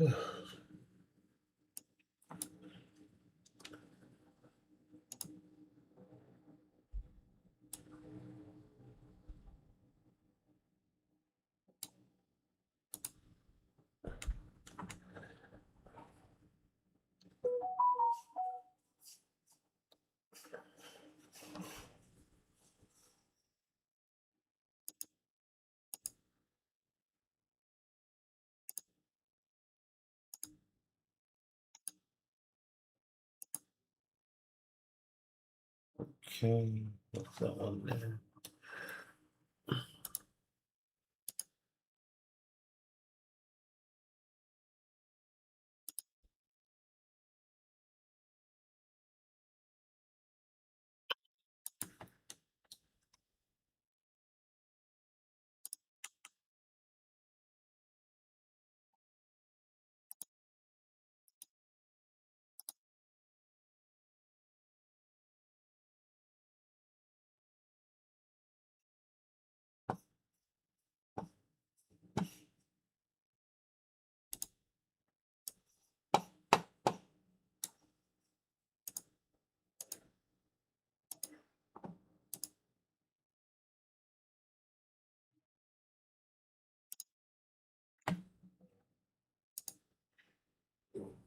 Okay, what's that one there?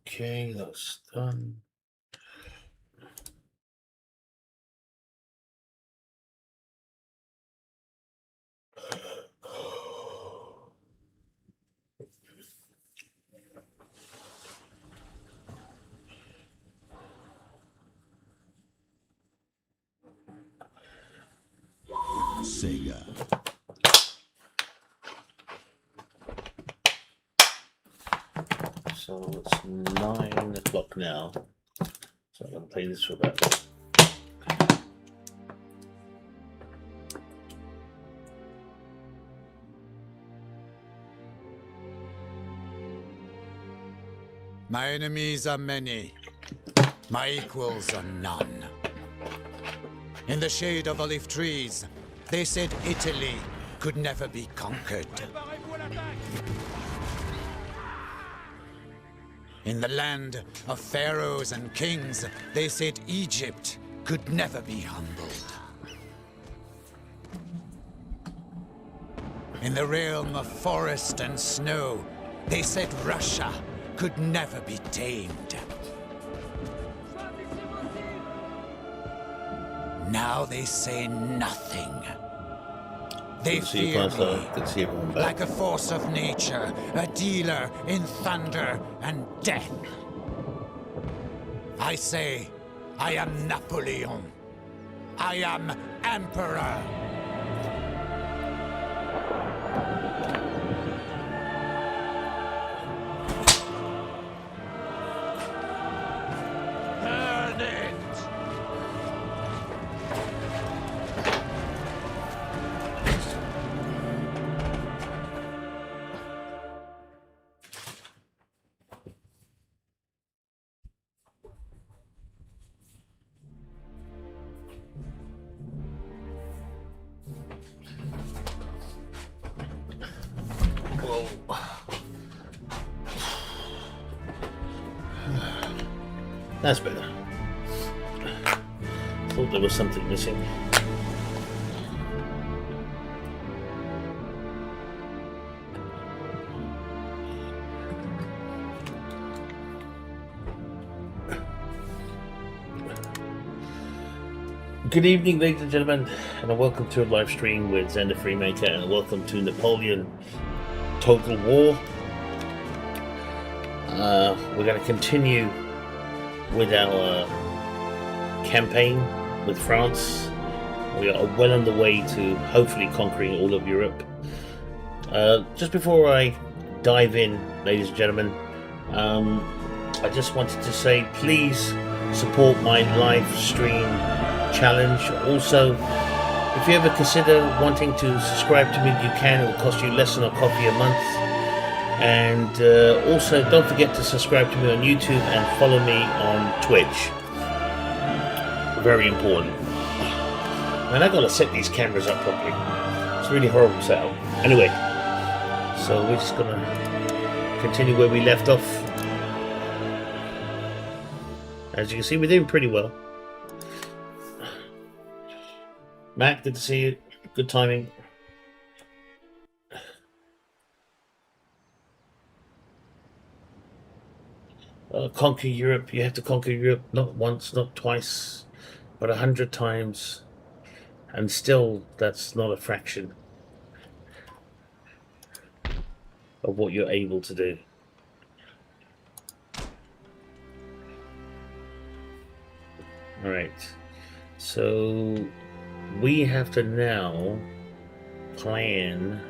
Okay, that's done. Sega. So it's 9 o'clock now. So I'm going to play this for about. My enemies are many. My equals are none. In the shade of olive trees, they said Italy could never be conquered. In the land of pharaohs and kings, they said Egypt could never be humbled. In the realm of forest and snow, they said Russia could never be tamed. Now they say nothing. They fear me like a force of nature, a dealer in thunder and death. I say, I am Napoleon. I am Emperor. That's better. Thought there was something missing. Good evening, ladies and gentlemen, and welcome to a live stream with Xander Freemaker, and welcome to Napoleon Total War. We're going to continue with our campaign with France. We are well on the way to hopefully conquering all of Europe. Just before I dive in, ladies and gentlemen, I just wanted to say please support my live stream challenge. Also, if you ever consider wanting to subscribe to me, you can. It will cost you less than a coffee a month. And also, don't forget to subscribe to me on YouTube and follow me on Twitch. Very important. Man, I gotta set these cameras up properly. It's really horrible setup. Anyway, so we're just gonna continue where we left off. As you can see, we're doing pretty well. Mac, good to see you. Good timing. Conquer Europe. You have to conquer Europe not once, not twice, but 100 times. And still, that's not a fraction of what you're able to do. Alright. So, we have to now plan.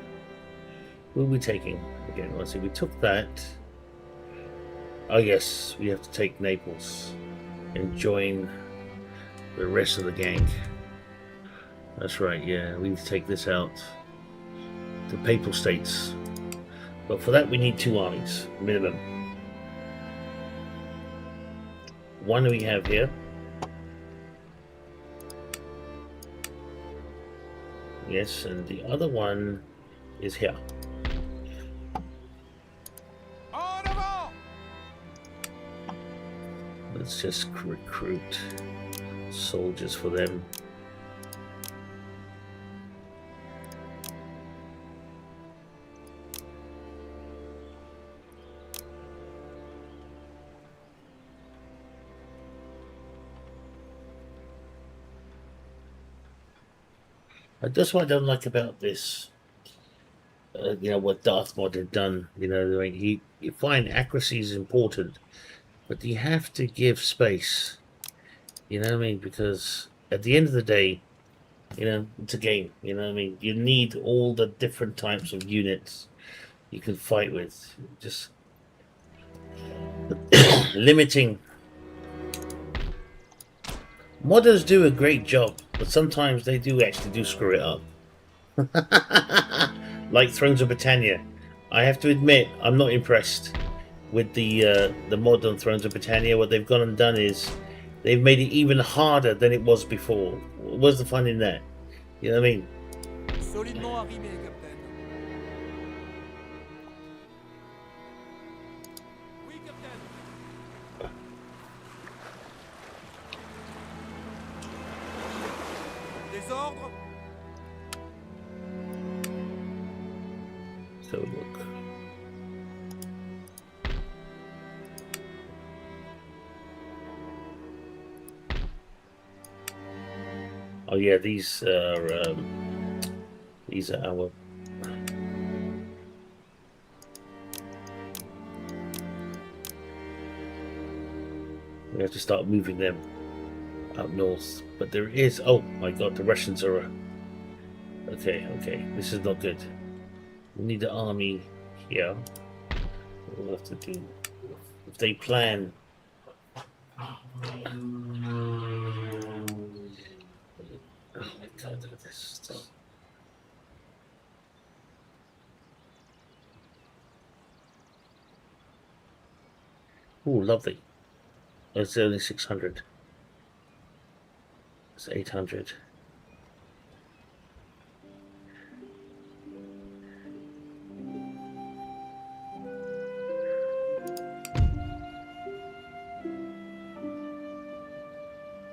Who are we taking? Again, let's see. We took that. Oh yes, we have to take Naples and join the rest of the gang. That's right, yeah, we need to take this out. The Papal States. But for that we need 2 armies, minimum. One we have here. Yes, and the other one is here. Let's just recruit soldiers for them. That's what I don't like about this. You know, what Darth Mod had done. You know, I mean, you find accuracy is important, but you have to give space. You know what I mean? Because at the end of the day, you know, it's a game. You know what I mean? You need all the different types of units you can fight with. Just limiting. Modders do a great job, but sometimes they do actually screw it up. Like Thrones of Britannia. I have to admit, I'm not impressed with the mod on Thrones of Britannia. What they've gone and done is they've made it even harder than it was before. What's the fun in that? You know what I mean? So look. Oh yeah, these are our. We have to start moving them up north. But there is. Oh my God, the Russians are. Okay, this is not good. We need the army here. We'll have to do. If they plan. Oh my God, this stuff. Oh, lovely. It's only 600. It's 800.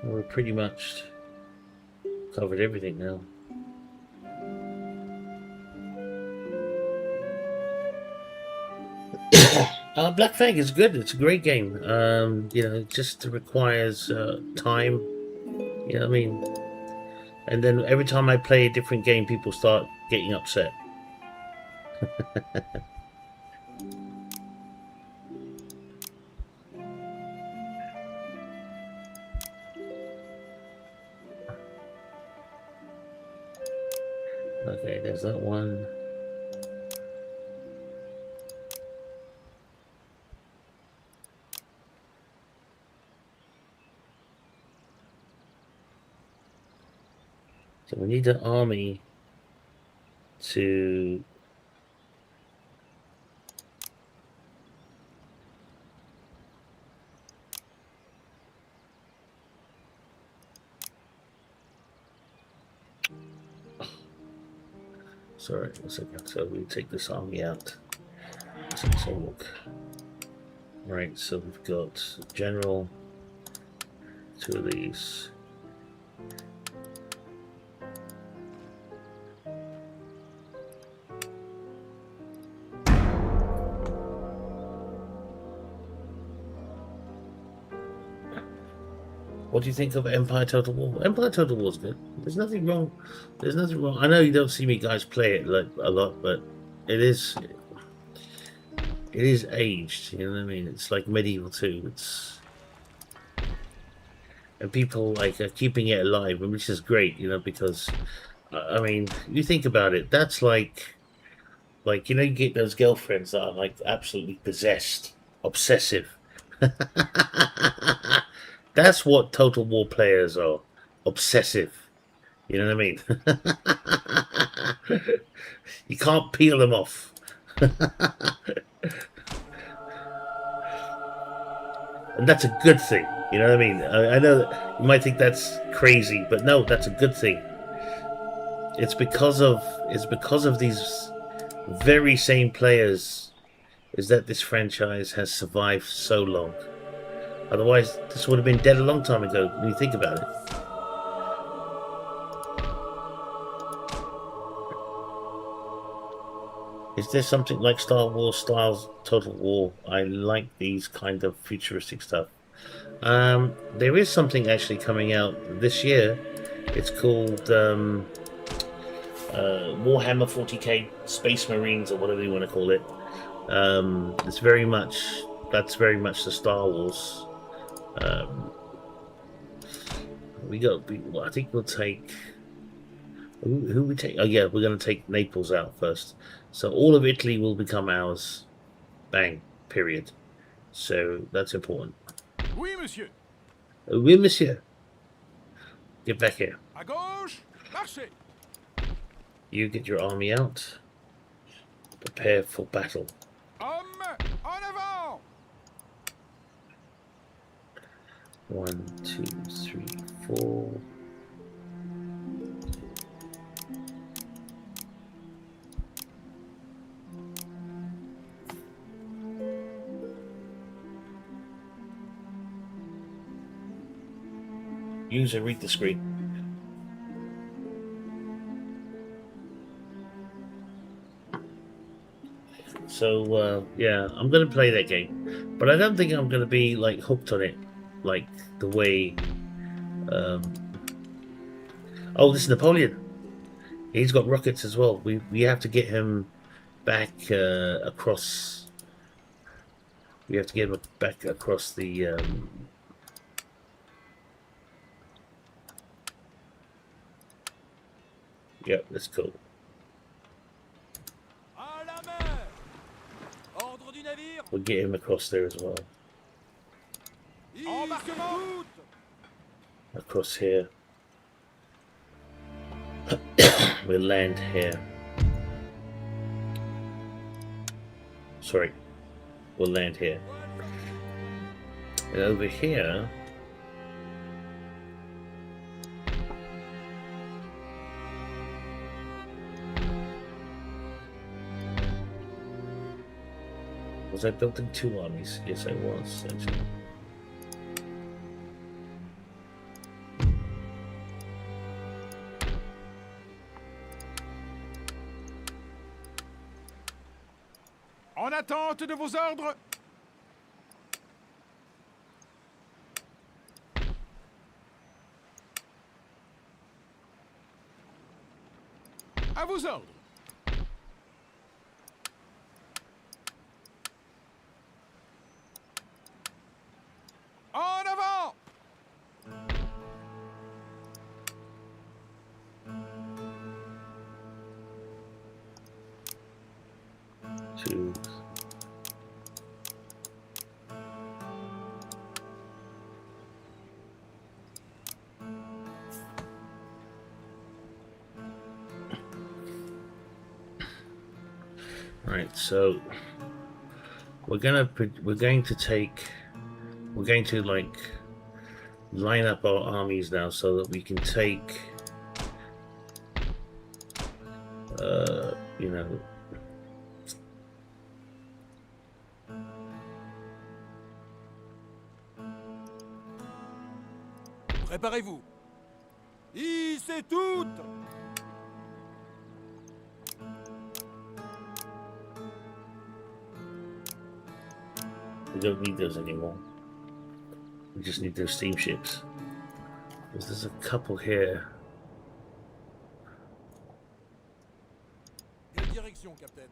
We're pretty much covered everything now. Black Flag is good. It's a great game. You know, it just requires time. You know what I mean? And then every time I play a different game, people start getting upset. Okay, there's that one. So we need an army to sorry, 1 second. So we take this army out. Let's have a look. Right, so we've got general, 2 of these. What do you think of Empire Total War? Empire Total War is good. There's nothing wrong. There's nothing wrong. I know you don't see me guys play it like a lot, but it is aged. You know what I mean? It's like medieval too. And people like are keeping it alive, which is great. You know, because I mean, you think about it. That's like you know, you get those girlfriends that are like absolutely possessed, obsessive. That's what Total War players are. Obsessive. You know what I mean? You can't peel them off. And that's a good thing. You know what I mean? I know that you might think that's crazy, but no, that's a good thing. It's because of these very same players is that this franchise has survived so long. Otherwise, this would have been dead a long time ago when you think about it. Is there something like Star Wars styles Total War? I like these kind of futuristic stuff. There is something actually coming out this year. It's called Warhammer 40k Space Marines, or whatever you want to call it. That's very much the Star Wars. I think we'll take. Who we take? Oh yeah, we're going to take Naples out first. So all of Italy will become ours. Bang. Period. So that's important. Oui, monsieur. Oui, monsieur. Get back here. À gauche, marchez. You get your army out. Prepare for battle. Hommes, en avant. 1, 2, 3, 4. User, read the screen. So yeah, I'm gonna play that game, but I don't think I'm gonna be like hooked on it, like the way. Oh, this is Napoleon. He's got rockets as well. We have to get him back across. We have to get him back across the. Yep, that's cool. À la mer. Ordre du navire. We'll get him across there as well. Embarquement. Across here. We'll land here. Sorry. We'll land here. And over here. Was I building 2 armies? Yes, I was, actually. En attente de vos ordres. À vos ordres. En avant. Two. Right, so we're going to like line up our armies now so that we can take you know, Préparez-vous. Hissez toutes. We don't need those anymore. We just need those steamships. Because there's a couple here. Quelle direction, Captain?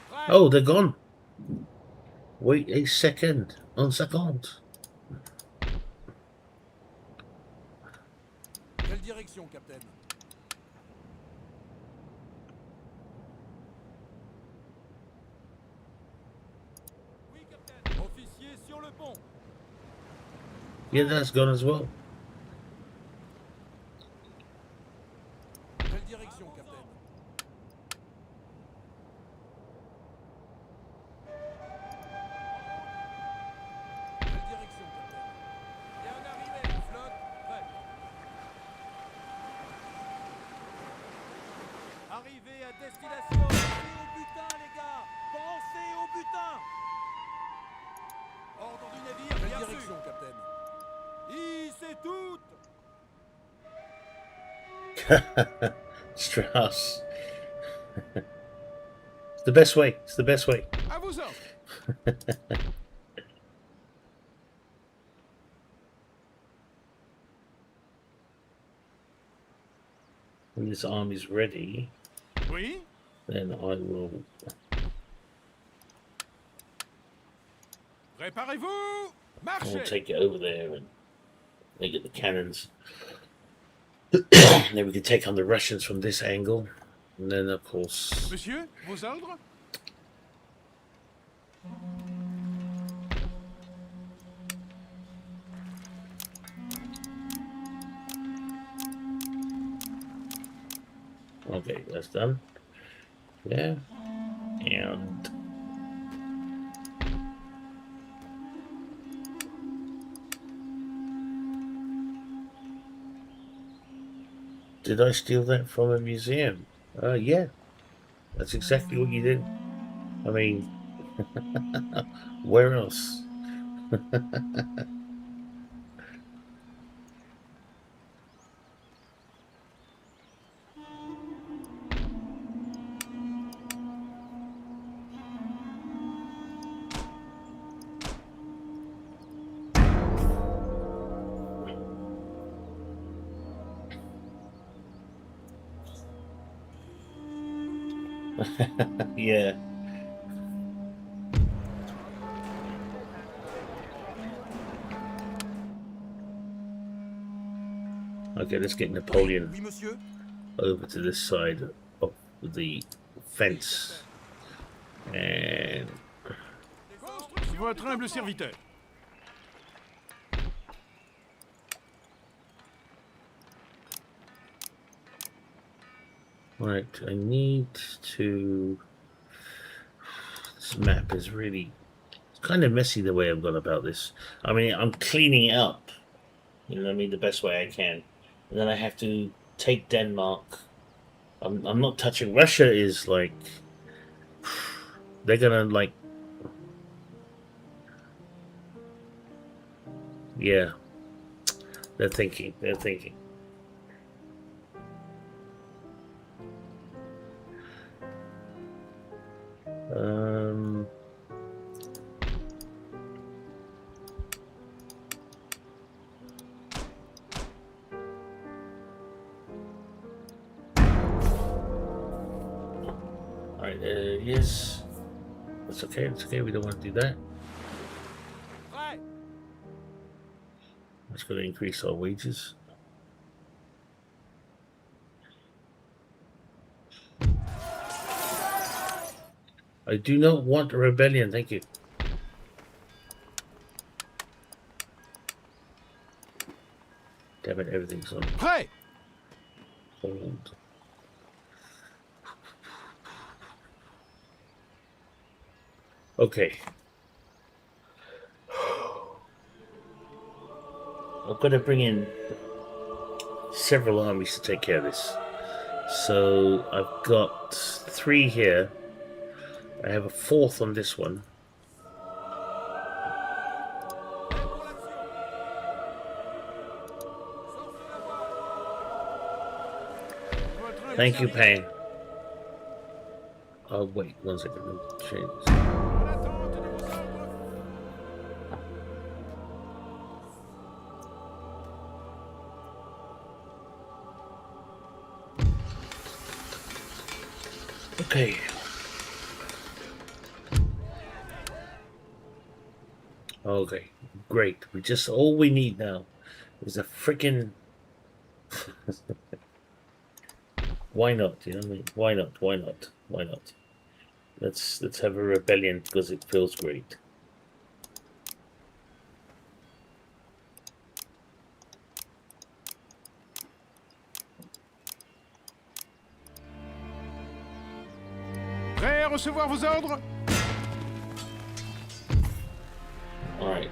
Prêt. Oh, they're gone. Wait a second. Un second. Quelle direction, Captain? Oui, Captain. Officier sur le pont. Yeah, that's gone as well. Quelle direction, Captain? Quelle direction, Captain? Bien arrivé, flotte, prêt. Arrivez à destination. Pensez au butin, les gars. Pensez au butin. Ordre du navire. Quelle direction, Captain? Hissez toutes. Strauss. It's the best way. It's the best way. À vos ordres. When this army's ready, Oui. then I will. Préparez-vous. I'll Marchez. take it over there and they get the cannons. Then we can take on the Russians from this angle, and then of course. Monsieur, vos ordres? Okay, that's done. Yeah, and did I steal that from a museum? Yeah, that's exactly what you did. I mean, where else? Yeah. Okay, let's get Napoleon Oui, monsieur. over to this side of the fence. And Votre humble serviteur. right, I need to. This map is really kind of messy the way I've gone about this. I mean, I'm cleaning it up, you know what I mean, the best way I can. And then I have to take Denmark. I'm not touching. Russia is like. They're gonna like. Yeah. They're thinking. They're thinking. Alright, yes. That's okay, it's okay, we don't want to do that. Prêt. That's going to increase our wages. I do not want a rebellion, thank you. Damn it, everything's on Prêt. hold. Okay. I'm going to bring in several armies to take care of this. So I've got 3 here. I have a 4th on this one. Thank you, Payne. Oh, wait, 1 second. Let me change this. En attente de vos ordres. Okay. Okay, great. We just all we need now is a freaking. Why not? You know what I mean? Why not? Why not? Why not? Let's have a rebellion because it feels great. Prêt à recevoir vos ordres? All right.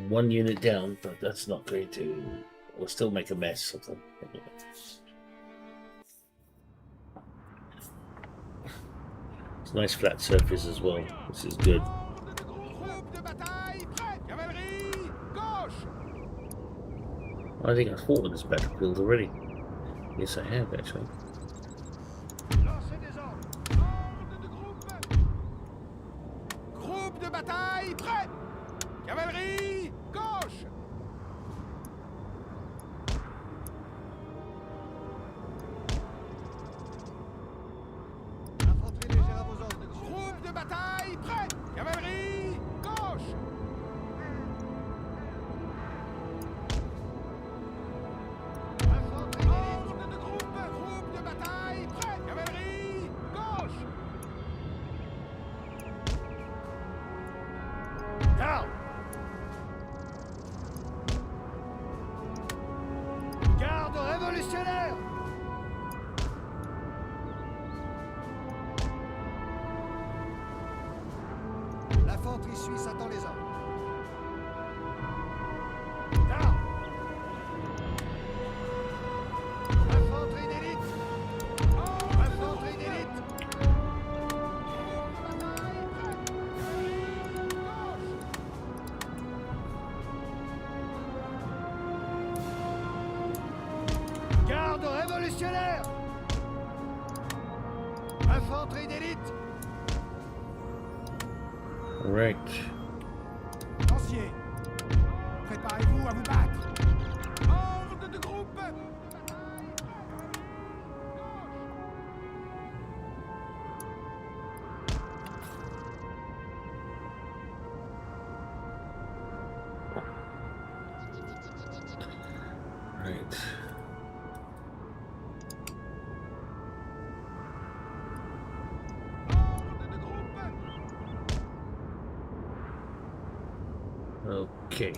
One unit down, but that's not going to. We'll still make a mess of them. It's a nice flat surface as well. This is good. Groupe de bataille prêt. Cavalerie, gauche. I think I've fought on this battlefield already. Yes, I have actually. Lancez des ordres. Ordre de groupe. Groupe de bataille prêt. Cavalerie, gauche. Infanterie légère à vos ordres. Groupe de bataille prêt. Cavalerie, gauche. Infanterie ordre de groupe. Groupe de bataille prêt. Cavalerie, gauche. Garde. Garde révolutionnaire. L'infanterie suisse attend les ordres. Garde. Infanterie d'élite. Infanterie d'élite. Bataille prête. Gauche. Garde révolutionnaire. Infanterie d'élite. All right. Lancier. Préparez-vous à vous battre. Ordre de groupe. Right. Ordre de groupe. Okay.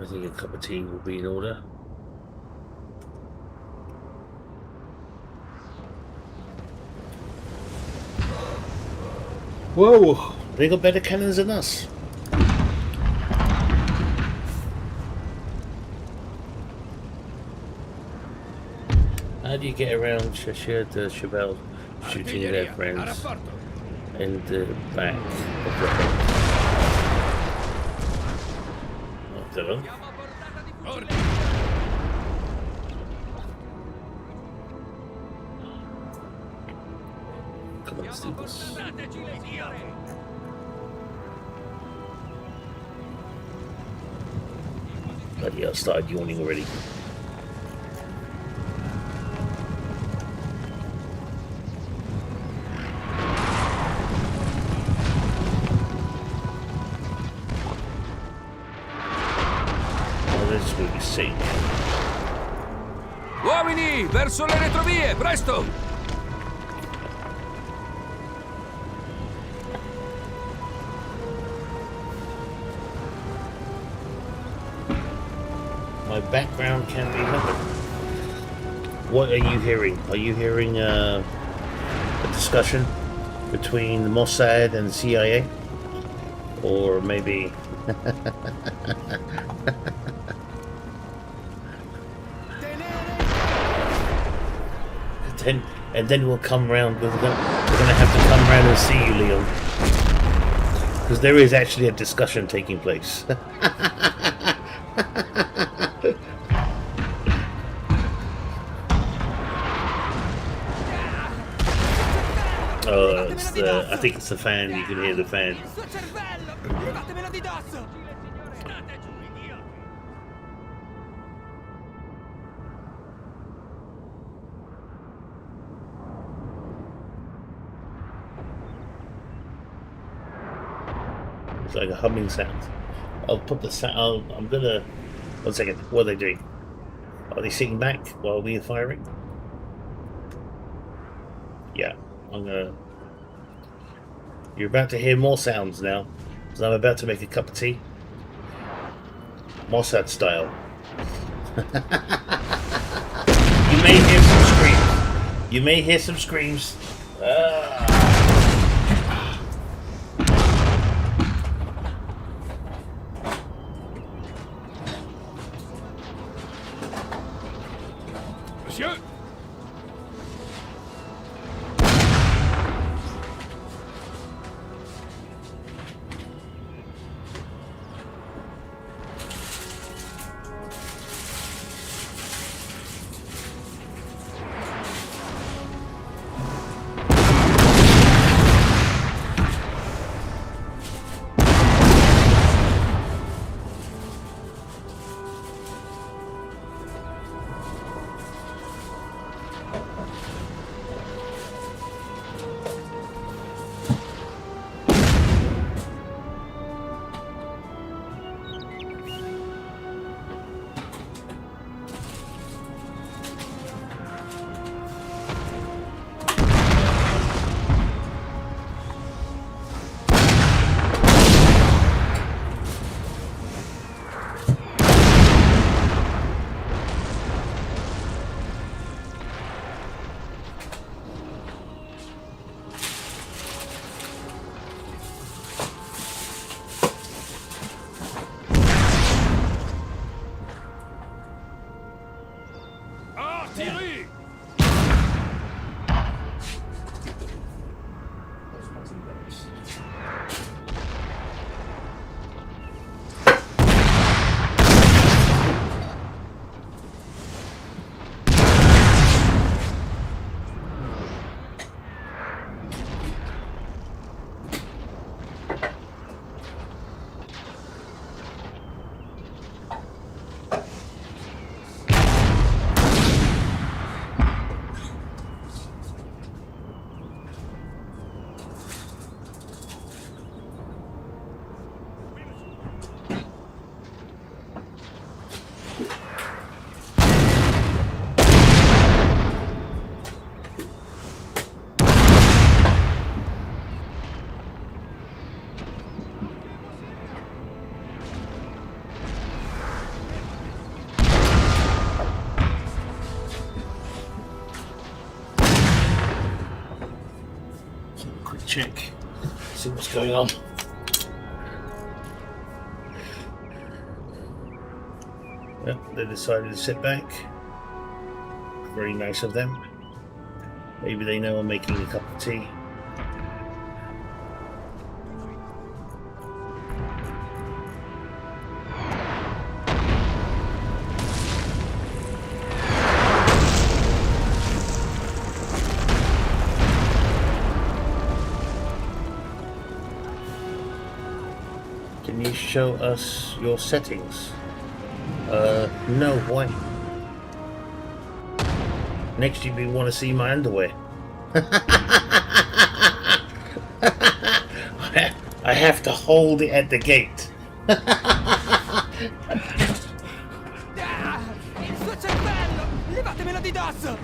I think a cup of tea will be in order. Whoa! They got better cannons than us. How do you get around Cheshire to Cheval shooting their friends in the back of the head? I don't know. Come on, let's do this. Bloody hell, I started yawning already. Oh, this will be sick. Uomini, verso le retrovie, presto! My background can be heard. What are you hearing? Are you hearing a discussion between the Mossad and the CIA? Or maybe... and then we'll come round. We're gonna have to come round and see you, Leon, because there is actually a discussion taking place. It's the. I think it's the fan. You can hear the fan. Il suo cervello! Levatemelo di dosso! State giù, idioti! It's like a humming sound. I'll put the sound. I'm gonna. 1 second. What are they doing? Are they sitting back while we are firing? Yeah, I'm gonna. You're about to hear more sounds now, because I'm about to make a cup of tea. Mossad style. You may hear some screams. You may hear some screams. Monsieur? Artillerie! Quick check. See what's going on. Well, they decided to sit back. Very nice of them. Maybe they know I'm making a cup of tea. Can you show us your settings? No, why? Next you want to see my underwear. I have to hold it at the gate. Ah, il suo cervello! Levatemelo di dosso!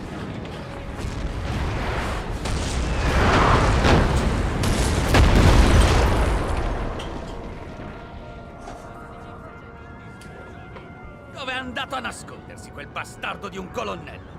Dove è andato a nascondersi quel bastardo di un colonnello?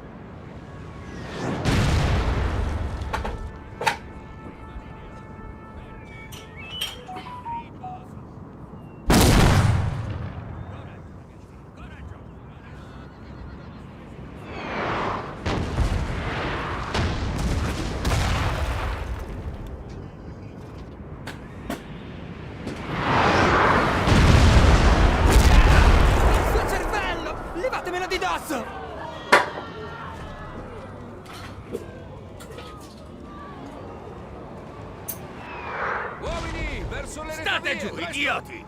dosso! Uomini, verso le State giù, idioti!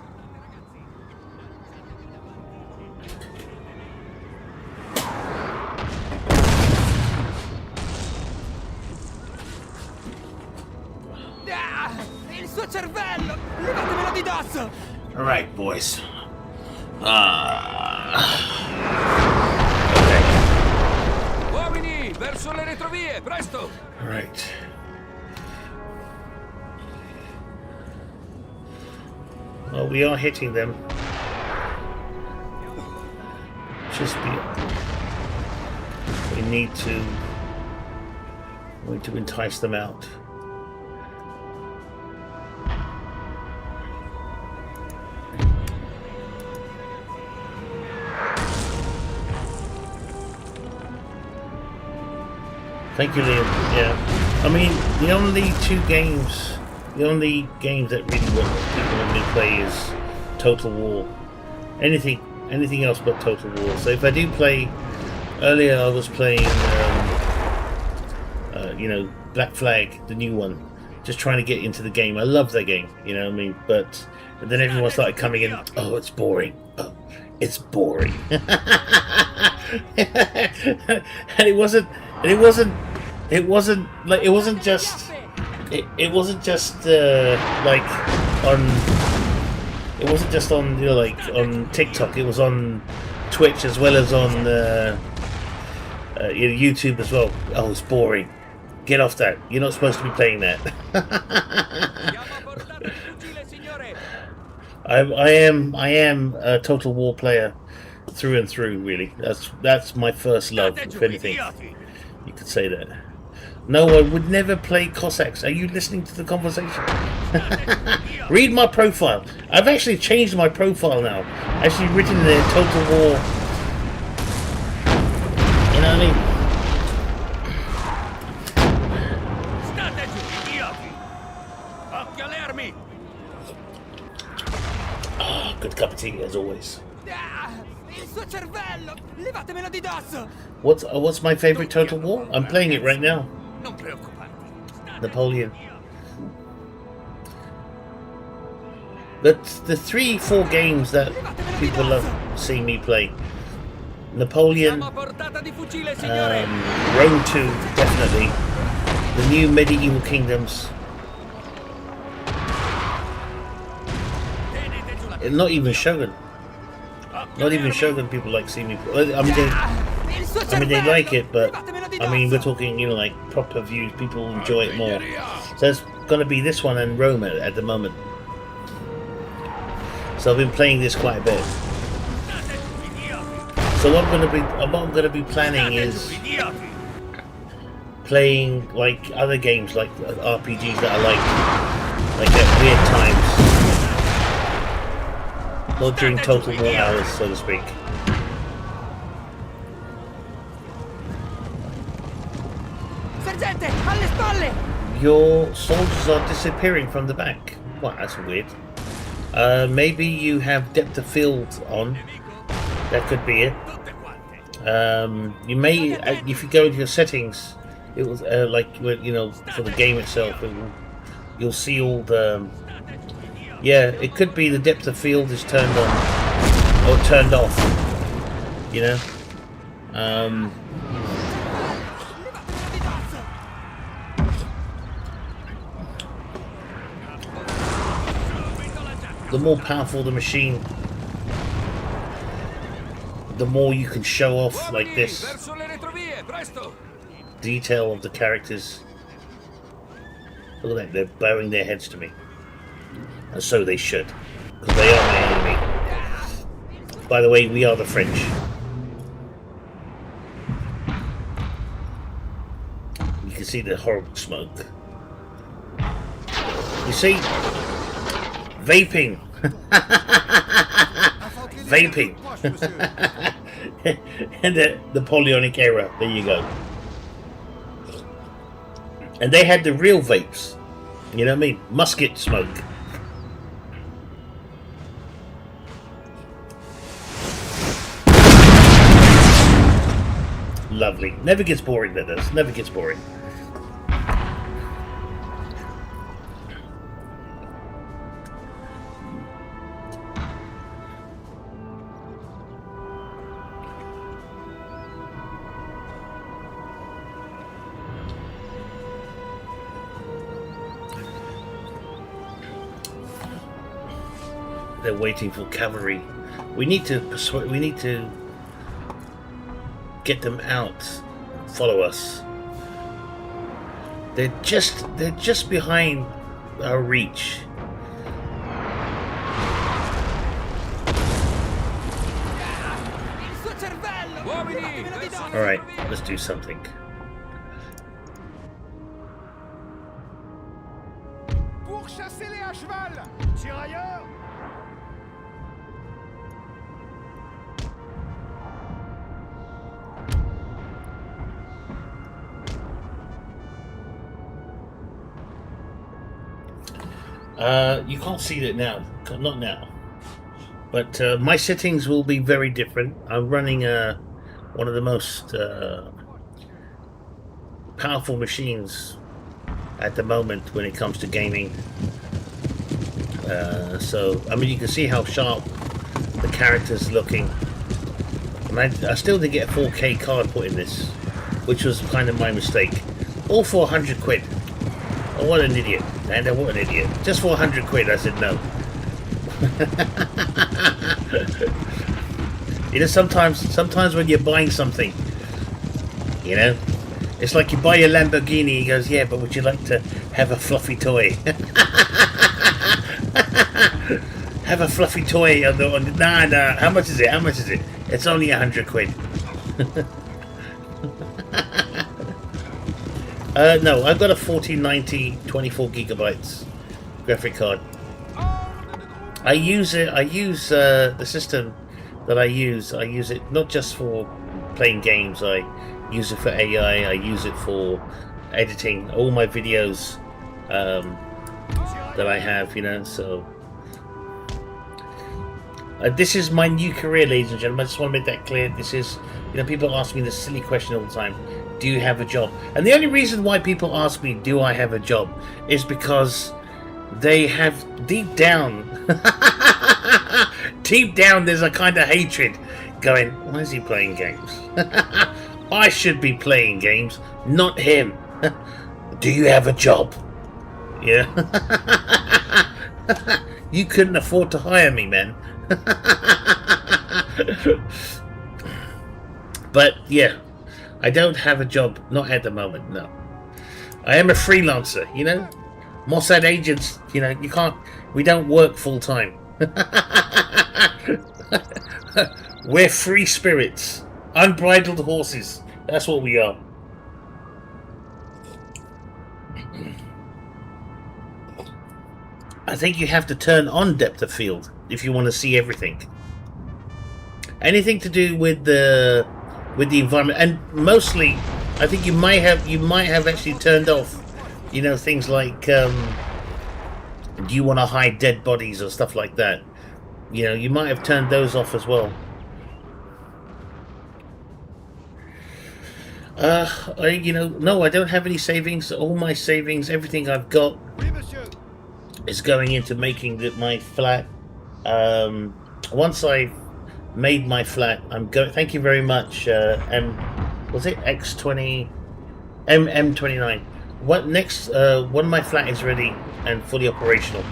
Ah, il suo cervello! Levatemelo di dosso! All right, boys. Okay. Uomini, verso le retrovie, presto! All right. Well, we are hitting them. Just we need to entice them out. Thank you, Liam. Yeah, I mean the only games that really want people want me to play is Total War. Anything else but Total War. So if I do play, earlier I was playing, Black Flag, the new one, just trying to get into the game. I love that game, you know what I mean? But then everyone started coming in. Oh, it's boring. Oh, it's boring. And it wasn't just on on TikTok. It was on Twitch as well as on YouTube as well. Oh, it's boring. Get off that. You're not supposed to be playing that. I am a Total War player through and through. Really, that's my first love. If anything, you could say that. No, I would never play Cossacks. Are you listening to the conversation? Read my profile. I've actually changed my profile now. Actually written there Total War. You know what I mean? Oh, good cup of tea as always. Ah, il suo cervello! Levatemelo di dosso! What's my favorite Total War? I'm playing it right now. Non preoccuparti. Napoleon. But the 3-4 games that people love seeing me play: Napoleon, Siamo a portata di fucile, signore. Rome 2, definitely. The new medieval kingdoms. Not even Shogun. Not even Shogun people like seeing me play. I mean, they like it, but I mean, we're talking, like proper views. People enjoy it more. So it's gonna be this one and Rome at the moment. So I've been playing this quite a bit. So what I'm gonna be planning is playing like other games, like RPGs that I like at weird times, not during Total War hours, so to speak. Sergente, alle spalle! Your soldiers are disappearing from the back. Well, that's weird. Maybe you have depth of field on. That could be it. You may, if you go into your settings, it was for the game itself. You'll see all the. Yeah, it could be the depth of field is turned on or turned off. You know. The more powerful the machine, the more you can show off like this detail of the characters. Look at that, they're bowing their heads to me. And so they should, because they are my enemy. By the way, we are the French. You can see the horrible smoke. You see? Vaping. Vaping. In the Napoleonic era. There you go. And they had the real vapes. You know what I mean? Musket smoke. lovely. Never gets boring, that does. Never gets boring. They're waiting for cavalry. We need to persuade. We need to get them out. Follow us. They're just behind our reach. All right, let's do something. Pour chasser les à cheval! Tirailleurs! You can't see that now, not now. But my settings will be very different. I'm running one of the most powerful machines at the moment when it comes to gaming. So, I mean, you can see how sharp the character's looking. And I still did get a 4K card put in this, which was kind of my mistake. All for 100 quid. Oh, what an idiot. And what an idiot. Just for 100 quid, I said no. You know, sometimes when you're buying something, you know, it's like you buy a Lamborghini, he goes, yeah, but would you like to have a fluffy toy? Have a fluffy toy on the nah, how much is it? How much is it? It's only 100 quid. No, I've got a 4090 24 gigabytes graphic card. I use the system that I use it not just for playing games. I use it for AI. I use it for editing all my videos that I have, you know. So this is my new career, ladies and gentlemen. I just want to make that clear. This is, you know, people ask me this silly question all the time. Do you have a job? And the only reason why people ask me, do I have a job, is because they have deep down, there's a kind of hatred going, why is he playing games? I should be playing games, not him. Do you have a job? Yeah. You couldn't afford to hire me, man. But yeah, I don't have a job, not at the moment, no. I am a freelancer, you know. Mossad agents, you know, we don't work full time. We're free spirits, unbridled horses. That's what we are. I think you have to turn on depth of field if you want to see everything. Anything to do with the environment, and mostly, I think you might have actually turned off, you know, things like do you want to hide dead bodies or stuff like that. You know, you might have turned those off as well. No, I don't have any savings. All my savings, everything I've got, is going into making my flat. Once I've made my flat, thank you very much, was it X20 M29. What next? When my flat is ready and fully operational.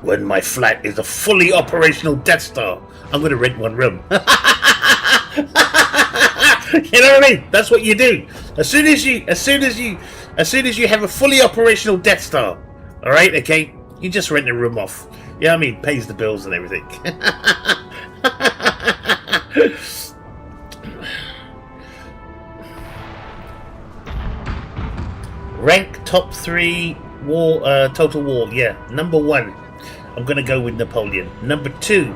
When my flat is a fully operational Death Star, I'm going to rent one room. You know what I mean? That's what you do. As soon as you have a fully operational Death Star, all right, okay, you just rent the room off. You know what I mean? Pays the bills and everything. Rank top 3 war, Total War. Yeah, number 1, I'm gonna go with Napoleon. Number 2,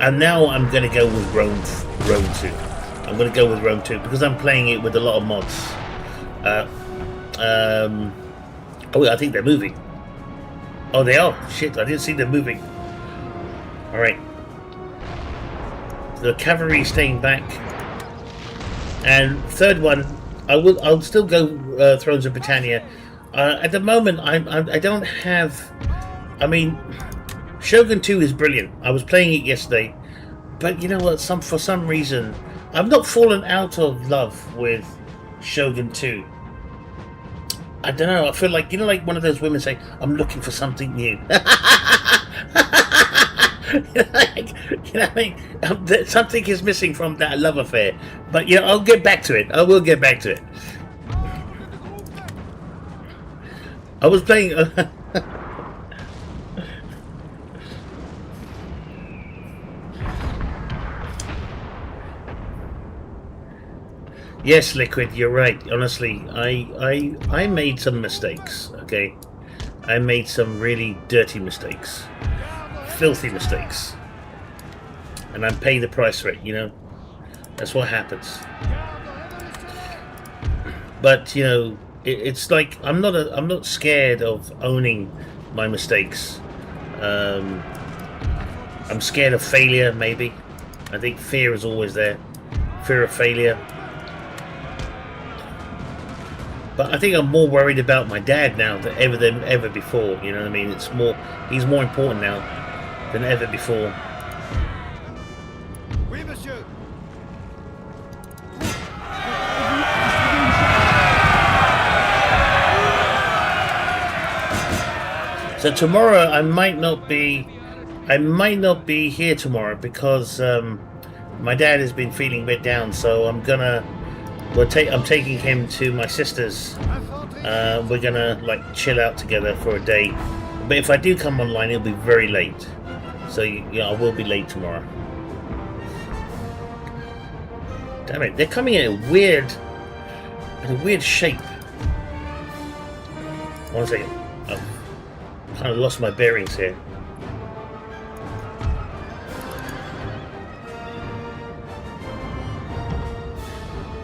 and now I'm gonna go with Rome 2. I'm gonna go with Rome 2 because I'm playing it with a lot of mods. Oh, I think they're moving. Oh, they are. Shit, I didn't see them moving. All right. The cavalry staying back. And third one, I'll still go Thrones of Britannia. At the moment, I don't have. I mean, Shogun 2 is brilliant. I was playing it yesterday, but you know what? For some reason, I've not fallen out of love with Shogun 2. I don't know. I feel like like one of those women saying, "I'm looking for something new." Something is missing from that love affair. But I'll get back to it. I will get back to it. I was playing. Yes, Liquid, you're right. Honestly, I made some mistakes. Okay, I made some really dirty mistakes, filthy mistakes, and I'm paying the price for it. That's what happens. But it's like I'm not scared of owning my mistakes. I'm scared of failure. Maybe I think fear is always there, fear of failure. But I think I'm more worried about my dad now than ever before. You know what I mean? He's more important now than ever before. Oui, monsieur. So tomorrow I might not be here tomorrow because my dad has been feeling a bit down. So I'm taking him to my sister's. We're gonna chill out together for a day. But if I do come online, it'll be very late. So I will be late tomorrow. Damn it! They're coming in a weird shape. One second. I've kind of lost my bearings here.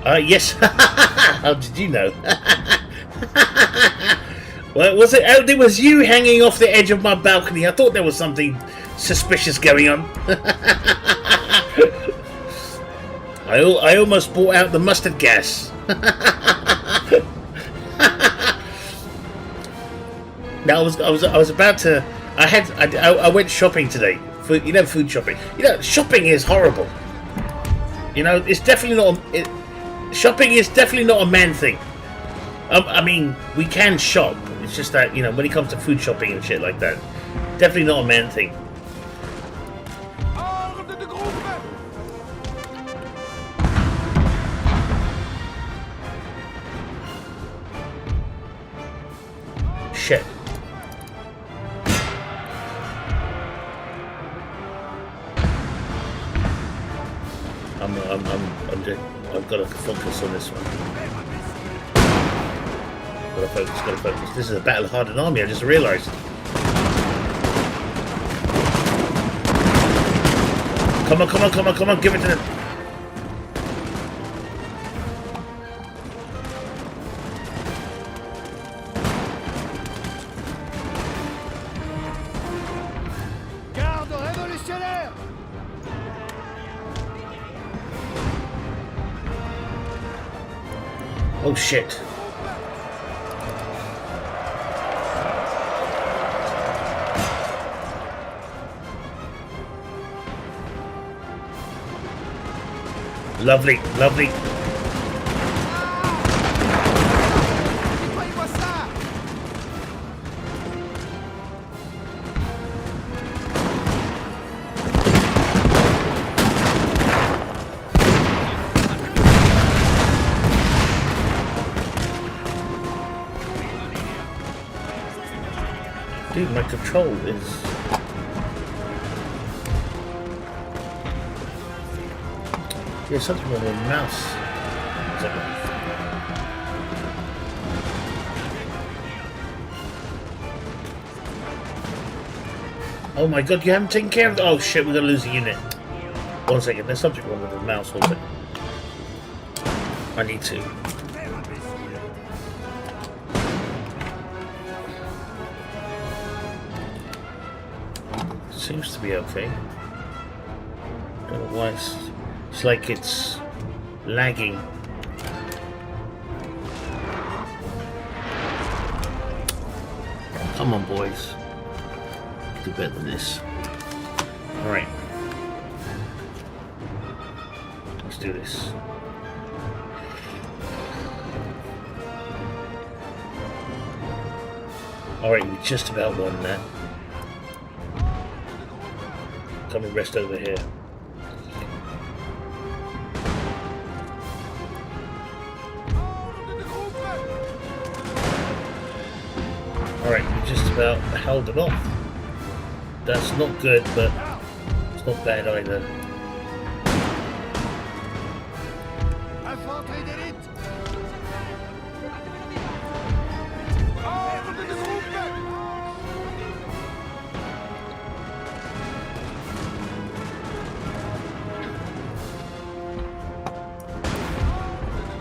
Yes. How did you know? Well, was it? Oh, it was you hanging off the edge of my balcony. I thought there was something suspicious going on. I almost brought out the mustard gas. Now I was about to. I went shopping today. Food shopping. Shopping is horrible. It's definitely not. Shopping is definitely not a man thing. I mean, we can shop. It's just that when it comes to food shopping and shit like that, definitely not a man thing. Shit. I've got to focus on this one. Gotta focus. This is a battle-hardened army, I just realised. Come on, give it to them. Garde révolutionnaire. Oh shit. Lovely. Nettoyez-moi ça. Dude, my control is... Yeah, something with a mouse. Oh my god, you haven't taken care of it? Oh shit, we're gonna lose a unit. 1 second, there's something wrong with the mouse. 1 second. I need to. Seems to be okay. Don't know why it's like it's lagging. Come on, boys. Do better than this. Alright. Let's do this. Alright, we just about won that. Come and rest over here. Alright, we just about held it off. That's not good, but it's not bad either.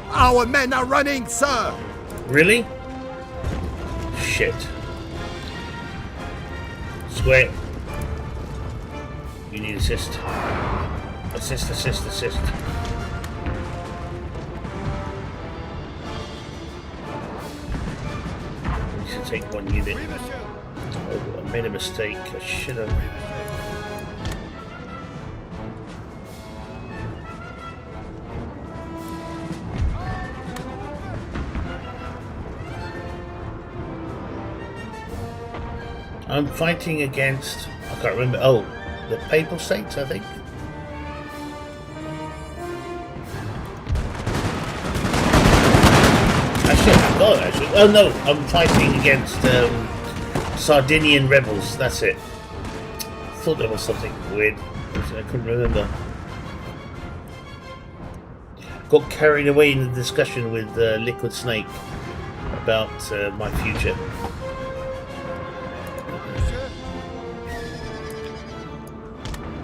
Our men are running, sir! Really? Shit. Square. You need assist. Assist, assist, assist. We should take one unit. Oh, I made a mistake. I should have. I'm fighting against, I can't remember, oh, the Papal States, I think. Actually, I forgot, actually. Oh no, I'm fighting against Sardinian rebels, that's it. I thought there was something weird, I couldn't remember. Got carried away in the discussion with Liquid Snake about my future.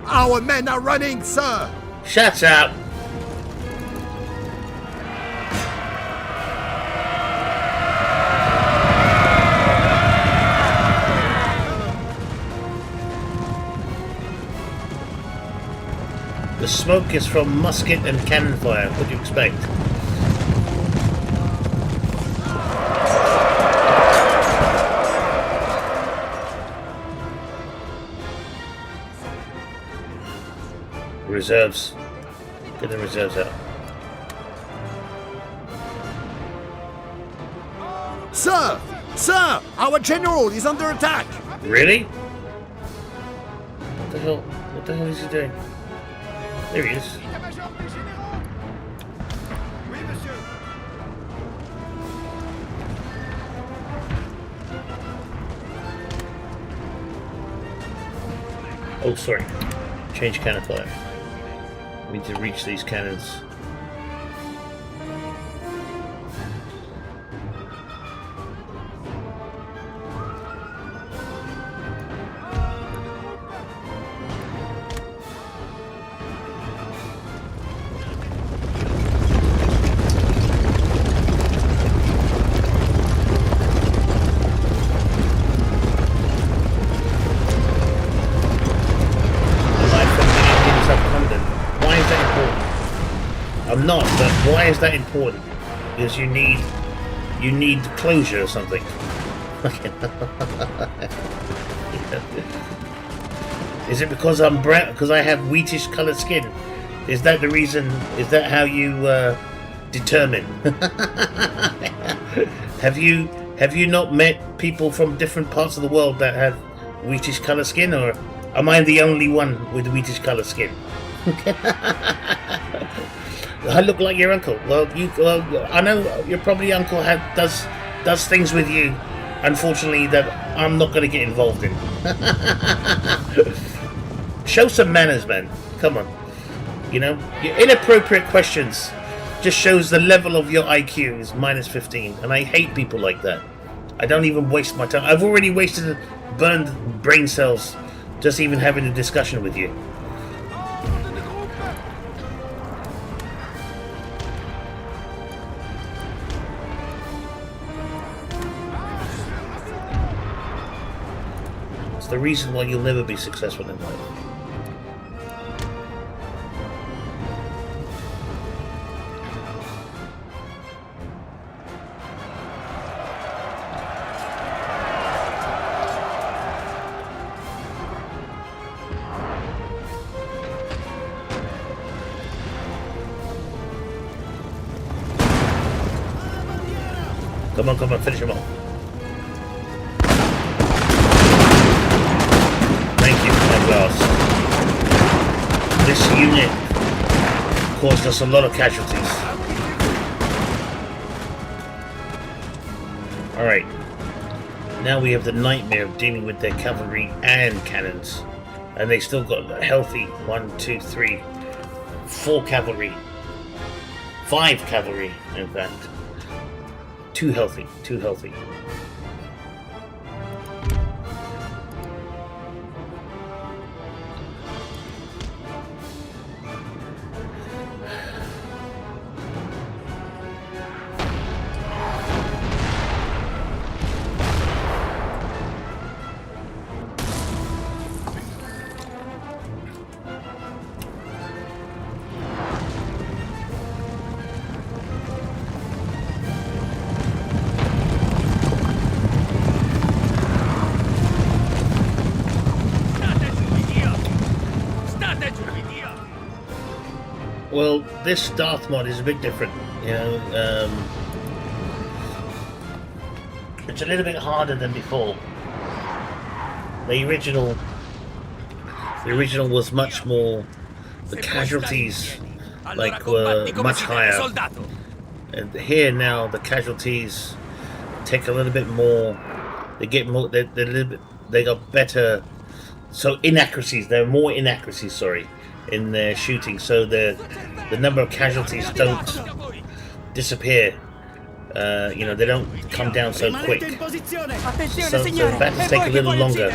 Our men are running, sir! Shut up! The smoke is from musket and cannon fire. What do you expect? Reserves. Get the reserves out. Sir! Sir! Our general is under attack! Really? What the hell? What the hell is he doing? There he is. Oh, sorry. Change cannon fire. We need to reach these cannons. I'm not, but why is that important? Because you need closure or something. Is it because I'm brown? Because I have wheatish coloured skin? Is that the reason? Is that how you determine? Have you not met people from different parts of the world that have wheatish coloured skin, or am I the only one with wheatish coloured skin? I look like your uncle. Well, I know your probably uncle does things with you, unfortunately, that I'm not going to get involved in. Show some manners, man. Come on. You know, your inappropriate questions just shows the level of your IQ is minus 15, and I hate people like that. I don't even waste my time. I've already wasted burned brain cells just even having a discussion with you. It's the reason why you'll never be successful in life. Come on, finish him off. Thank you for that glass. This unit caused us a lot of casualties. Alright. Now we have the nightmare of dealing with their cavalry and cannons. And they still got a healthy 1, 2, 3, 4 cavalry. 5 cavalry, in fact. Too healthy, too healthy. Well, this Darth mod is a bit different, you know. It's a little bit harder than before. The original was much more. The casualties, like, were much higher. And here now, the casualties take a little bit more. They get more. They're a little bit. They got better. So inaccuracies. There are more inaccuracies. Sorry. In their shooting, so the number of casualties don't disappear. You know, they don't come down so quick. So the battles take a little longer.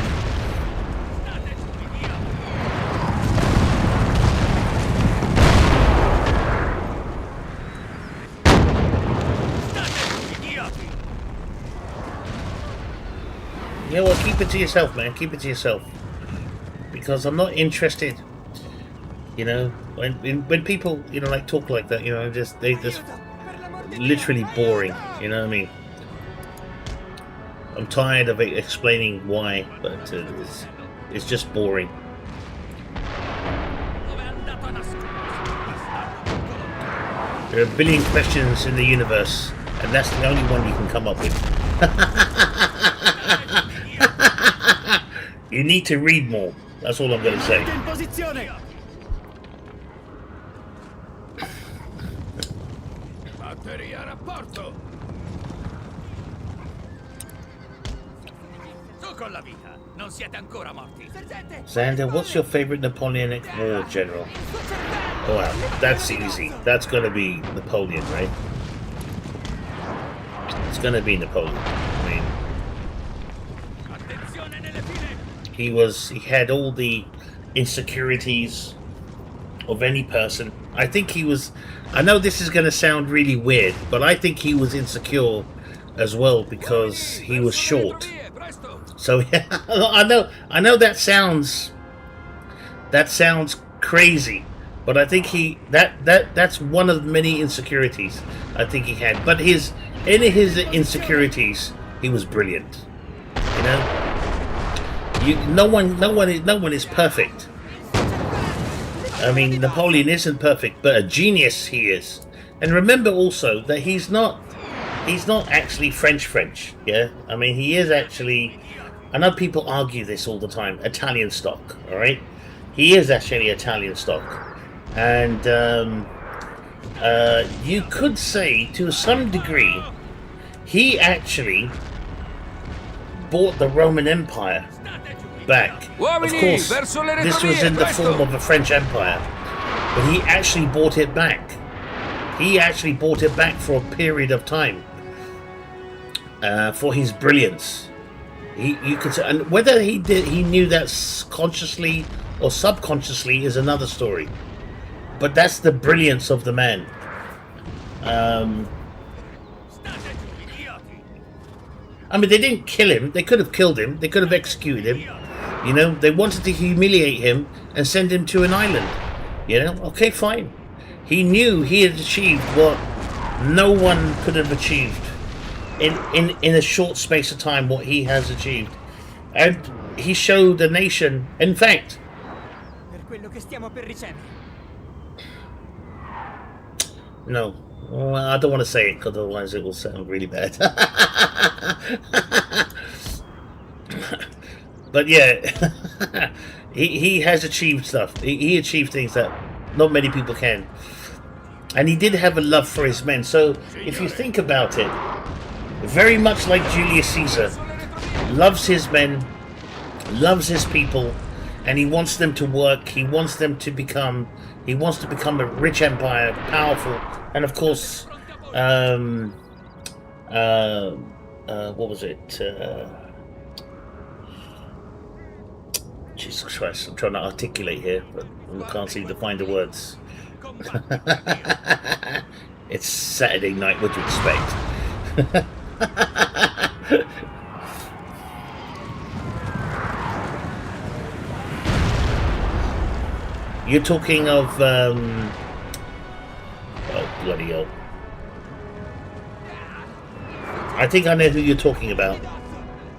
Yeah, well, keep it to yourself, man. Keep it to yourself, because I'm not interested. You know, when people, you know, like talk like that, you know, they just literally boring. You know what I mean? I'm tired of explaining why, but it's just boring. There are a billion questions in the universe, and that's the only one you can come up with. You need to read more. That's all I'm going to say. Xander, what's your favorite Napoleonic War general? Oh, wow, that's easy. That's going to be Napoleon, right? It's going to be Napoleon. I mean, he had all the insecurities of any person. I think he was. I know this is going to sound really weird, but I think he was insecure as well because he was short. So yeah, I know that sounds crazy, but I think that's one of many insecurities I think he had. But in his insecurities, he was brilliant. You know, no one is perfect. I mean, Napoleon isn't perfect, but a genius he is. And remember also that he's not actually French. Yeah, I mean, he is actually. I know people argue this all the time. Italian stock, all right? He is actually Italian stock, and you could say to some degree he actually bought the Roman Empire back. Of course, this was in the form of a French Empire, but he actually bought it back. He actually bought it back for a period of time for his brilliance. You could say, and whether he knew that consciously or subconsciously is another story. But that's the brilliance of the man. I mean, they didn't kill him. They could have killed him. They could have executed him. You know, they wanted to humiliate him and send him to an island. You know, okay, fine. He knew he had achieved what no one could have achieved. In a short space of time, what he has achieved, and he showed the nation. In fact, no, Well, I don't want to say it because otherwise it will sound really bad. But yeah, he has achieved stuff. He achieved things that not many people can. And he did have a love for his men. So if you think about it, very much like Julius Caesar, loves his men, loves his people, and he wants them to work. He wants them to become. He wants to become a rich empire, powerful, and of course, what was it? Jesus Christ! I'm trying to articulate here, but I can't seem to find the words. It's Saturday night. What do you expect? You're talking of oh bloody hell! I think I know who you're talking about.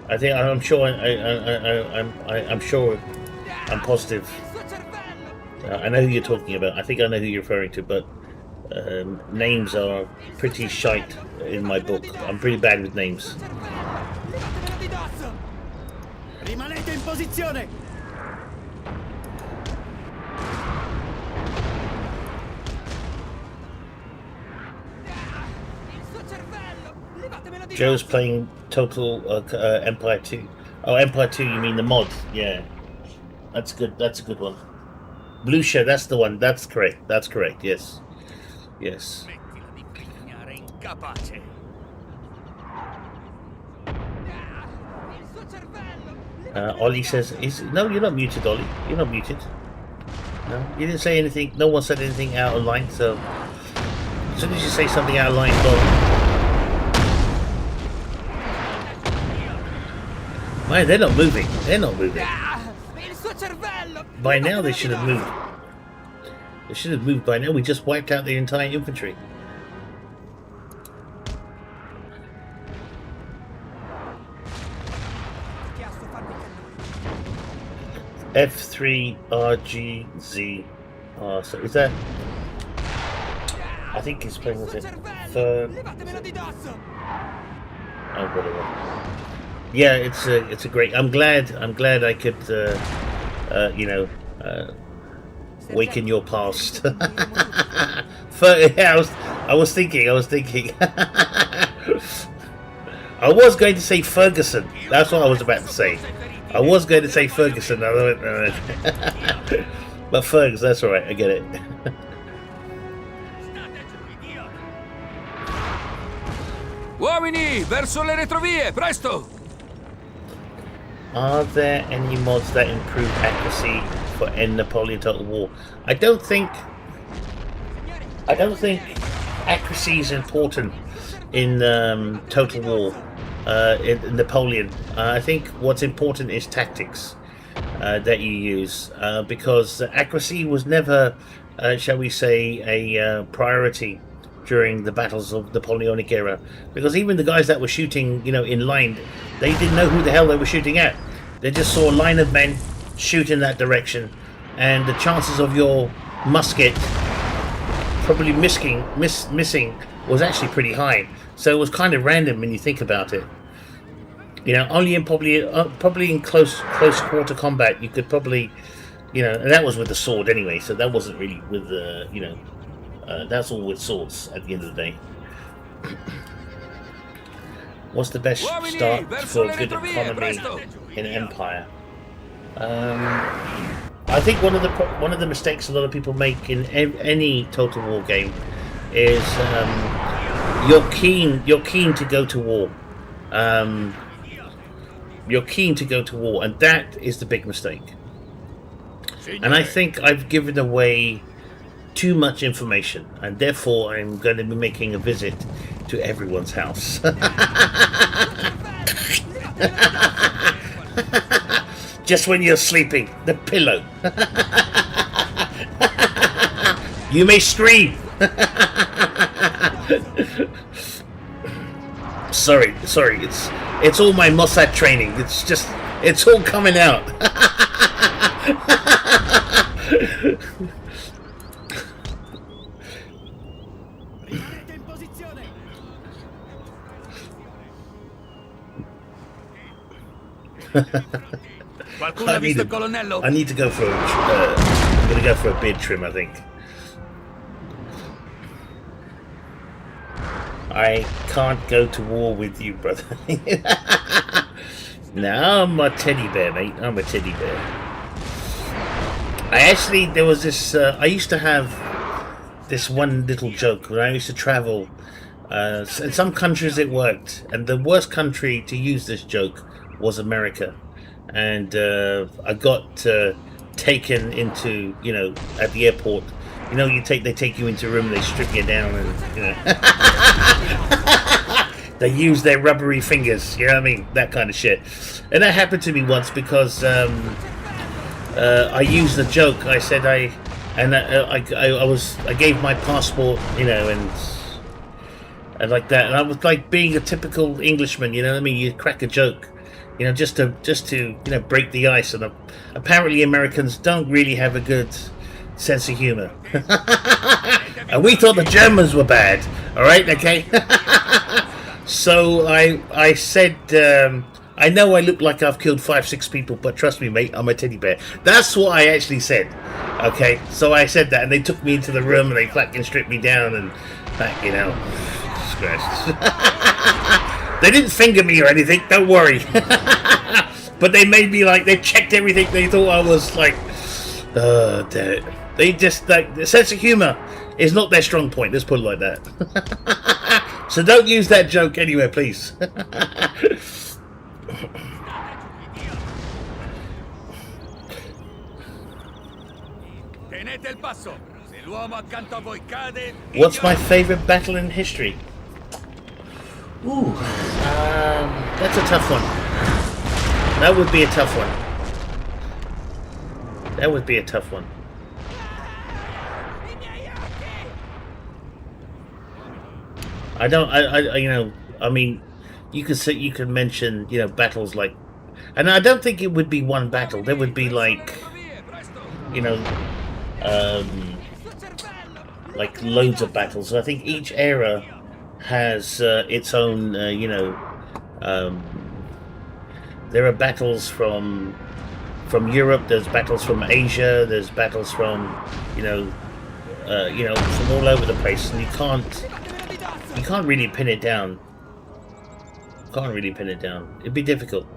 I'm sure. I'm sure. I'm positive. I know who you're talking about. I think I know who you're referring to, but names are pretty shite in my book. I'm pretty bad with names. Rimanete in posizione! Joe's playing Total Empire 2. Oh, Empire 2, you mean the mod? Yeah. That's good. That's a good one. Blucher, that's the one. That's correct. That's correct. Yes. Yes. Ollie says, no, you're not muted, Ollie. You're not muted. No, you didn't say anything. No one said anything out of line, so as soon as you say something out of line, well, man, they're not moving. They're not moving. By now they should have moved. They should have moved by now. We just wiped out the entire infantry. F3RGZ. So is that? I think he's playing with it. Oh, whatever. Yeah, it's a great. I'm glad I could waken your past. Yeah, I was thinking. I was going to say Ferguson. That's what I was about to say. I was going to say Ferguson. But Fergus, that's all right. I get it. Uomini, verso le retrovie, presto! Are there any mods that improve accuracy for end Napoleon Total War? I don't think accuracy is important in Total War. In Napoleon, I think what's important is tactics that you use, because accuracy was never, shall we say, a priority during the battles of the Napoleonic era, because even the guys that were shooting, in line, they didn't know who the hell they were shooting at. They just saw a line of men shoot in that direction, and the chances of your musket probably missing was actually pretty high. So it was kind of random when you think about it. Only in probably in close quarter combat you could probably, and that was with the sword anyway. So that wasn't really with the, that's all with swords at the end of the day. What's the best start for a good economy in Empire? I think one of the mistakes a lot of people make in any Total War game is you're keen to go to war. You're keen to go to war, and that is the big mistake. And I think I've given away too much information, and therefore I'm going to be making a visit to everyone's house. Just when you're sleeping, the pillow. You may scream. Sorry, it's all my Mossad training. It's all coming out. Qualcuno ha visto il colonnello? I need to go for I'm gonna go for a beard trim, I think. I can't go to war with you, brother. No, I'm a teddy bear, mate. I'm a teddy bear. There was this, I used to have this one little joke when I used to travel. In some countries it worked, and the worst country to use this joke was America. And I got taken into, at the airport. They take you into a room, they strip you down, and they use their rubbery fingers. You know what I mean? That kind of shit. And that happened to me once because I used the joke. I said I gave my passport, and like that, and I was like being a typical Englishman. You know what I mean? You crack a joke. Just to break the ice, and apparently Americans don't really have a good sense of humor. And we thought the Germans were bad. All right, okay. So I said, I know I look like I've killed 5-6 people, but trust me, mate, I'm a teddy bear. That's what I actually said. Okay, so I said that, and they took me into the room, and they fucking stripped me down, and Jesus Christ. They didn't finger me or anything, don't worry. But they made me they checked everything. They thought I was damn it. They just, the sense of humor is not their strong point, let's put it like that. So don't use that joke anywhere, please. What's my favorite battle in history? Ooh, that's a tough one. That would be a tough one. That would be a tough one. I don't. I mean, you could mention, battles like, and I don't think it would be one battle. There would be like loads of battles. I think each era has its own, there are battles from Europe. There's battles from Asia. There's battles from, from all over the place, and you can't really pin it down. Can't really pin it down. It'd be difficult.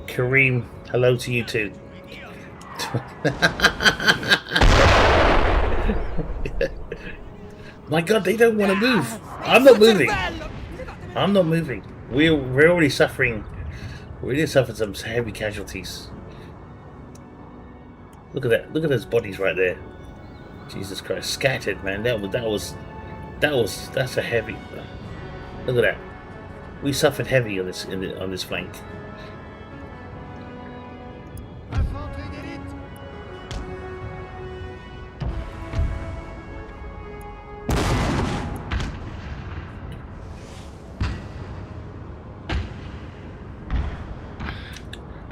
Kareem, hello to you too. My God, they don't want to move. I'm not moving. I'm not moving. We're already suffering. We already suffered some heavy casualties. Look at that. Look at those bodies right there. Jesus Christ, scattered, man. That's a heavy. Look at that. We suffered heavy on this flank.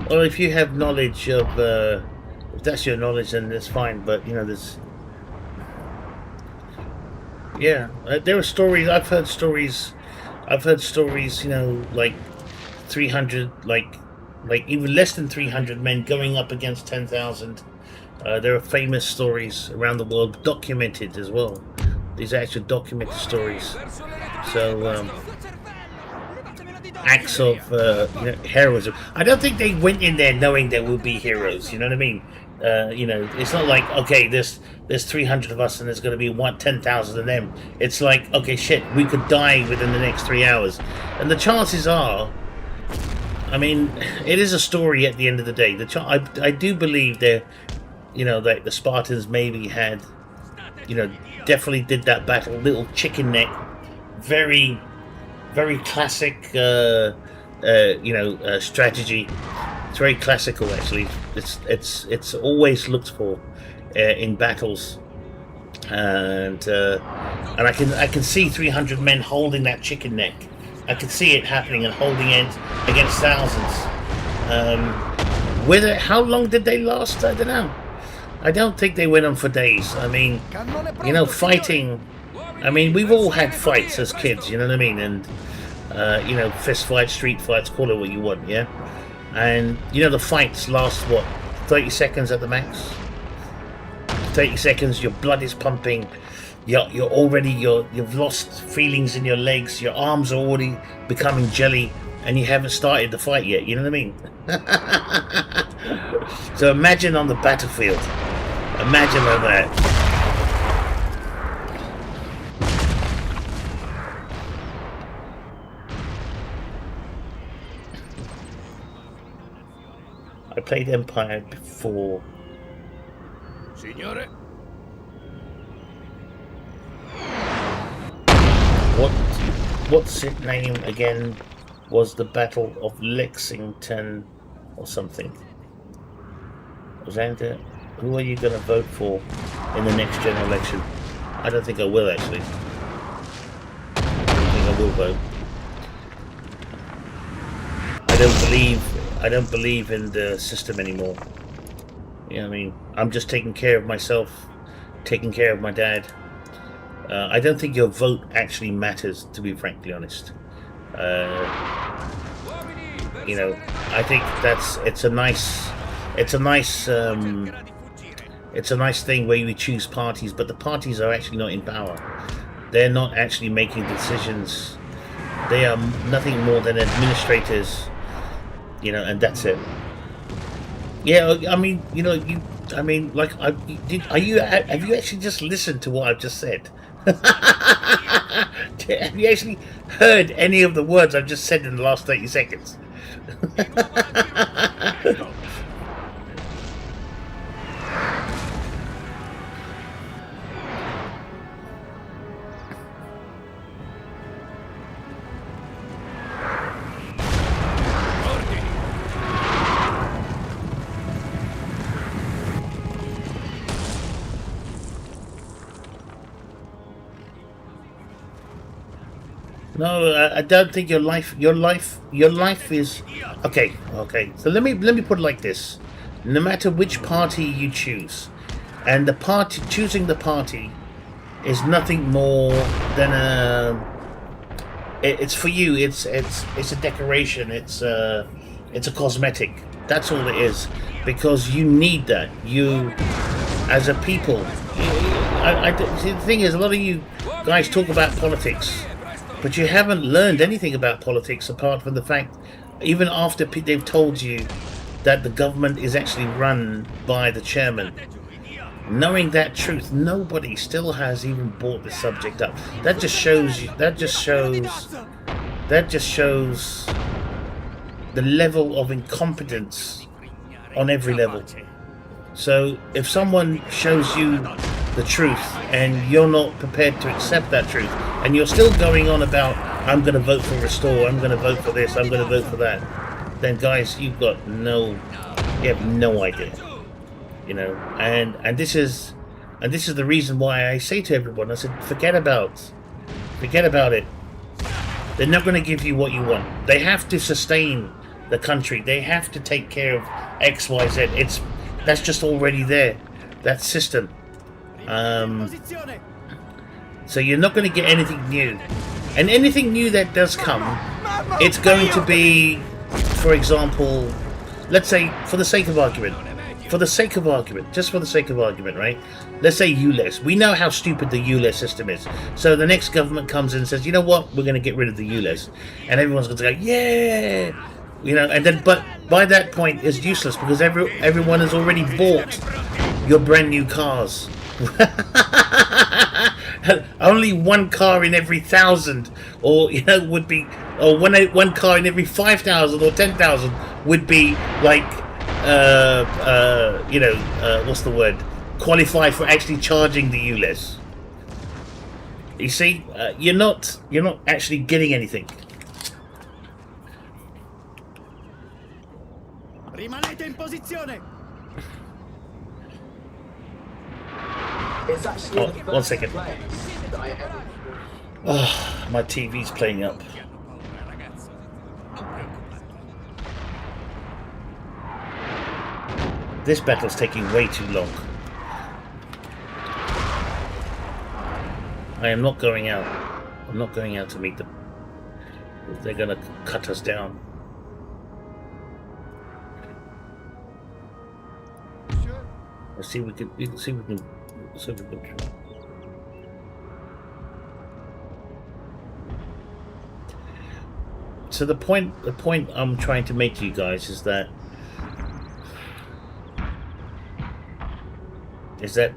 Well, if you have knowledge of, if that's your knowledge, then that's fine. But there's, there are stories. I've heard stories. Like 300, like even less than 300 men going up against 10,000. There are famous stories around the world, documented as well. These are actual documented stories. So. Acts of heroism. I don't think they went in there knowing there would be heroes. You know what I mean? It's not like, okay, there's 300 of us and there's going to be 10,000 of them. It's like, okay, shit, we could die within the next 3 hours, and the chances are, I mean, it is a story at the end of the day. I do believe that the Spartans maybe had, definitely did that battle, little chicken neck, very classic, strategy. It's very classical, actually. It's always looked for in battles, and I can see 300 men holding that chicken neck. I can see it happening and holding it against thousands. How long did they last? I don't know. I don't think they went on for days. I mean, fighting I mean, we've all had fights as kids, you know what I mean? And, you know, fist fights, street fights, call it what you want, yeah? And, you know, the fights last, what, 30 seconds at the max? 30 seconds, your blood is pumping, you've lost feelings in your legs, your arms are already becoming jelly, and you haven't started the fight yet, you know what I mean? So imagine on the battlefield. Imagine like that. I played Empire before. Signore? What's its name again? Was the Battle of Lexington or something? Was that it? Who are you going to vote for in the next general election? I don't think I will, actually. I don't think I will vote. I don't believe in the system anymore. You know what I mean? I'm just taking care of myself, taking care of my dad. I don't think your vote actually matters, to be frankly honest. You know, I think it's a nice thing where you choose parties, but the parties are actually not in power. They're not actually making decisions. They are nothing more than administrators, you know, and that's it. Yeah, I mean, you know, like, have you actually just listened to what I've just said? Have you actually heard any of the words I've just said in the last 30 seconds? No, I don't think your life is okay. Okay, so let me put it like this: no matter which party you choose, and choosing the party is nothing more than it's for you. It's a decoration. It's a cosmetic. That's all it is, because you need that. You, as a people, see, the thing is, a lot of you guys talk about politics. But you haven't learned anything about politics apart from the fact, even after they've told you that the government is actually run by the chairman. Knowing that truth, nobody still has even brought the subject up. That just shows the level of incompetence on every level. So if someone shows you the truth and you're not prepared to accept that truth, and you're still going on about, I'm going to vote for Restore, I'm going to vote for this, I'm going to vote for that, then guys, you have no idea, you know. And this is the reason why I say to everyone, I said, forget about it. They're not going to give you what you want. They have to sustain the country. They have to take care of X, Y, Z. That's just already there. That system. So you're not going to get anything new. And anything new that does come, it's going to be, for example, let's say, for the sake of argument, right? Let's say ULEZ. We know how stupid the ULEZ system is. So the next government comes in and says, you know what, we're going to get rid of the ULEZ. And everyone's going to go, yeah! You know, and then, but by that point, it's useless, because everyone has already bought your brand new cars. Only one car in every 1,000, or you know, would be, or one car in every 5,000 or 10,000 would be like, you know, what's the word? Qualified for actually charging the ULEZ. You see, you're not actually getting anything. Rimanete in posizione. Oh, 1 second. Oh, my TV's playing up. This battle's taking way too long. I am not going out. I'm not going out to meet them. They're gonna cut us down. Let's see if we can. See if we can. See if we can. So the point I'm trying to make to you guys is that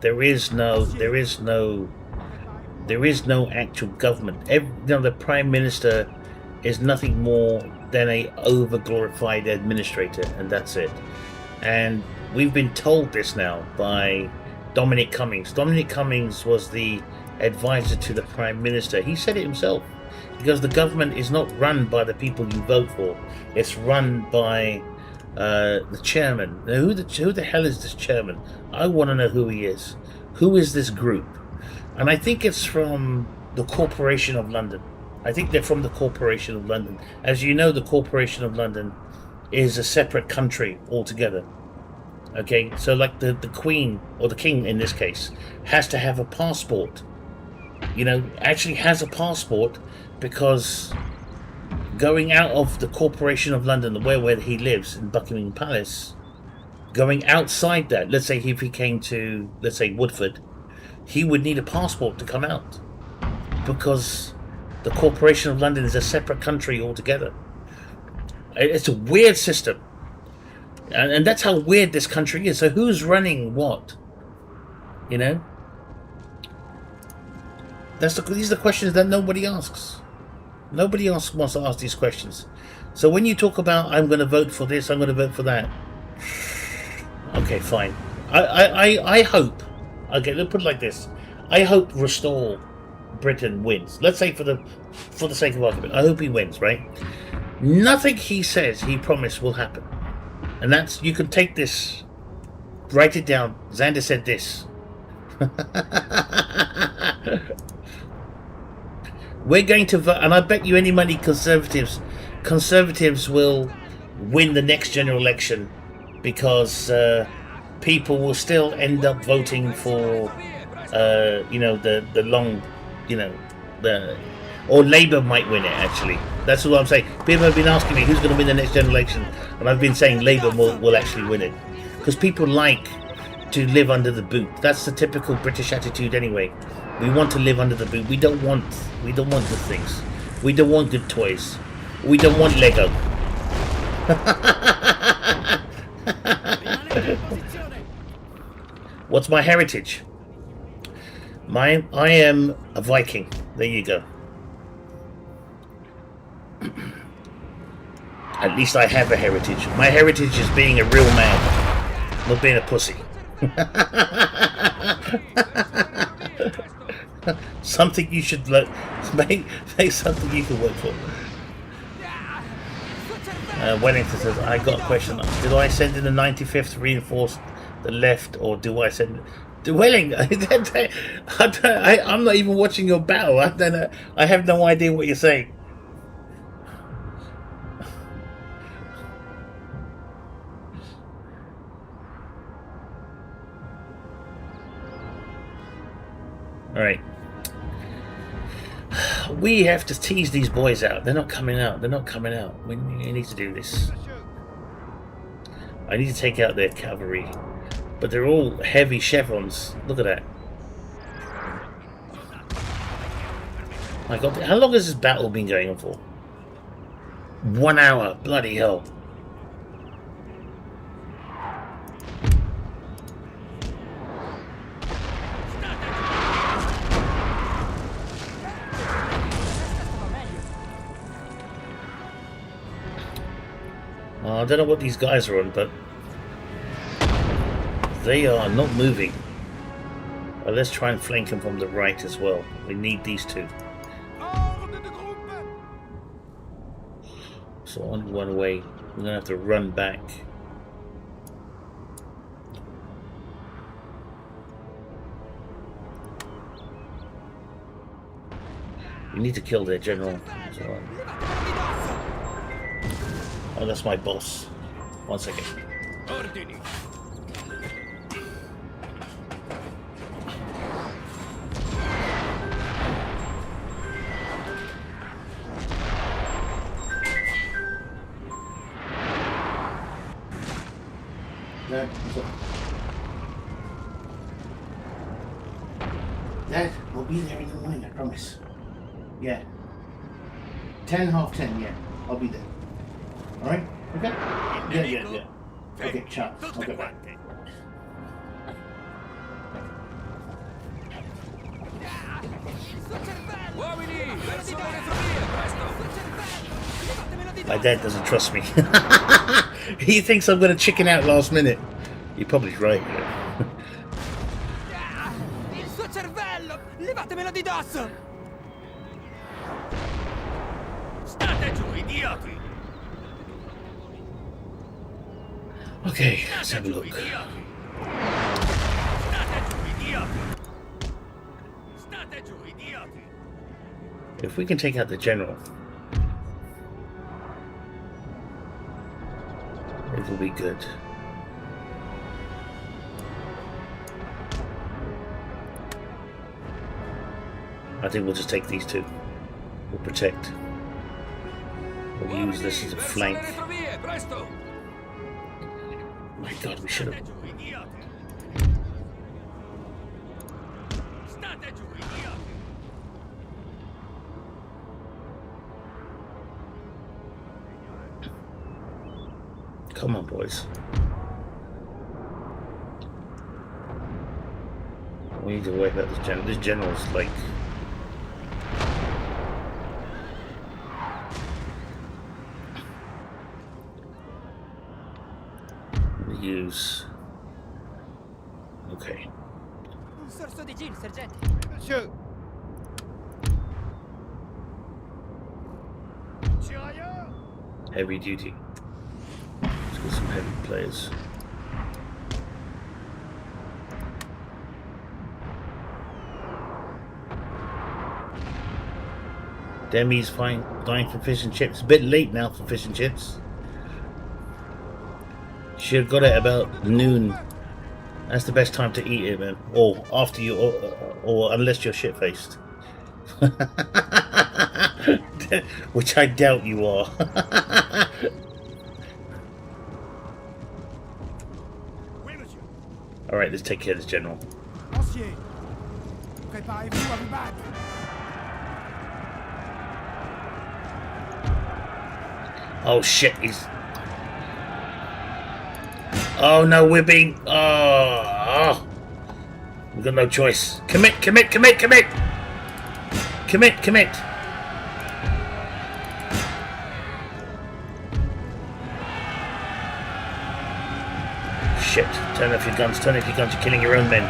there is no actual government. The Prime Minister is nothing more than a over-glorified administrator, and that's it. And we've been told this now by Dominic Cummings. Dominic Cummings was the advisor to the Prime Minister. He said it himself. Because the government is not run by the people you vote for. It's run by the chairman. Now, who the hell is this chairman? I want to know who he is. Who is this group? And I think it's from the Corporation of London. I think they're from the Corporation of London. As you know, the Corporation of London is a separate country altogether. Okay, so like the Queen, or the King in this case, has to have a passport. You know, actually has a passport, because going out of the Corporation of London, where he lives in Buckingham Palace, going outside that, let's say if he came to, let's say, Woodford, he would need a passport to come out, because the Corporation of London is a separate country altogether. It's a weird system, and that's how weird this country is. So who's running what? You know, these are the questions that nobody asks. Nobody else wants to ask these questions. So when you talk about, I'm going to vote for this, I'm going to vote for that. Okay, fine. I hope. Okay, let's put it like this. I hope Restore Britain wins. Let's say for the sake of argument, I hope he wins, right? Nothing he says, he promised, will happen. And that's, you can take this, write it down. Xander said this. We're going to vote, and I bet you any money Conservatives will win the next general election, because people will still end up voting for, the long, or Labour might win it, actually. That's what I'm saying. People have been asking me who's going to win the next general election, and I've been saying Labour will actually win it, because people like to live under the boot. That's the typical British attitude anyway. We want to live under the boot. We don't want good things. We don't want good toys. We don't want Lego. What's my heritage? I am a Viking. There you go. At least I have a heritage. My heritage is being a real man, not being a pussy. Something you should make something you can work for. Wellington says, I got a question. Did I send in the 95th to reinforce the left, or do I send Wellington? I'm not even watching your battle. I don't know. I have no idea what you're saying. Alright. We have to tease these boys out. They're not coming out. They're not coming out. We need to do this. I need to take out their cavalry. But they're all heavy chevrons. Look at that. My God, how long has this battle been going on for? 1 hour. Bloody hell. I don't know what these guys are on, but they are not moving. Well, let's try and flank them from the right as well. We need these two. So only one way. We're going to have to run back. We need to kill their general. So, oh, that's my boss. 1 second. Dad, what's up? Dad, I'll be there in the morning, I promise. Yeah. 10, half 10, yeah. I'll be there. Alright? Okay? Yeah. Okay, ciao. Tutte Okay, bye. quante. Uomini, verso le retrovie, presto! My dad doesn't trust me. He thinks I'm going to chicken out last minute. You're probably right. Il suo cervello! Levatemelo di dosso! State giù, idioti! Okay, let's have a State giù, look. idioti! State giù, idioti! State giù, idioti! If we can take out the general, it will be good. I think we'll just take these two. We'll protect. We'll use this as a flank. Verso le retrovie, presto! My God, we should State have. giù, idioti! State giù, idioti! Come on, boys. We need to wipe out this general. This general's like. Use. Okay. Un sorso di gin, sergente. Monsieur! Heavy duty. Let's get some heavy players. Demi's dying for fish and chips. A bit late now for fish and chips. Should have got it about noon. That's the best time to eat it, man. Or after you, or unless you're shit faced. Which I doubt you are. Alright, let's take care of this general. Lancier, préparez-vous à vous battre. Oh shit, he's. Oh no, we're being. Oh. We've got no choice. Commit! Commit! Shit. Turn off your guns, you're killing your own men.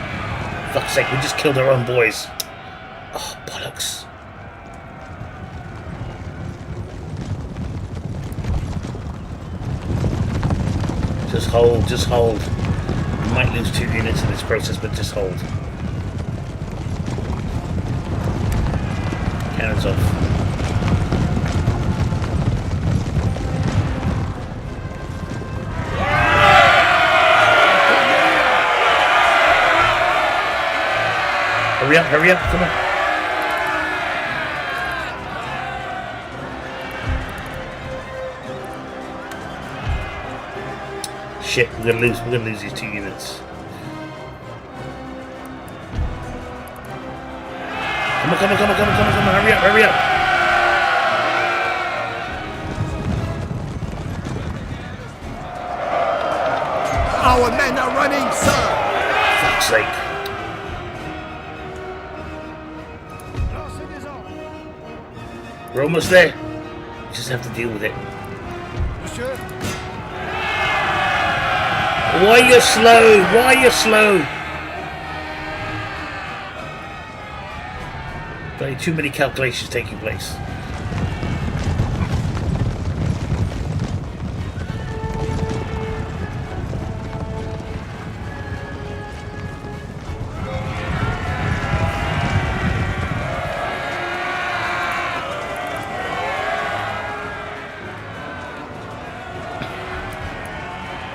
For fuck's sake, we just killed our own boys. Oh, bollocks. Just hold. We might lose 2 units in this process, but just hold. Cannons off. Hurry up, come on. Shit, we're gonna lose these 2 units. Come on, hurry up. Our men are running, sir! Fuck's sake. We're almost there. We just have to deal with it. Monsieur? Why are you slow? Bloody too many calculations taking place.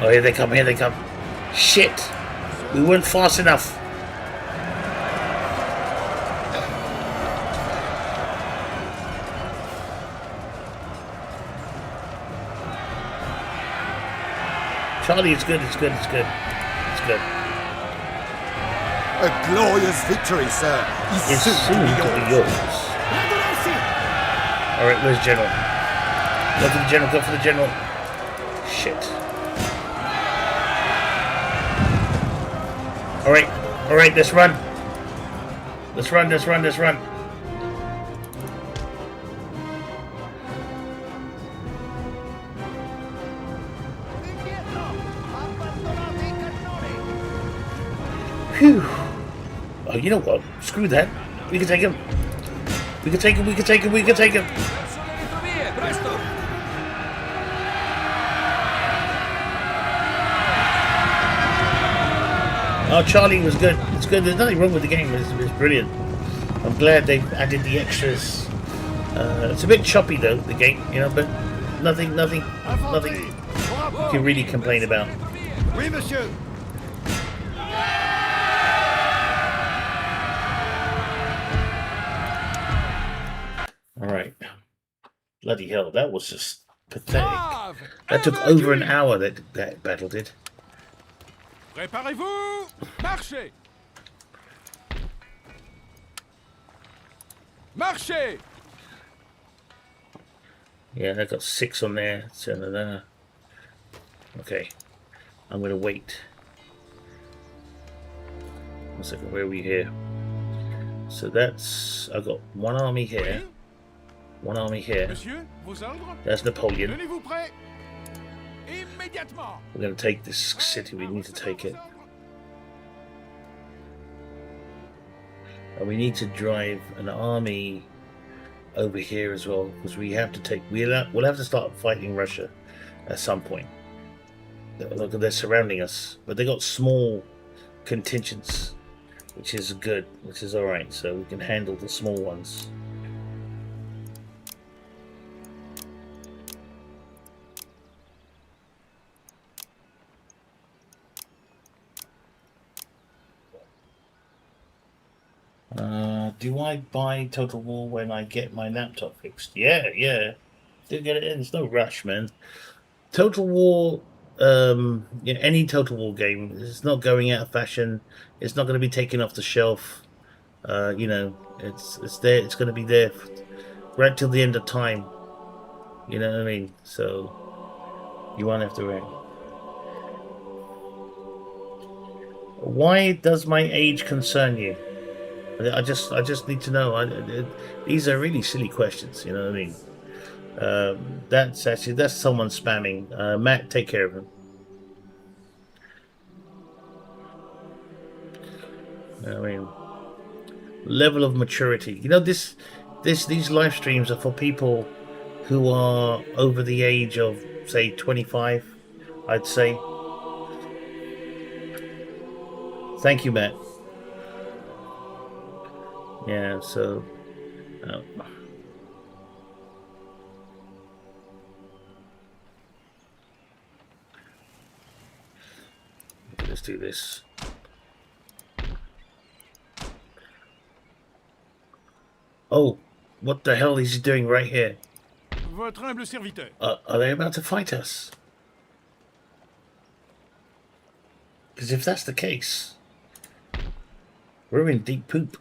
Oh, here they come. Shit! We weren't fast enough. Charlie, it's good. It's good. It's good. It's good. A glorious victory, sir. It's soon to be yours. All right, where's General? Go for the General. Go for the General. Shit. All right. All right. Let's run. Let's run. Let's run. Let's run. Phew. Oh, you know what? Screw that. We can take him. We can take him. We can take him. We can take him. Verso le retrovie, presto! Oh, Charlie was good. It's good. There's nothing wrong with the game. It's brilliant. I'm glad they added the extras. It's a bit choppy though, the game, you know, but nothing you can really complain about. Oui, monsieur. All right. Bloody hell, that was just pathetic. That took over an hour. That battle did. Préparez-vous! Marchez! Marchez! Yeah, I got 6 on there. So, okay, I'm gonna wait. 1 second. Where are we here? So that's I got 1 army here, 1 army here. Monsieur, vos ordres? That's Napoleon. Tenez-vous prêt? Immédiatement! We're gonna take this city. We need to take it, and we need to drive an army over here as well, because we have to take. We'll have to start fighting Russia at some point. Look, they're surrounding us, but they got small contingents, which is good, which is all right. So we can handle the small ones. Do I buy Total War when I get my laptop fixed? Yeah. Do get it in. There's no rush, man. Total War, yeah, any Total War game, it's not going out of fashion. It's not going to be taken off the shelf. You know, it's there. It's going to be there right till the end of time. You know what I mean? So you won't have to wait. Why does my age concern you? I just need to know. These are really silly questions. You know what I mean? That's someone spamming. Matt, take care of him. I mean, level of maturity. You know, these live streams are for people who are over the age of, say, 25. I'd say. Thank you, Matt. Yeah, so let's do this. Oh, what the hell is he doing right here? Votre humble serviteur. Are they about to fight us? Because if that's the case, we're in deep poop.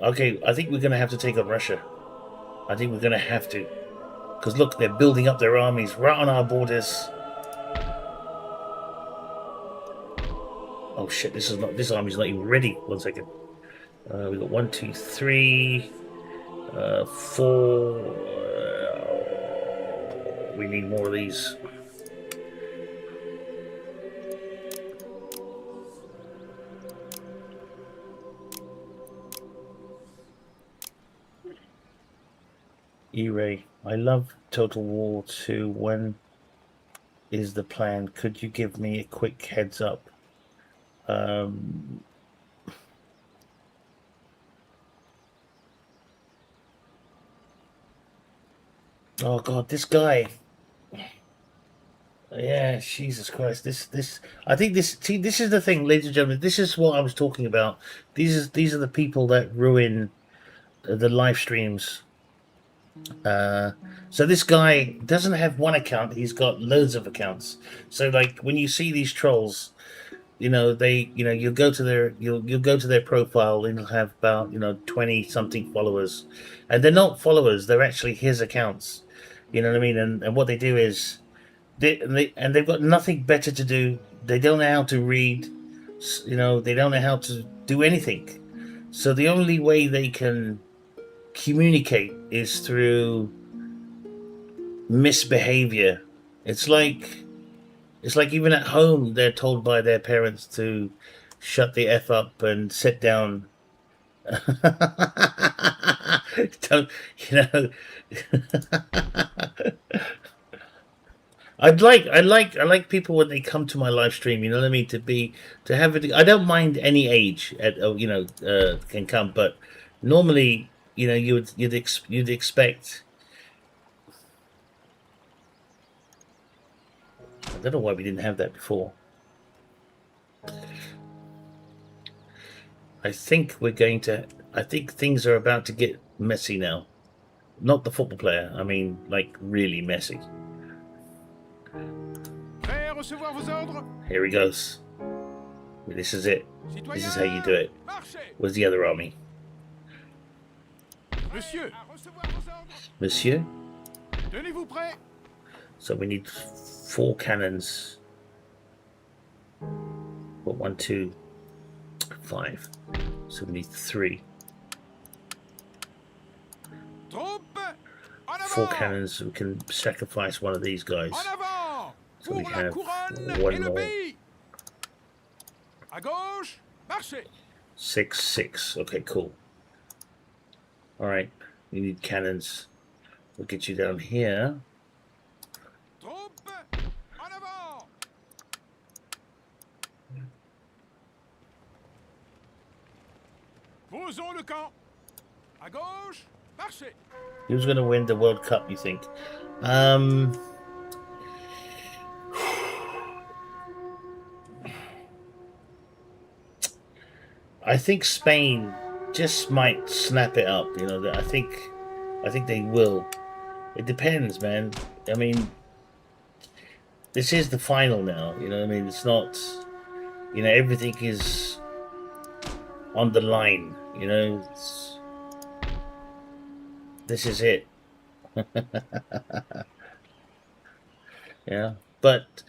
Okay, I think we're going to have to take on Russia. I think we're going to have to. Because look, they're building up their armies right on our borders. Oh shit, this army's not even ready. 1 second. We got 1, 2, 3, 4. We need more of these. E-Ray, I love Total War 2. When is the plan? Could you give me a quick heads up? Oh god, this guy. Yeah, Jesus Christ. This I think this is the thing, ladies and gentlemen. This is what I was talking about. These are the people that ruin the live streams. So this guy doesn't have one account; he's got loads of accounts. So like when you see these trolls, you'll go to you'll go to their profile and he'll have about 20 something followers, and they're not followers; they're actually his accounts. You know what I mean? And what they do is they've got nothing better to do. They don't know how to read. They don't know how to do anything. So the only way they can communicate is through misbehavior. It's like even at home they're told by their parents to shut the f up and sit down. Don't you know? I like people when they come to my live stream. You know what I mean? To have it. I don't mind any age can come, but normally you'd expect. I don't know why we didn't have that before. I think things are about to get messy now. Not the football player. I mean, like really messy. Prêt à recevoir vos ordres? Here he goes. This is it. This is how you do it. Marchez! Where's the other army? Monsieur, à recevoir vos ordres. Monsieur? Tenez-vous prêts? So we need 4 cannons. What, 1, 2, 5. So we need 3. Troupes, en 4 avant! cannons. We can sacrifice one of these guys. En avant! So Pour we la have couronne one et le more. pays! À gauche, marchez! 6, 6. Okay, cool. Alright. You need cannons. We'll get you down here. Troupes, en avant! Posons le camp! À gauche, marchez! Who's going to win the World Cup, you think? I think Spain just might snap it up. I think they will. It depends, man. I mean, this is the final now. You know what I mean? It's not. Everything is on the line. This is it. Yeah, but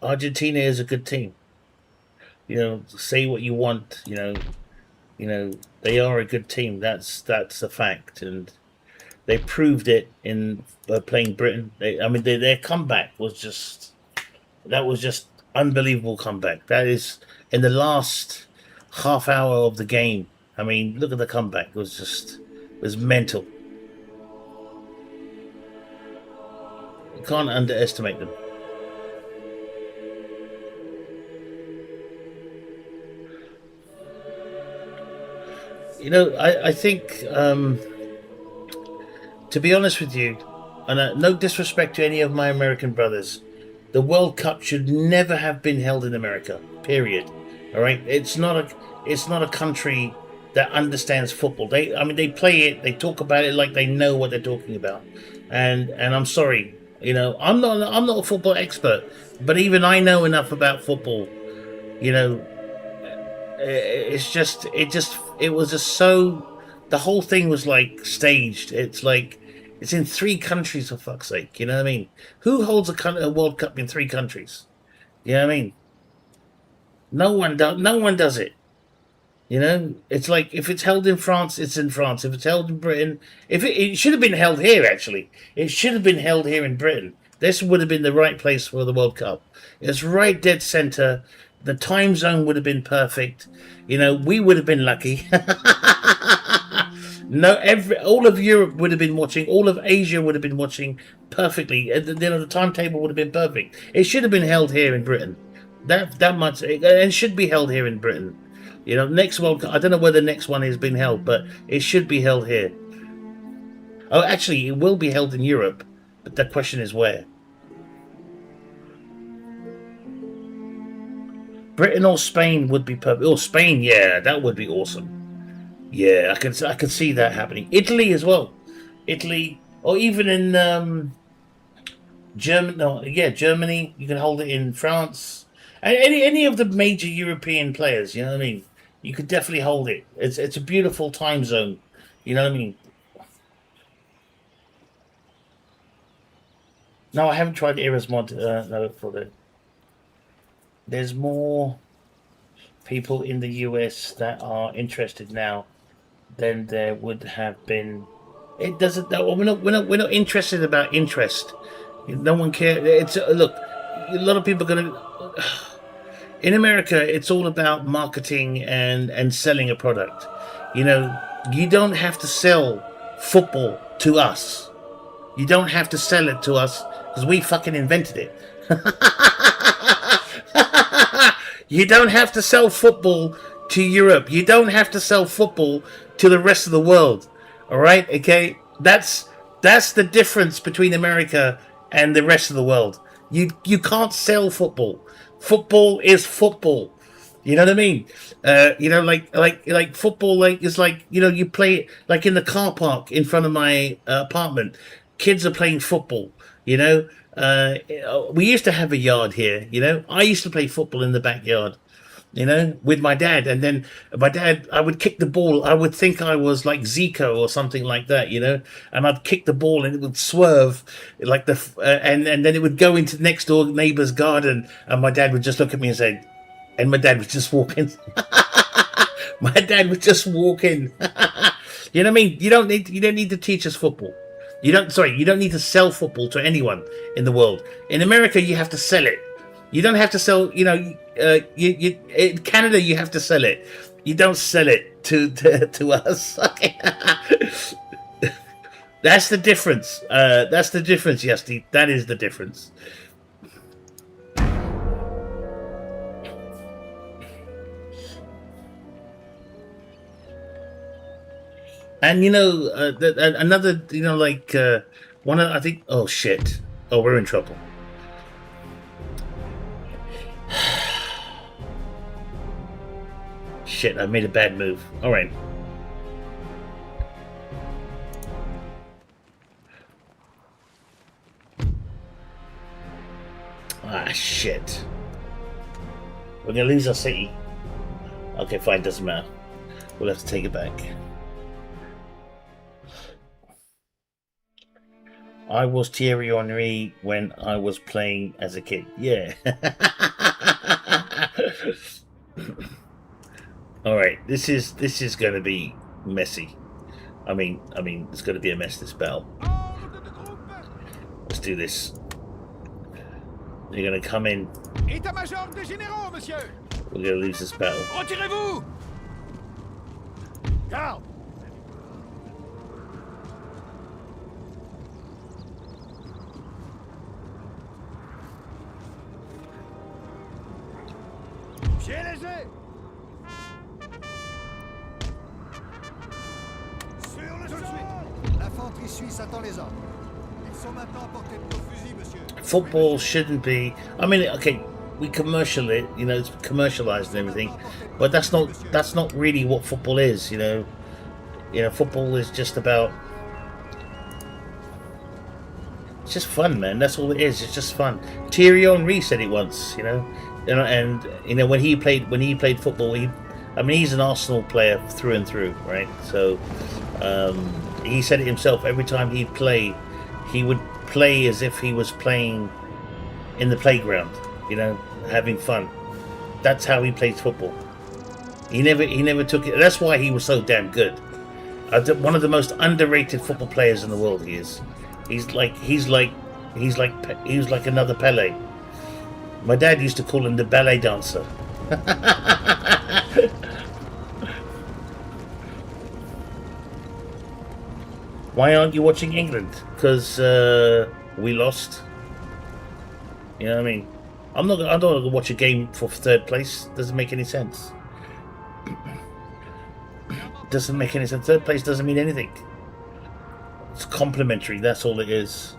Argentina is a good team. Say what you want. They are a good team. That's a fact, and they proved it in playing Britain. Their comeback was just unbelievable comeback. That is in the last half hour of the game. I mean, look at the comeback. It was mental. You can't underestimate them. I think, to be honest with you, and no disrespect to any of my American brothers, the World Cup should never have been held in America. Period. All right, it's not a country that understands football. They play it, they talk about it like they know what they're talking about, and I'm sorry, I'm not a football expert, but even I know enough about football. It was just so. The whole thing was like staged. It's like it's in 3 countries, for fuck's sake. You know what I mean? Who holds a World Cup in 3 countries? You know what I mean? No one does. No one does it. It's like if it's held in France, it's in France. If it's held in Britain, it should have been held here. Actually, it should have been held here in Britain. This would have been the right place for the World Cup. It's right dead center. The time zone would have been perfect. We would have been lucky. No, all of Europe would have been watching. All of Asia would have been watching perfectly. The timetable would have been perfect. It should have been held here in Britain. That much, and should be held here in Britain. Next World Cup. I don't know where the next one is being held, but it should be held here. Oh, actually, it will be held in Europe, but the question is where. Britain or Spain would be perfect. Oh, Spain, yeah, that would be awesome. Yeah, I can see that happening. Italy as well. Italy, or even in Germany. No, yeah, Germany. You can hold it in France. And any of the major European players. You know what I mean. You could definitely hold it. It's a beautiful time zone. You know what I mean. No, I haven't tried Eras mod. No, for the. There's more people in the US that are interested now than there would have been. It doesn't. No, we're not interested about interest. No one cares. It's look. A lot of people are gonna. In America, it's all about marketing and selling a product. You know, you don't have to sell football to us. You don't have to sell it to us because we fucking invented it. You don't have to sell football to Europe. You don't have to sell football to the rest of the world. All right, okay. That's the difference between America and the rest of the world. You can't sell football. Football is football. You know what I mean? You know, like football, like is like you know you play it like in the car park in front of my apartment. Kids are playing football. You know, we used to have a yard here. You know, I used to play football in the backyard. You know, with my dad, and then my dad, I would kick the ball. I would think I was like Zico or something like that, you know, and I'd kick the ball and it would swerve like and then it would go into the next door neighbor's garden, and my dad would just look at me and say, and my dad was just walking. My dad would just walk in. You know what I mean? You don't need to teach us football. You don't need to sell football to anyone in the world. In America, you have to sell it. You don't have to sell, you know, in Canada, you have to sell it. You don't sell it to us. That's the difference. That's the difference, Yasti. That is the difference. And you know, another, you know, like one of, I think. Oh shit! Oh, we're in trouble. Shit! I made a bad move. All right. Ah, shit. We're gonna lose our city. Okay, fine. Doesn't matter. We'll have to take it back. I was Thierry Henry when I was playing as a kid. Yeah. All right. This is going to be messy. I mean, it's going to be a mess. This battle. Let's do this. You're going to come in. État-major des généraux, monsieur. We're going to lose this battle. Retirez-vous. Garde. Pied léger. Sur le sol. L'infanterie suisse attend les ordres. Ils sont maintenant à portée de nos fusils, monsieur. Football shouldn't be. I mean, okay, we commercial it, you know, it's commercialized and everything, but that's not really what football is, you know. You know, football is just about. It's just fun, man. That's all it is. It's just fun. Thierry Henry said it once, you know, and you know when he played football, he's an Arsenal player through and through, right? So he said it himself. Every time he'd play, he would play as if he was playing in the playground, you know, having fun. That's how he plays football. He never took it. That's why he was so damn good. One of the most underrated football players in the world. He is. He was like another Pele. My dad used to call him the ballet dancer. Why aren't you watching England? Because we lost. You know what I mean? I'm not going to watch a game for third place. Doesn't make any sense. Doesn't make any sense. Third place doesn't mean anything. It's complimentary. That's all it is.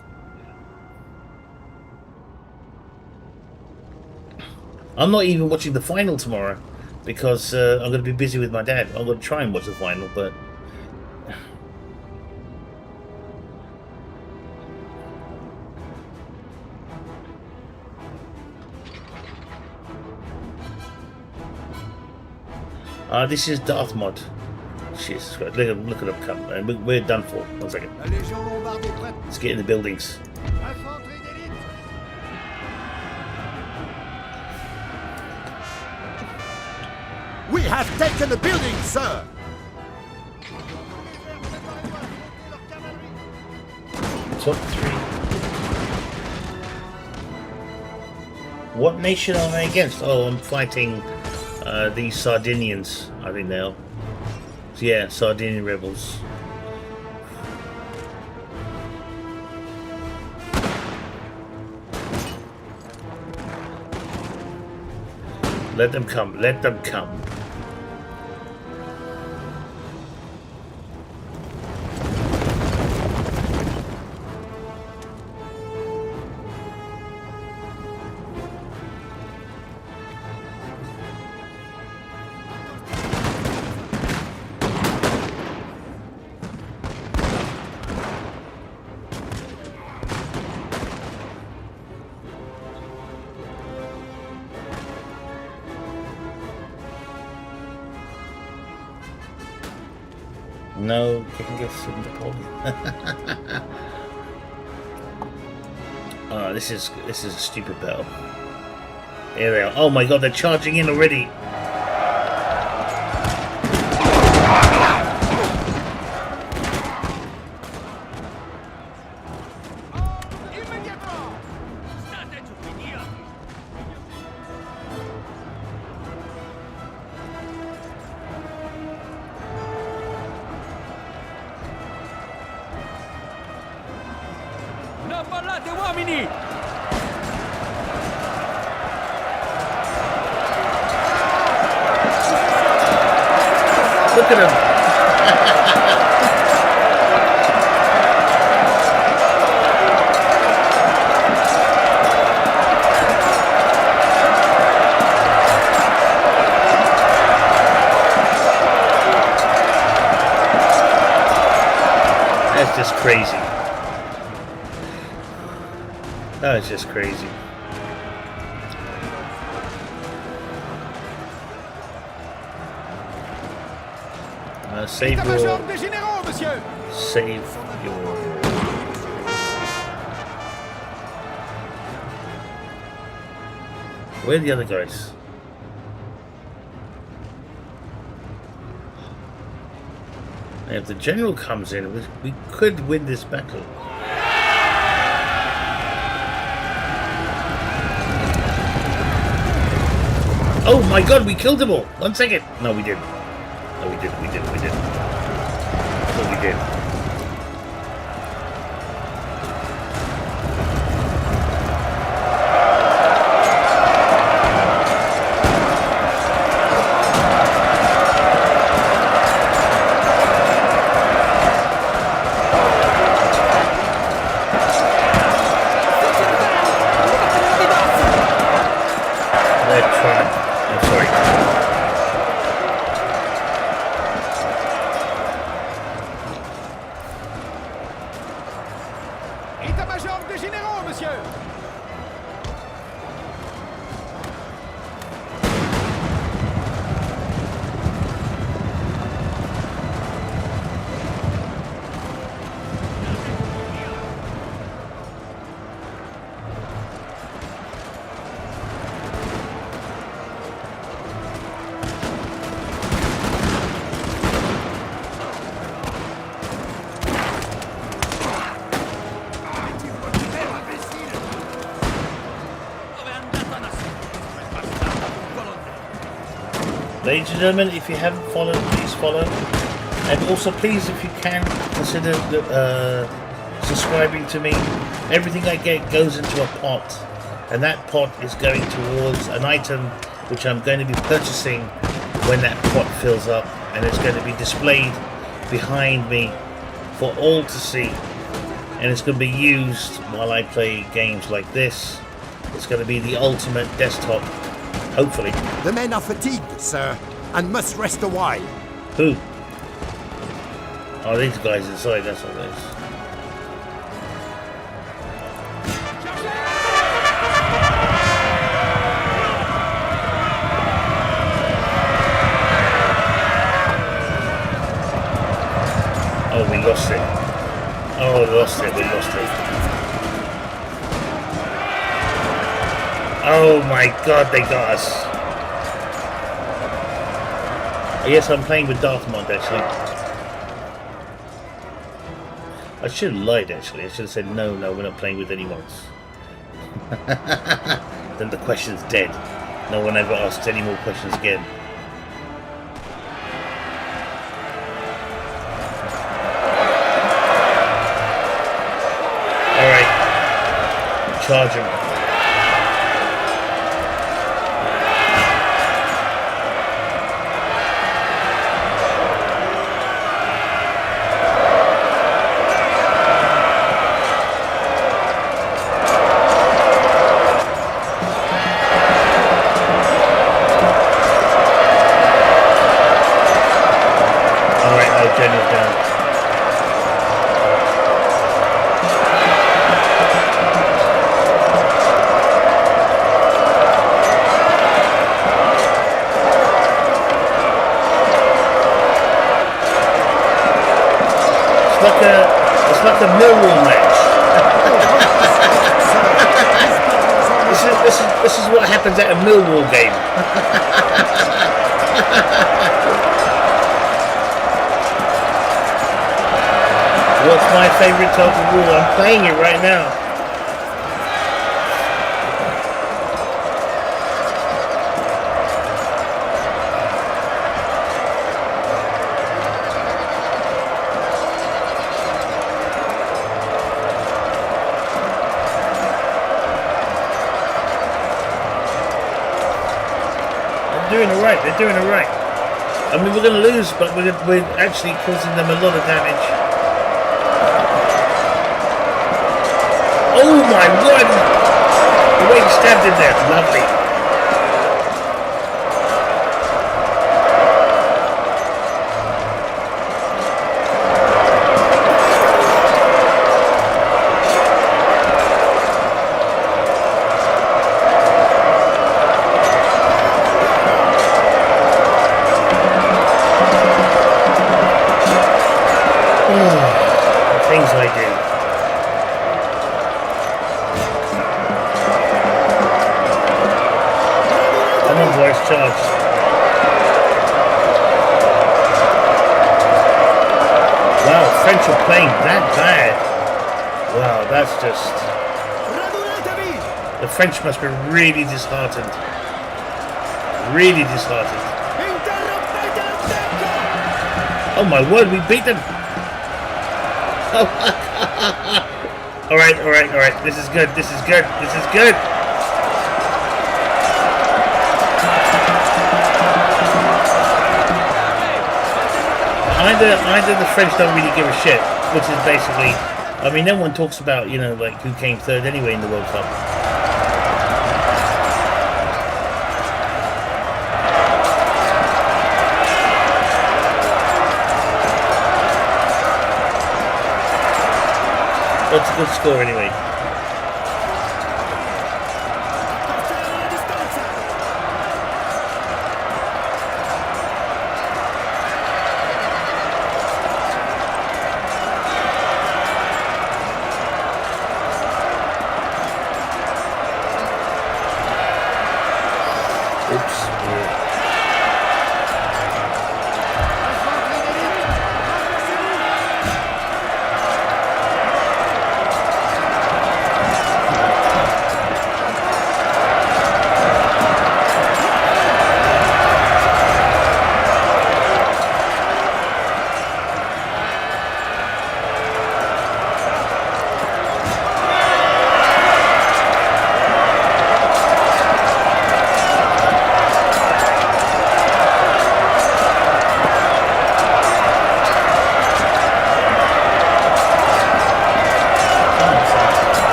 I'm not even watching the final tomorrow. because I'm going to be busy with my dad. I'm going to try and watch the final, but this is Darth Mod. Jesus Christ, look at them come, and we're done for. 1 second. La Légion lombarde est prête. Let's get in the buildings. Infanterie d'élite. We have taken the building, sir! Top 3. What nation am I against? Oh, I'm fighting these Sardinians, I think they are. So yeah, Sardinian rebels. Let them come, let them come. No, can get some Napoleon. Oh, this is a stupid battle. Here they are. Oh my god, they're charging in already. Non ballate, uomini! Look at him. That's just crazy. That is just crazy. Save your... des généraux, monsieur! Save your... Where are the other guys? And if the general comes in, we could win this battle. Oh my god, we killed them all! 1 second! No, we didn't. No, we didn't. I thought we did. They're trying. I'm sorry. État-major des généraux, monsieur! Dove è andato a nascondersi quel bastardo di un colonnello? Ladies and gentlemen, if you haven't followed, please follow. And also, please, if you can, consider subscribing to me. Everything I get goes into a pot. And that pot is going towards an item which I'm going to be purchasing when that pot fills up. And it's going to be displayed behind me for all to see. And it's going to be used while I play games like this. It's going to be the ultimate desktop Hopefully. The men are fatigued, sir, and must rest a while. Who? Oh, these guys inside, that's what it is. Oh, we lost it. Oh, we lost it, we lost it. Oh my god, they got us. Yes, I'm playing with Darth mod actually. I should have lied actually. I should have said no, we're not playing with anyone else. Then the question's dead. No one ever asks any more questions again. Alright. Charge him. General down. It's like a Millwall match. this is what happens at a Millwall game. What's my favorite Total War? I'm playing it right now. They're doing it right. They're doing it right. I mean, we're going to lose, but we're actually causing them a lot of damage. Oh my word! The way he stabbed him there, lovely. The things I do. Voice charge. Wow, French are playing that bad. Wow, that's just... The French must be really disheartened. Really disheartened. Oh my word, we beat them! Alright. This is good. Either the French don't really give a shit, which is basically, I mean, no one talks about, you know, like who came third anyway in the World Cup. That's a good score anyway.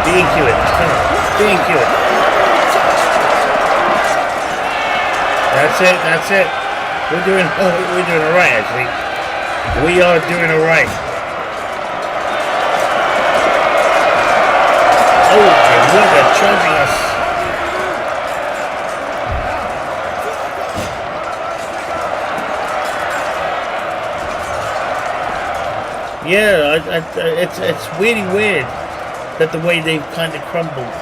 DQ it. being cured. That's it. That's it. We're doing alright, actually. We are doing alright. Oh, look, they're charging us. Yeah, it's really weird that the way they've kind of crumbled.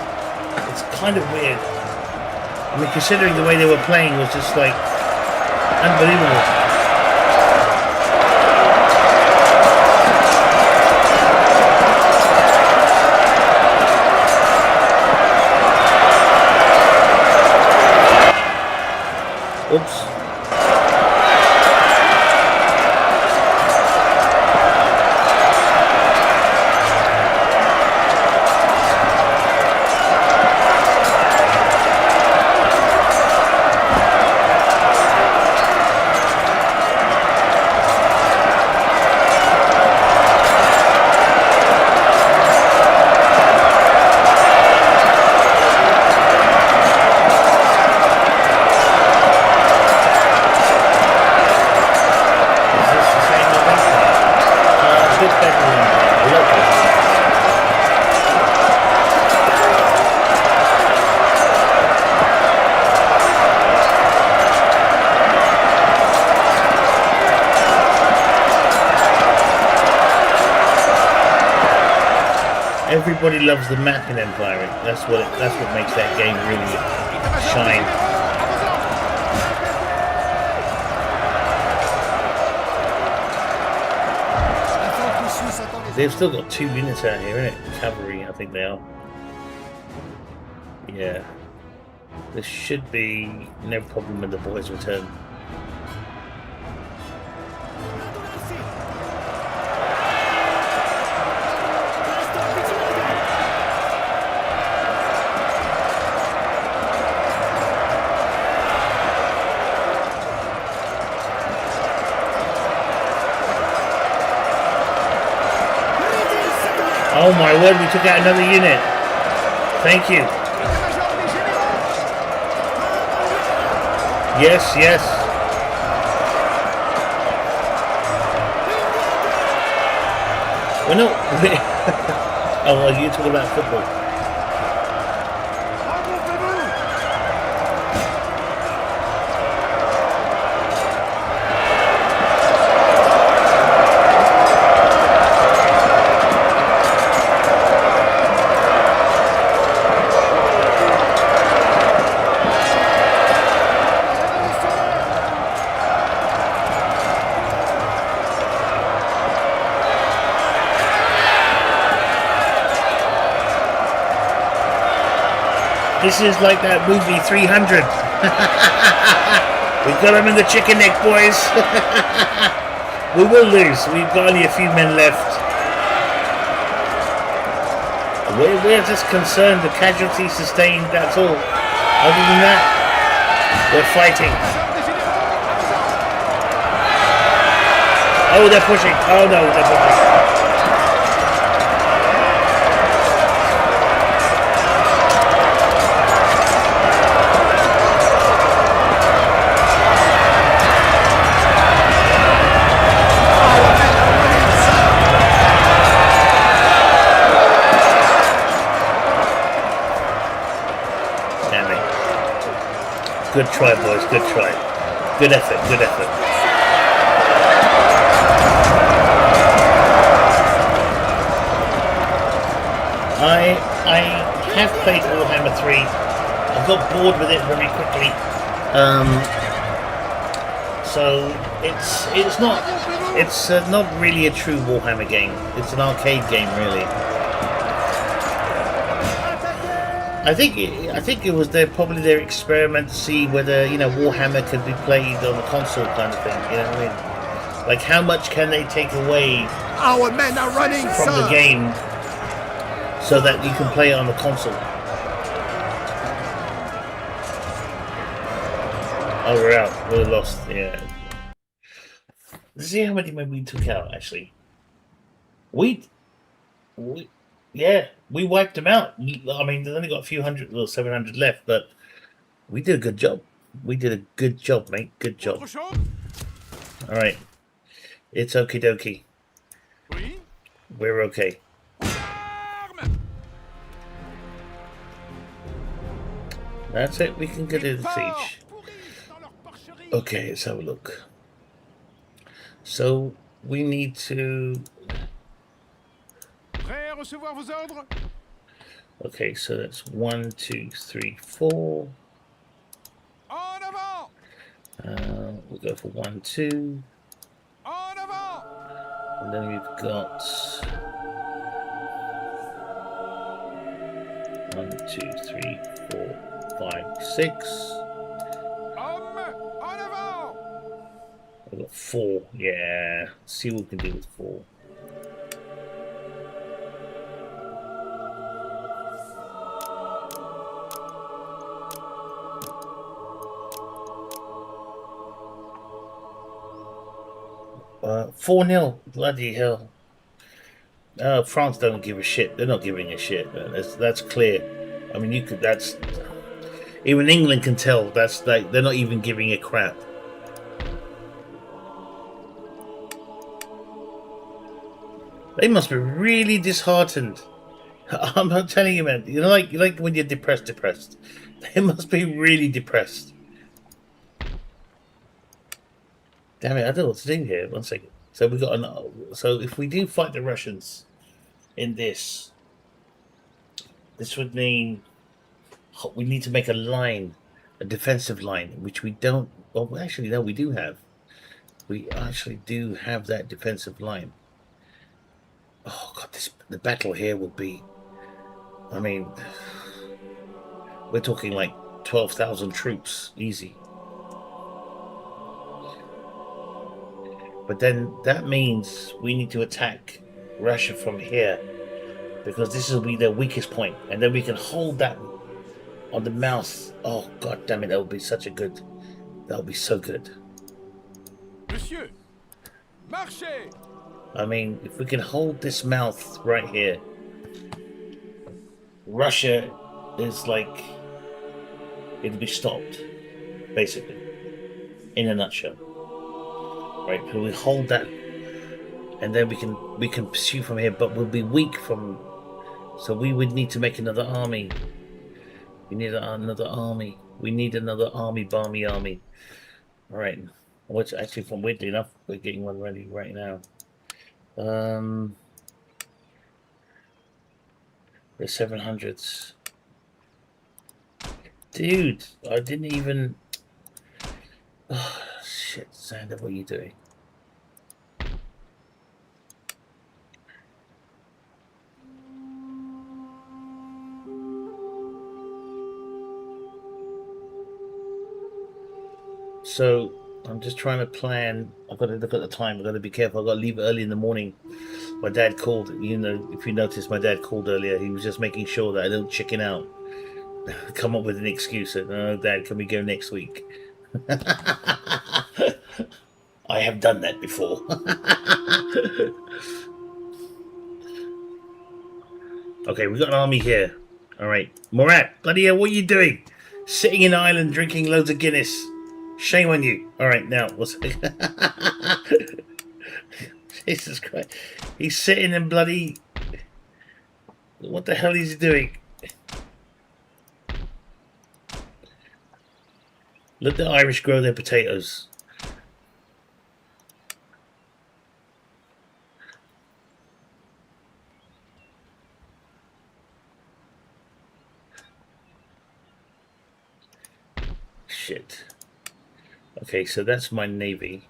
It's kind of weird. I mean, considering the way they were playing was just like unbelievable. Oops. Everybody loves the map in Empire. That's what makes that game really shine. They've still got 2 units out here, innit? Cavalry, I think they are. Yeah. There should be no problem when the boys return. Oh my word, we took out another unit. Thank you. Yes, yes. We're not... Oh, well, you're talking about football. This is like that movie 300. We've got them in the chicken neck, boys. We will lose. We've got only a few men left. We're just concerned the casualties sustained, that's all. Other than that, we're fighting. Oh, they're pushing. Oh no, they're pushing. Good try, boys. Good try. Good effort. Good effort. I have played Warhammer 3. I got bored with it very quickly. So it's not really a true Warhammer game. It's an arcade game, really. I think it was probably their experiment to see whether, you know, Warhammer could be played on the console kind of thing. You know what I mean? Like, how much can they take away Our men are running, from the game so that you can play it on the console? Oh, we're out. We're lost. Yeah. Let's see how many men we took out. Actually, Yeah, we wiped them out. I mean, there's only got a few hundred, or 700 left, but we did a good job. We did a good job, mate. Good job. Autre chose? All right, it's okie dokie. Oui. We're okay. Armes! That's it. We can get in the Forts siege. pourrissent dans leur porcherie. Okay, let's have a look. So we need to. Prêt à recevoir vos ordres? Okay, so that's 1, 2, 3, 4. En avant! We'll go for 1, 2, En avant! and then we've got 1, 2, 3, 4, 5, 6. Hommes, en avant! I've got 4. Yeah, let's see what we can do with 4. Uh, 4-0. Bloody hell. France don't give a shit. They're not giving a shit. Man. That's clear. I mean, you could. That's even England can tell. That's like they're not even giving a crap. They must be really disheartened. I'm not telling you, man. You know, like when you're depressed. They must be really depressed. Damn it! I don't know what to do here. 1 second. So we got an. So if we do fight the Russians in this would mean we need to make a line, a defensive line, which we don't. Well, actually, no, we do have. We actually do have that defensive line. Oh God, the battle here will be. I mean, we're talking like 12,000 troops, easy. But then that means we need to attack Russia from here, because this will be their weakest point, and then we can hold that on the mouth. Oh God damn it! That would be such a good. That would be so good. Monsieur, marchez! I mean, if we can hold this mouth right here, Russia is like it'll be stopped, basically, in a nutshell. Right, so we hold that, and then we can pursue from here, but we'll be weak from. So we would need to make another army. We need another army. We need another barmy army. All right, which actually, from weirdly enough, we're getting one ready right now. The 700s, dude. I didn't even. Oh, shit, Xander, what are you doing? So I'm just trying to plan. I've got to look at the time. I've got to be careful. I've got to leave early in the morning. My dad called. You know, if you noticed, my dad called earlier. He was just making sure that I don't chicken out. Come up with an excuse. Said, "No, Dad, can we go next week?" I have done that before. Okay, we've got an army here. All right, Murat, bloody hell, what are you doing? Sitting in Ireland drinking loads of Guinness. Shame on you. All right, now what's? Jesus Christ, he's sitting in bloody. What the hell is he doing? Let the Irish grow their potatoes. Shit. Okay, so that's my navy.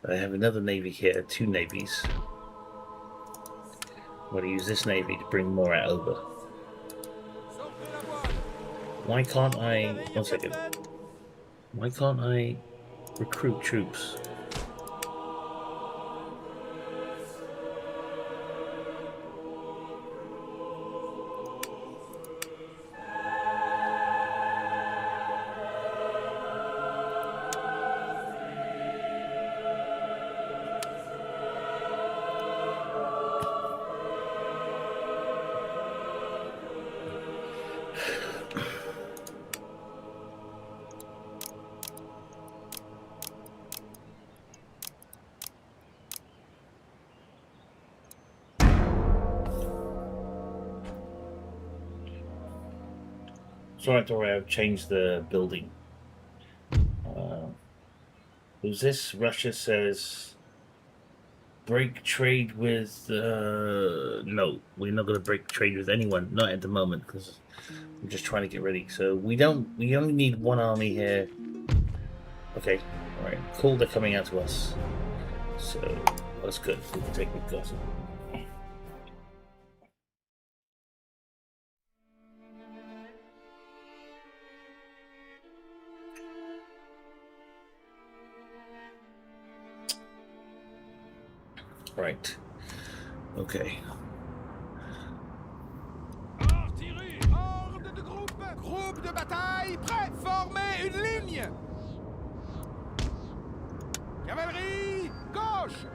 I have another navy here, 2 navies. I'm going to use this navy to bring Murat over. Why can't I... 1 second. Why can't I recruit troops? Sorry, don't worry, I've changed the building. Who's this? Russia says break trade with. No, we're not going to break trade with anyone. Not at the moment, because I'm just trying to get ready. So we don't. We only need one army here. Okay, all right. Cool, they're coming out to us. So that's good. We can take the got. Right. Okay. Artillerie! Ordre de groupe! Groupe de bataille prêt! Formez une ligne! Cavalerie! Gauche!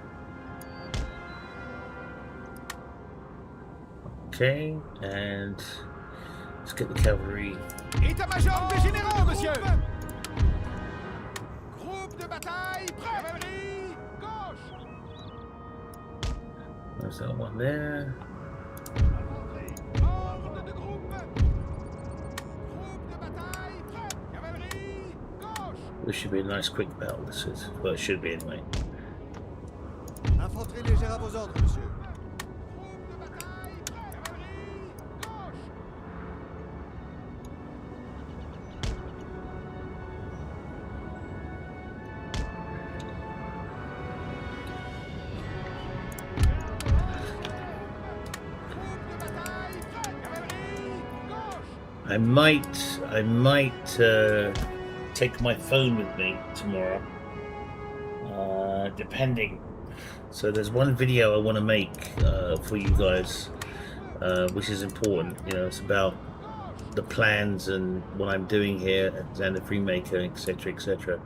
Okay, and let's get the cavalry. État-major des généraux, monsieur! Groupe de bataille prêt! Cavalerie! Gauche! There's that one there. Ordre de groupe! Groupe de bataille prêt! Cavalerie! Gauche! This should be a nice quick battle. This is, well, it should be anyway. Infanterie légère à vos ordres, monsieur. Groupe de bataille prêt! Cavalerie! Gauche! Groupe de bataille prêt! Cavalerie! Gauche! I might take my phone with me tomorrow, depending. So there's one video I want to make for you guys, which is important. You know, it's about the plans and what I'm doing here at Xander Freemaker, etc., etc.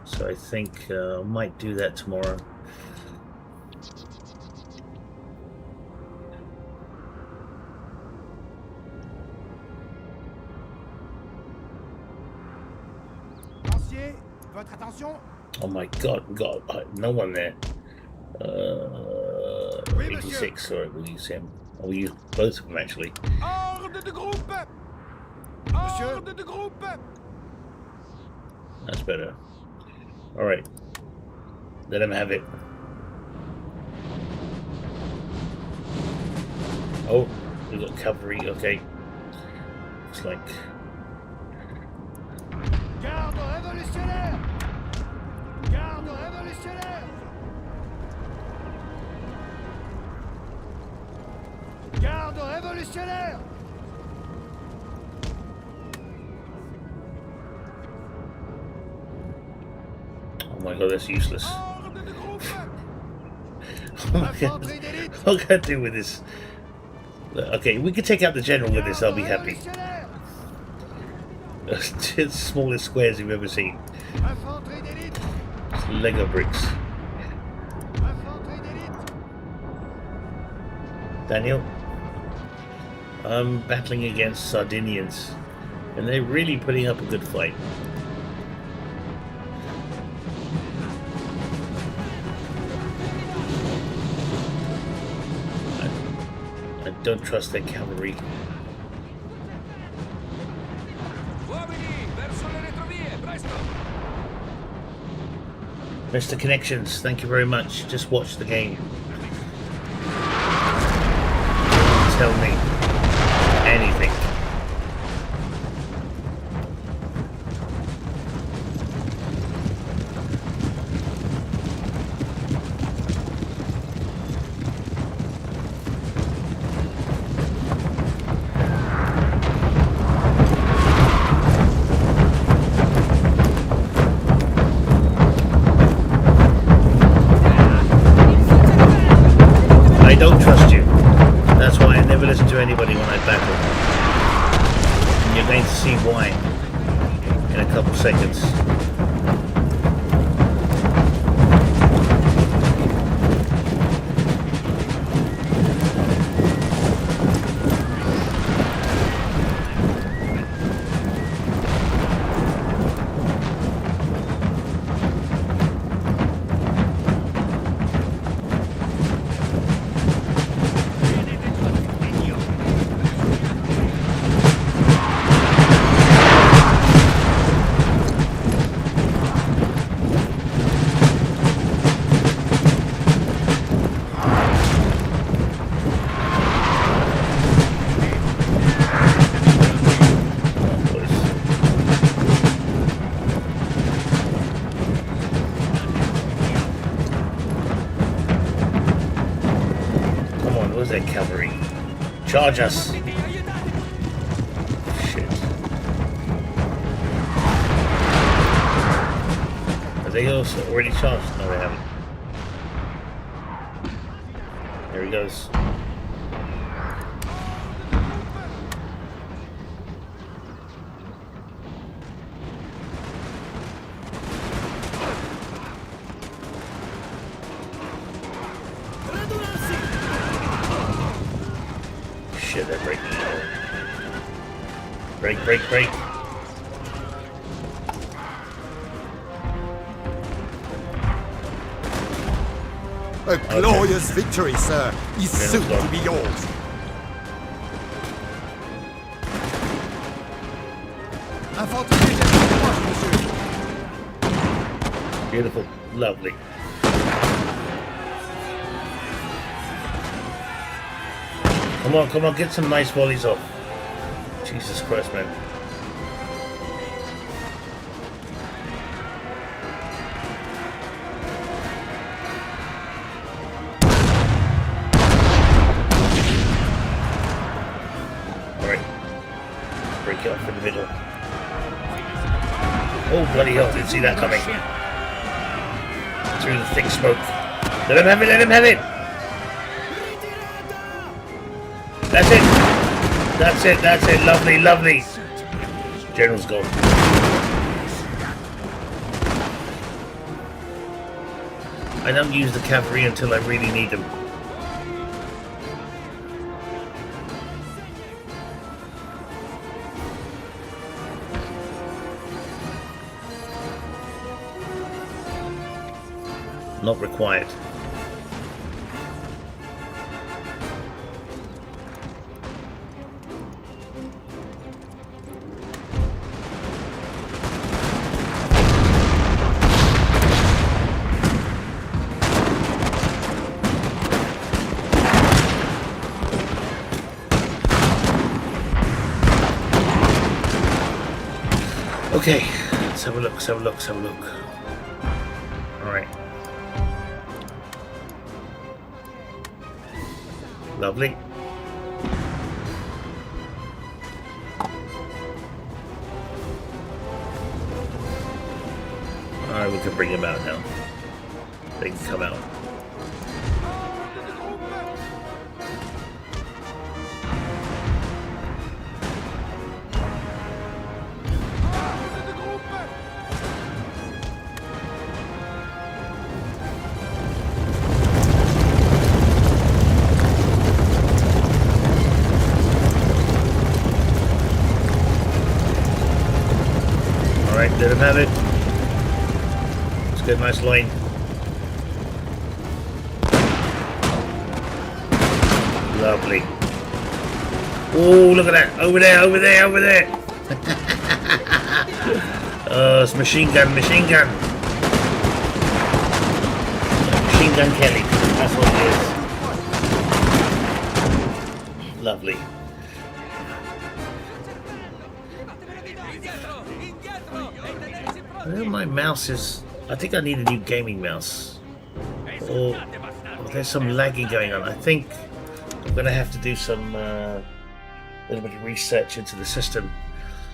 So I think I might do that tomorrow. Lancier, votre attention. Oh my God, we got no one there. Oui, monsieur. 86. Sorry, we'll use him. Oh, we use both of them actually. Ordre de groupe! Monsieur. Ordre de groupe! That's better. All right, let him have it. Oh, we got cavalry. Okay, looks like. Garde révolutionnaire. Garde révolutionnaire. Garde révolutionnaire. Oh my God, that's useless. Ordre de groupe! Oh my God. Infanterie d'élite. What can I do with this? Okay, we can take out the general with this. I'll be happy. Révolutionnaire. It's the smallest squares you've ever seen. Infanterie d'élite. It's Lego bricks. Infanterie d'élite. Daniel, I'm battling against Sardinians, and they're really putting up a good fight. I don't trust their cavalry. Uomini, verso le retrovie, presto! Mr. Connections, thank you very much. Just watch the game. Tell me anything. I don't trust you. That's why I never listen to anybody when I battle. And you're going to see why in a couple seconds. Charge us. Shit. Are they also already charged? No, they haven't. There he goes. Shit, they're breaking. Break, break, break. A glorious victory, sir, is soon to be yours. Infanterie légère proche, monsieur. Beautiful. Lovely. Come on, get some nice volleys off. Jesus Christ, man. Alright. Break it off in the middle. Oh, bloody hell, didn't see that coming. Through the thick smoke. Let him have it, let him have it! That's it! That's it, that's it. Lovely, lovely. General's gone. I don't use the cavalry until I really need them. Not required. Okay, let's have a look, let's have a look, let's have a look. Alright. Lovely. Alright, we can bring him out now. They can come out. Let him have it. Let's get a nice line. Lovely. Oh, look at that. Over there, over there, over there. Oh, it's machine gun, machine gun. Machine gun Kelly. That's what it is. Lovely. Well, my mouse is... I think I need a new gaming mouse. Or there's some lagging going on. I think I'm going to have to do some little bit of research into the system.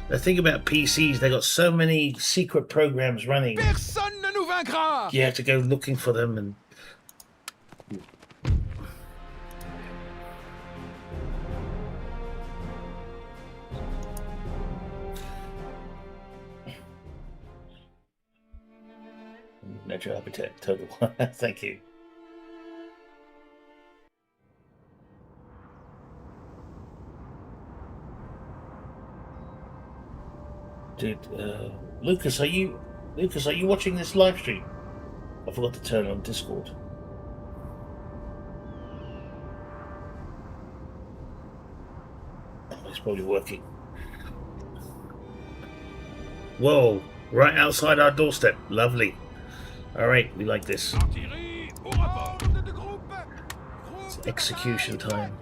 The thing about PCs, they got so many secret programs running. Personne ne nous vaincra. You have to go looking for them and... Natural Habitat Total War. Thank you. Dude, Lucas, are you watching this live stream? I forgot to turn on Discord. Oh, it's probably working. Whoa, right outside our doorstep. Lovely. Alright, we like this. It's execution time.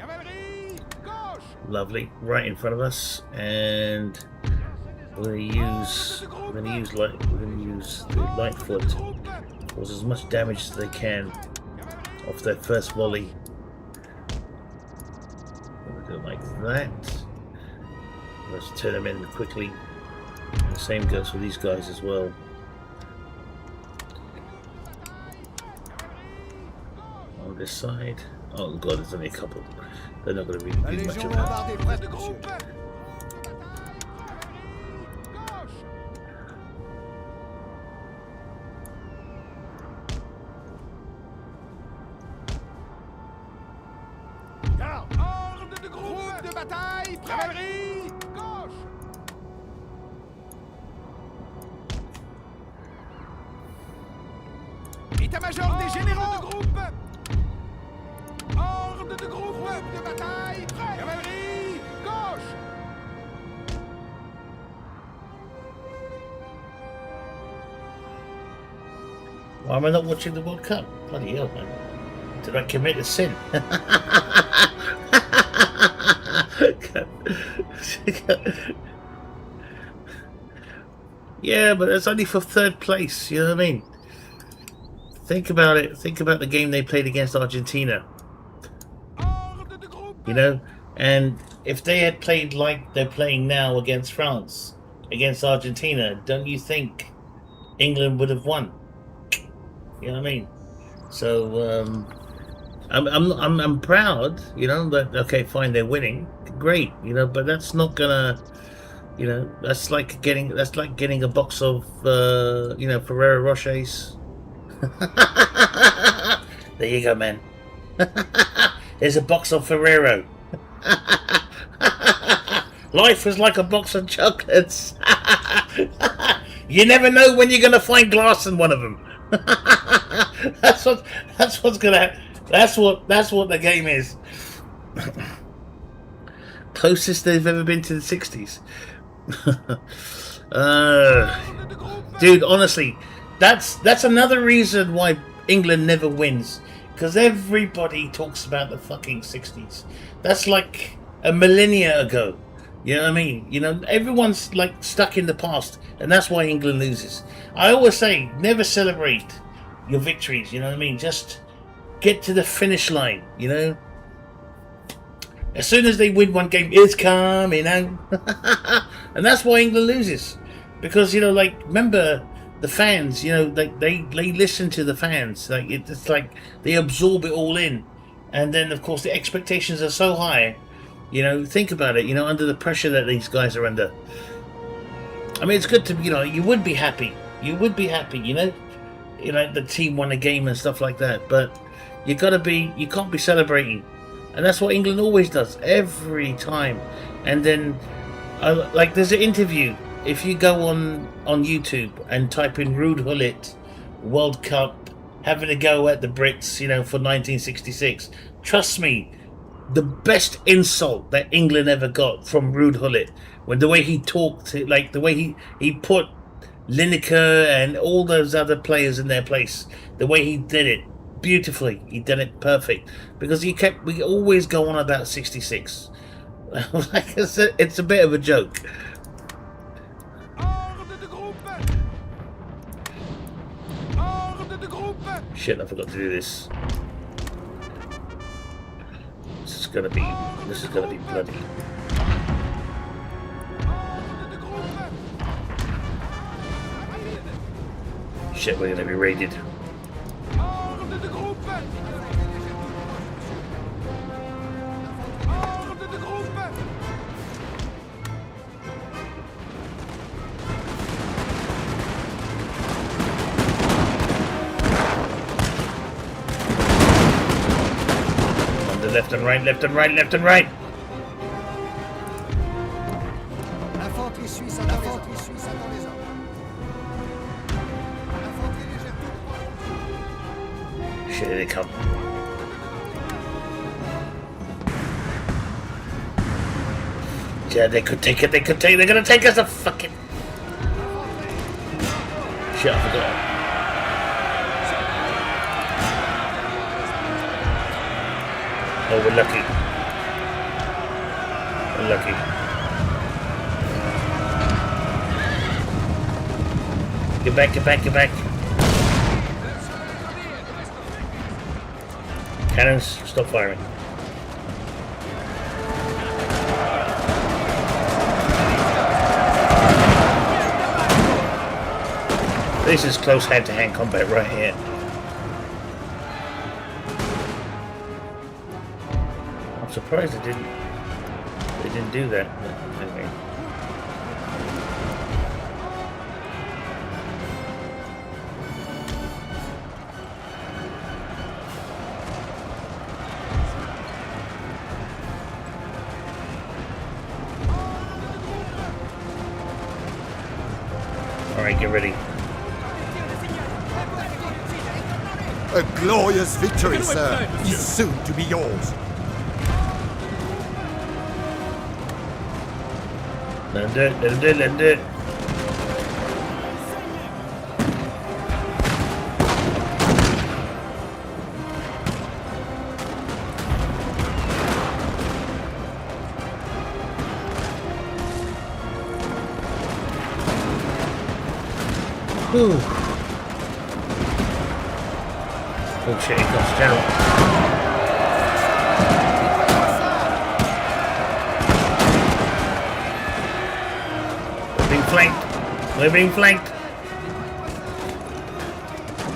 Lovely. Right in front of us. And we're gonna use the Lightfoot. Cause as much damage as they can off their first volley. like that. Let's turn them in quickly. The same goes for these guys as well. On this side. Oh god, there's only a couple. They're not going to La really do much Légion of that. lombardée est prête, monsieur. Garde! Ordre de groupe de bataille! Cavalerie! Gauche! État-major des généraux! De groupe! Ordre de groupe de bataille! Cavalerie! Gauche! Why am I not watching the World Cup? Bloody hell, man. Did I commit a sin? Yeah, but it's only for third place, you know what I mean? Think about it. Think about the game they played against Argentina. Ordre de groupe! You know? And if they had played like they're playing now against France, against Argentina, don't you think England would have won? You know what I mean? So I'm proud, you know, that okay, fine, they're winning, great, you know, but that's not gonna, you know, that's like getting a box of you know, Ferrero Rochers. There you go, man. There's a box of Ferrero. Life is like a box of chocolates. You never know when you're gonna find glass in one of them. That's what's gonna happen. That's what the game is. Closest they've ever been to the 60s. Dude, honestly, that's another reason why England never wins, because everybody talks about the fucking 60s. That's like a millennia ago. You know what I mean? You know, everyone's like stuck in the past, and that's why England loses. I always say, never celebrate your victories, you know what I mean? Just get to the finish line, you know? As soon as they win one game, it's coming out. And that's why England loses. Because, you know, like, remember the fans, you know, they listen to the fans. Like, it's like they absorb it all in. And then, of course, the expectations are so high. You know, think about it, you know, under the pressure that these guys are under. I mean, it's good to, you know, you would be happy. You would be happy, you know? You know, the team won a game and stuff like that. But you can't be celebrating. And that's what England always does, every time. And then, like, there's an interview. If you go on YouTube and type in Ruud Gullit, World Cup, having a go at the Brits, you know, for 1966, trust me, the best insult that England ever got from Ruud Gullit, when the way he talked, like the way he put Lineker and all those other players in their place, the way he did it beautifully, he did it perfect, because we always go on about 66. Like I said, it's a bit of a joke. Shit, I forgot to do this. This is gonna be bloody. Shit, we're gonna be raided. Left and right, left and right, left and right. L'infanterie suisse attend les ordres. L'infanterie légère tout droit. Shit, here they come. Yeah, they could take it, they're gonna take us a fucking... Shit, I forgot. Oh, we're lucky. We're lucky. Get back, get back, get back. Cannons, stop firing. This is close hand-to-hand combat right here. I'm surprised they didn't do that. But anyway. All right, get ready. A glorious victory, sir, is soon to be yours. Let him do it, let him do it, let him do it. Whew. Oh shit, here comes General. We're being flanked. We're being flanked.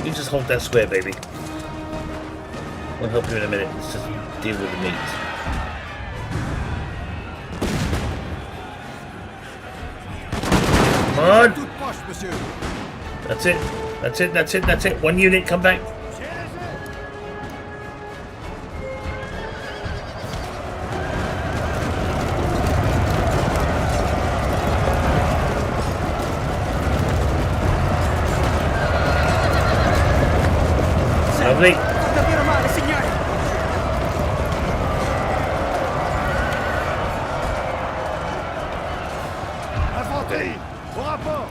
You just hold that square, baby. We'll help you in a minute. Let's just deal with the meat. Come on. Toute proche, monsieur. That's it. That's it. That's it. That's it. One unit, come back. Lovely. Davvero male, signore! Infanterie, au rapport.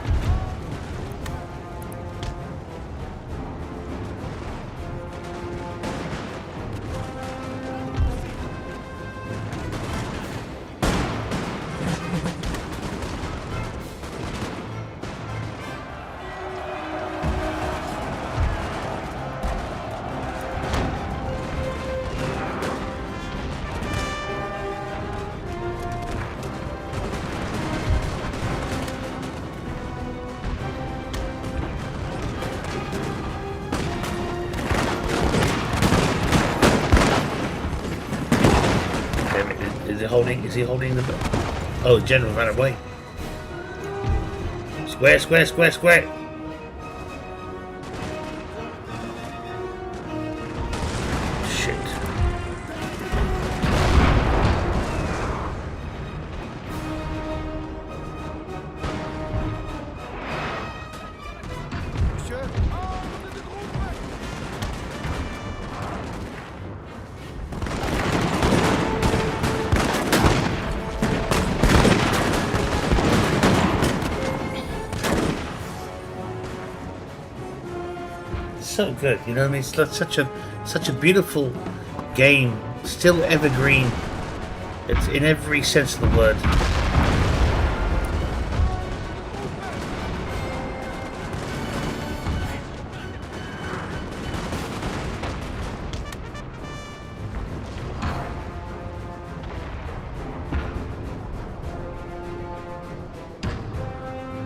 Is he holding the... Oh, the general ran away. Square, square, square, square. Shit. Monsieur, So good, you know what I mean? It's like such a beautiful game, still evergreen. It's in every sense of the word.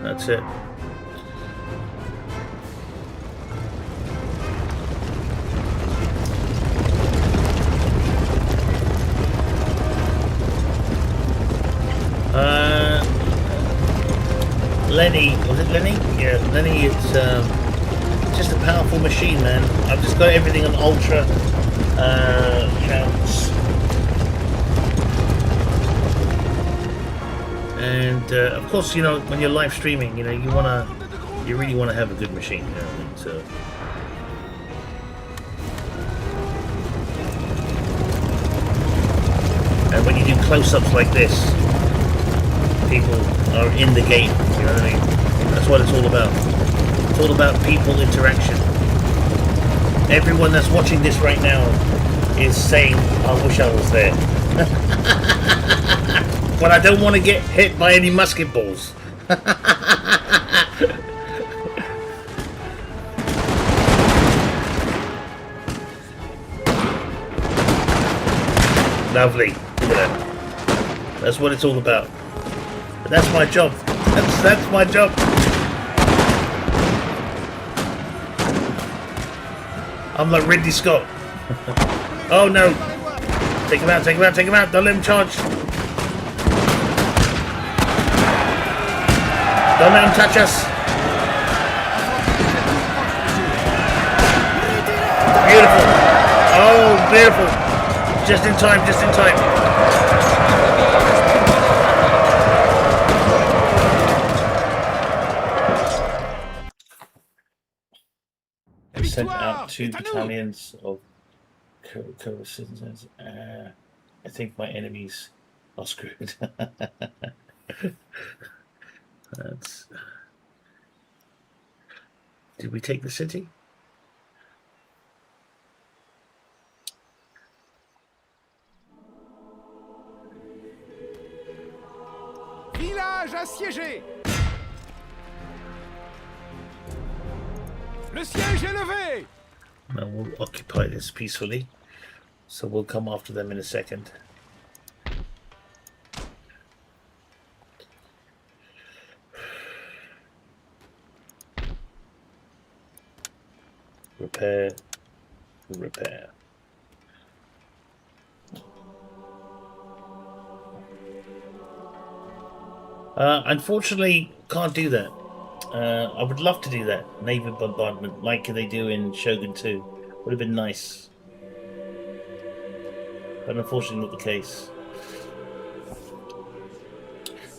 That's it. Lenny, was it Lenny? Yeah, Lenny, it's just a powerful machine, man. I've just got everything on ultra, you know, and of course, you know, when you're live streaming, you know, you really wanna have a good machine, you know what I mean? So. And when you do close-ups like this, people are in the game, you know what I mean? That's what it's all about. It's all about people interaction. Everyone that's watching this right now is saying, I wish I was there. But I don't want to get hit by any musket balls. Lovely. Look at that. That's what it's all about. But that's my job. That's my job. I'm like Ridley Scott. Oh no! Take him out, take him out, take him out! Don't let him charge! Don't let him touch us! Beautiful! Oh, beautiful! Just in time, just in time. Sent out 2 battalions of citizens. I think my enemies are screwed. That's... Did we take the city? Village assiégé. Le siège est levé. No, we'll occupy this peacefully. So we'll come after them in a second. Repair. Repair. Unfortunately, can't do that. I would love to do that. Naval bombardment, like they do in Shogun 2. Would have been nice. But unfortunately not the case.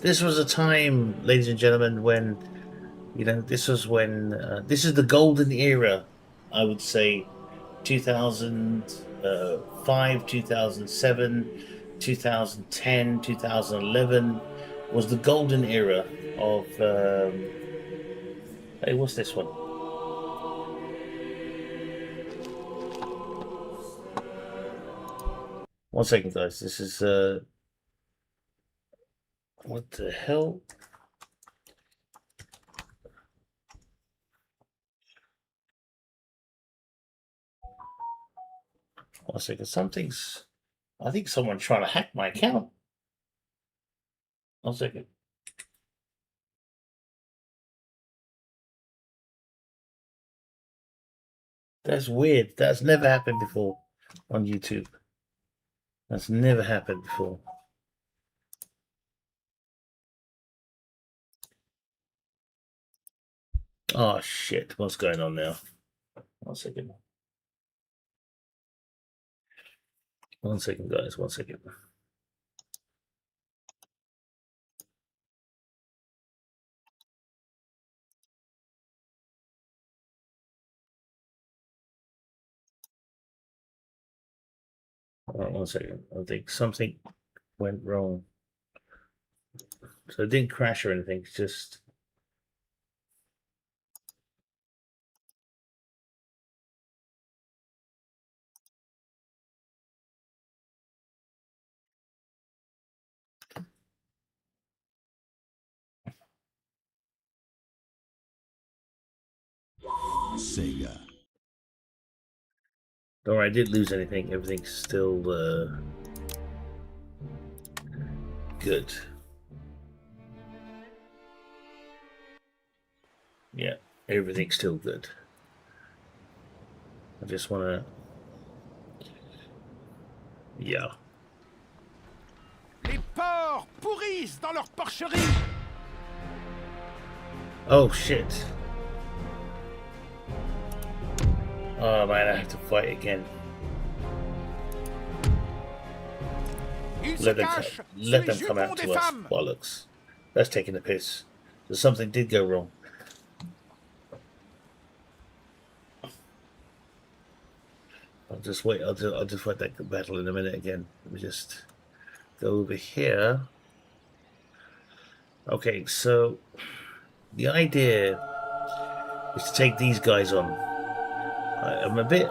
This was a time, ladies and gentlemen, when, you know, this was when, this is the golden era, I would say, 2005, 2007, 2010, 2011 was the golden era of, hey, what's this one? One second, guys. This is, what the hell? One second. Something's, I think someone's trying to hack my account. One second. That's weird. That's never happened before on YouTube. That's never happened before. Oh shit, what's going on now? 1 second. 1 second, guys, 1 second. Hold on 1 second. I think something went wrong. So it didn't crash or anything, it's just... Sega. Don't worry, I didn't lose anything. Everything's still good. Yeah, everything's still good. I just want to... Yeah. Les porcs pourrissent dans leur porcherie. Oh shit. Oh man, I have to fight again. Let them come out to us. Bollocks. That's taking the piss. So something did go wrong. I'll just wait. I'll just fight that battle in a minute again. Let me just go over here. Okay, so the idea is to take these guys on. I'm a bit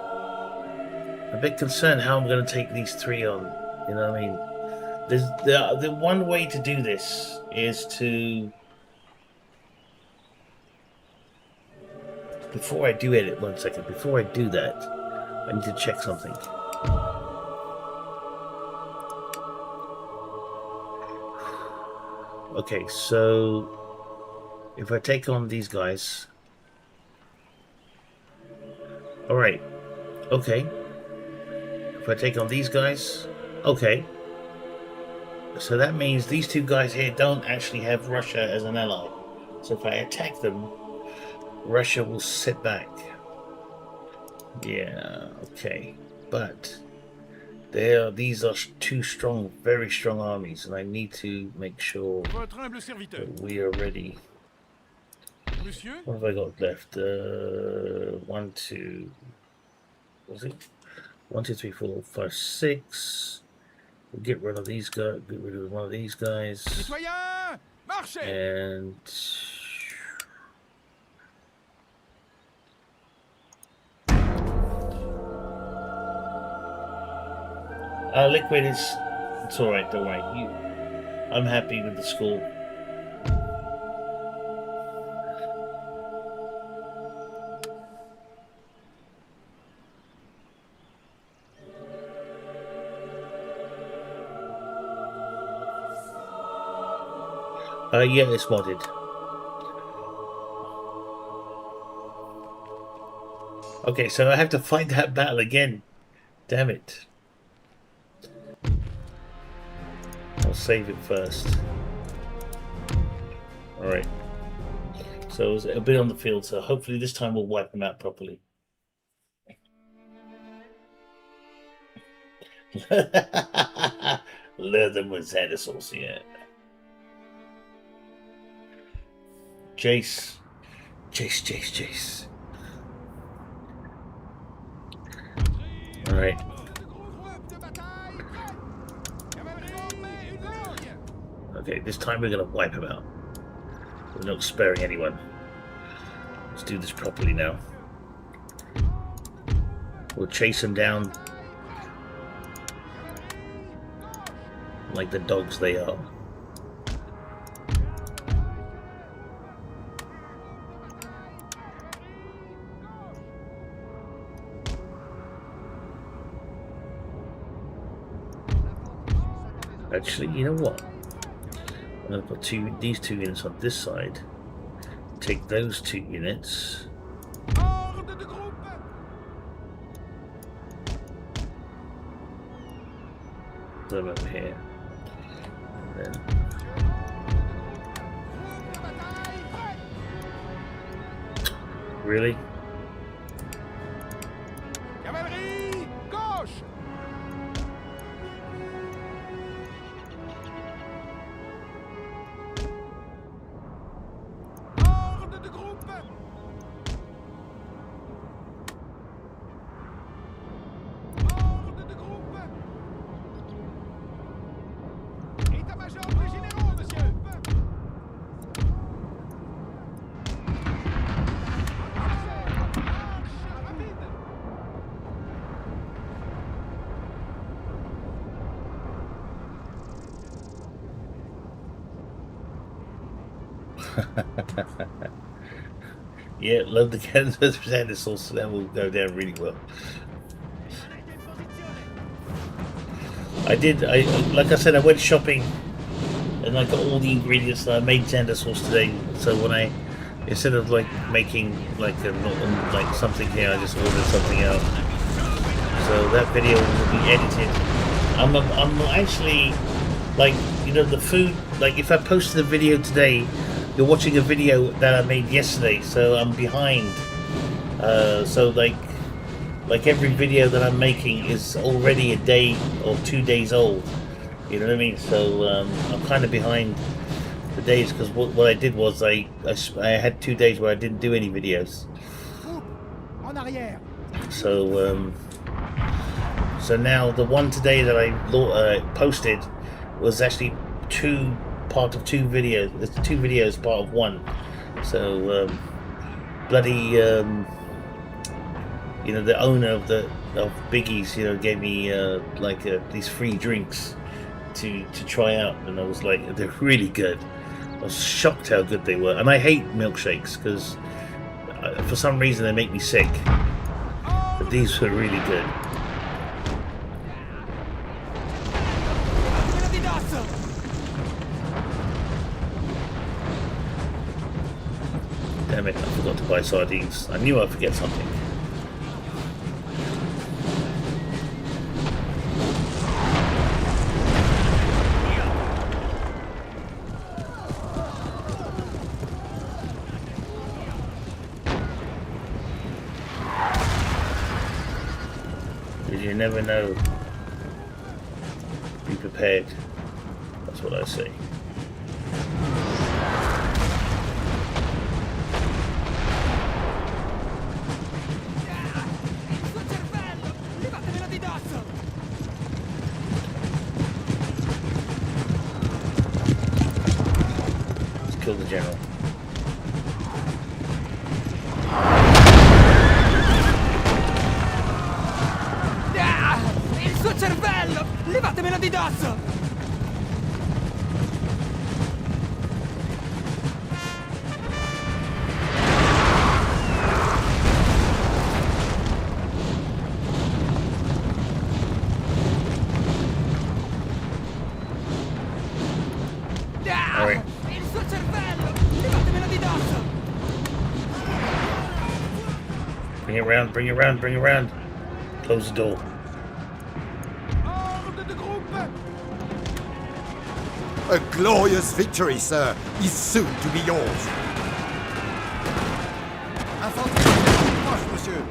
concerned how I'm going to take these 3 on. You know what I mean? The one way to do this is to... Before I do it, 1 second. Before I do that, I need to check something. Okay, so if I take on these guys... Alright, Okay. If I take on these guys, okay. So that means these two guys here don't actually have Russia as an ally. So if I attack them, Russia will sit back. Yeah, okay. But these are two strong, very strong armies, and I need to make sure Votre humble serviteur. that we are ready. Monsieur? What have I got left? 1, 2. Was it 1, 2, 3, 4, 5, 6? We'll get rid of these guys. Get rid of one of these guys. Citoyens! Marchez! And liquid is. It's all right. Don't worry. I'm happy with the score. Yeah, it's modded. Okay, so I have to fight that battle again. Damn it. I'll save it first. Alright. So it was a bit on the field, so hopefully this time we'll wipe them out properly. Lure them with Xander sauce, yeah. Jace. Jace. Alright. Okay, this time we're gonna wipe him out. We're not sparing anyone. Let's do this properly now. We'll chase them down like the dogs they are. Actually, you know what? I'm going to put these two units on this side. Take those 2 units. Put them over here. Then really? Cavalerie! Gauche! Ordre de groupe! Ordre de groupe! État-major des généraux, monsieur! Yeah, love the cannons with Xander sauce, that will go down really well. Like I said, I went shopping and I got all the ingredients that I made Xander sauce today. So when instead of like making like something here, I just ordered something else. So that video will be edited. I'm actually like, you know, the food, like if I posted a video today, you're watching a video that I made yesterday, so I'm behind. So like every video that I'm making is already a day or 2 days old. You know what I mean? So I'm kind of behind the days because what I did was I had 2 days where I didn't do any videos. So now the one today that I posted was actually part of 2 videos. There's 2 videos, part of 1. So bloody you know, the owner of Biggie's, you know, gave me these free drinks to try out, and I was like, they're really good. I was shocked how good they were, and I hate milkshakes because for some reason they make me sick. But these were really good. Damn it, I forgot to buy sardines. I knew I'd forget something. You never know. Be prepared. That's what I say. Il suo cervello! Levatemelo di dosso! Let's kill the general. Il suo cervello! Levatemelo di dosso! Alright. Il suo cervello! Levatemelo di dosso! Bring it around, bring it around, bring it around. Close the door. A glorious victory, sir, is soon to be yours. Infanterie proche, monsieur.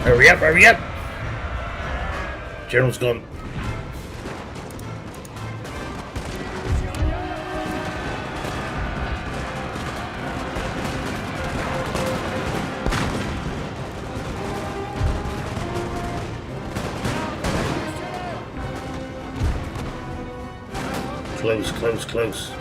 Hurry up, hurry up! General's gone. Close, close, close.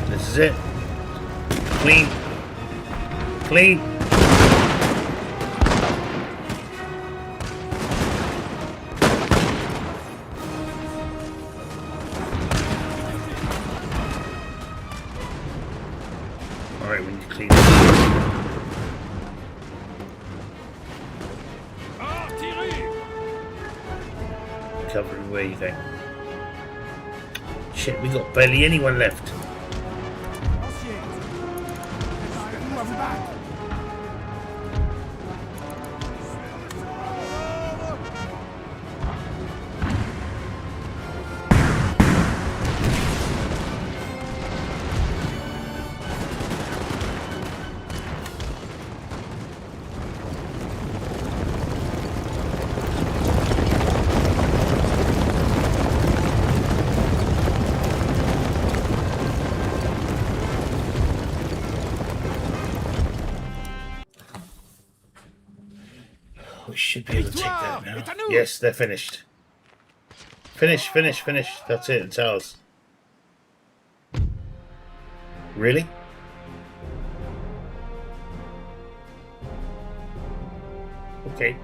This is it. Clean. Clean. Alright, we need to clean this. Covering where you going? Shit, we got barely anyone left. We should be able to take that now. Yes, they're finished. Finish, finish, finish. That's it, it's ours. Really? Okay.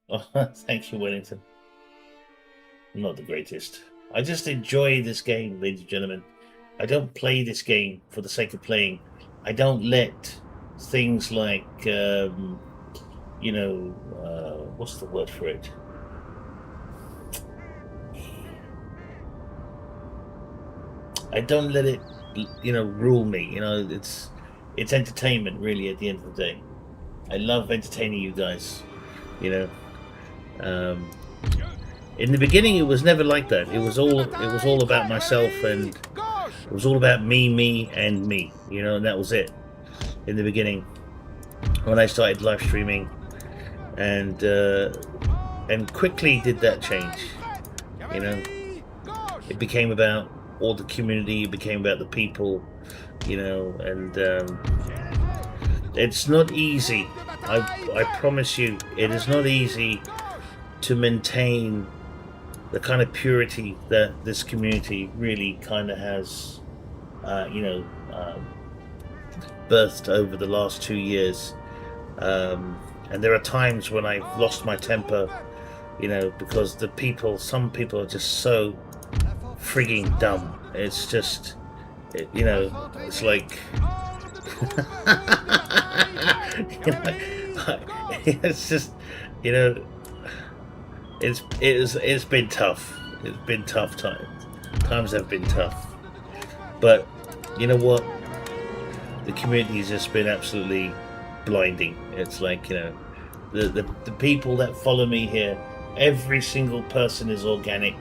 Oh, thank you, Wellington. I'm not the greatest. I just enjoy this game, ladies and gentlemen. I don't play this game for the sake of playing. I don't let things like, what's the word for it? I don't let it, rule me. It's entertainment, really, at the end of the day. I love entertaining you guys. In the beginning, it was never like that. It was all about myself, and it was all about me, and me. And that was it. In the beginning, when I started live streaming, and quickly did that change. It became about all the community. It became about the people. And it's not easy. I promise you, it is not easy to maintain the kind of purity that this community really kind of has, birthed over the last 2 years. And there are times when I've lost my temper, because some people are just so frigging dumb. It's just, it's like, it's just, it's been tough. It's been tough times. Times have been tough. But you know what? the community has just been absolutely blinding. It's like, you know, the people that follow me here, every single person is organic.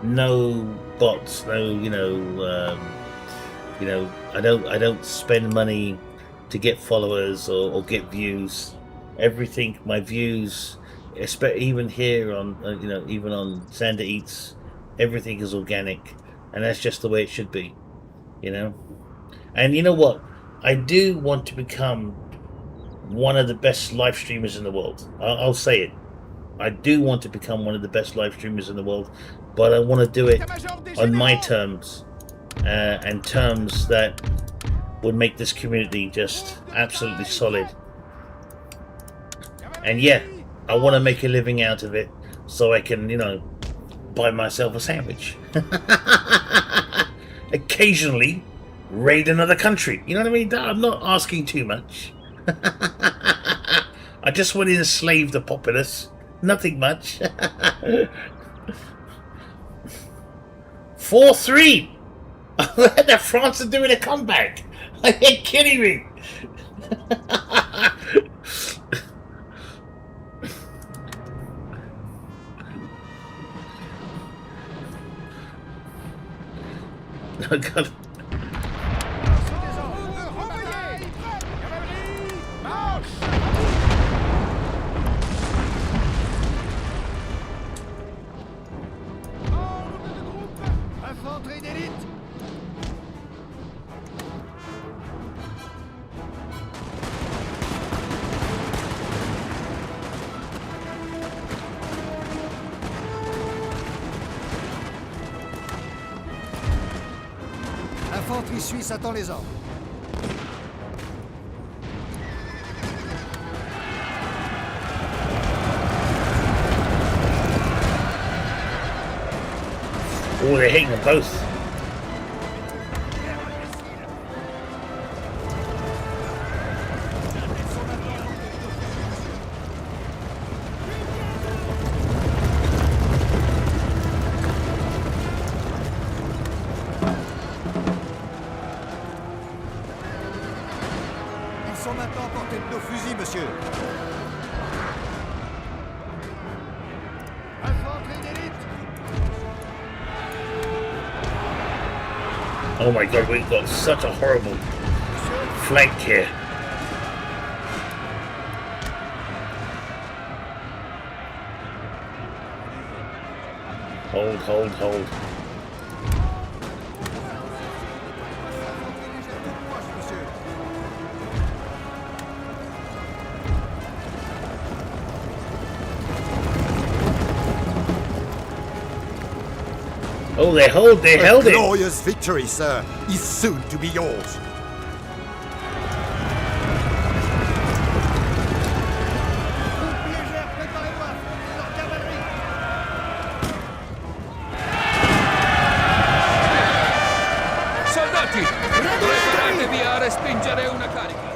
No bots, no, I don't spend money to get followers or get views. Everything, my views, even here on, even on Xander Eats, everything is organic, and that's just the way it should be, you know. And you know what? I do want to become one of the best live streamers in the world. I'll say it. I do want to become one of the best live streamers in the world, but I want to do it on my terms, and terms that would make this community just absolutely solid. And yeah, I want to make a living out of it so I can, buy myself a sandwich. Occasionally raid another country. You know what I mean? I'm not asking too much. I just want to enslave the populace. Nothing much. 4-3. The France are doing a comeback. Are you kidding me? Oh God. Infanterie d'élite. Infanterie suisse attend les ordres. Oh, they're hitting them both. Ils sont maintenant à portée de nos fusils, monsieur. Infanterie d'élite. Oh my God, we've got such a horrible flank here. Hold, hold, hold. Oh, they held it. Glorious victory, sir, is soon to be yours. Troupes légères, préparez-vous à affronter leur cavalerie. Soldati! Preparatevi a respingere una carica!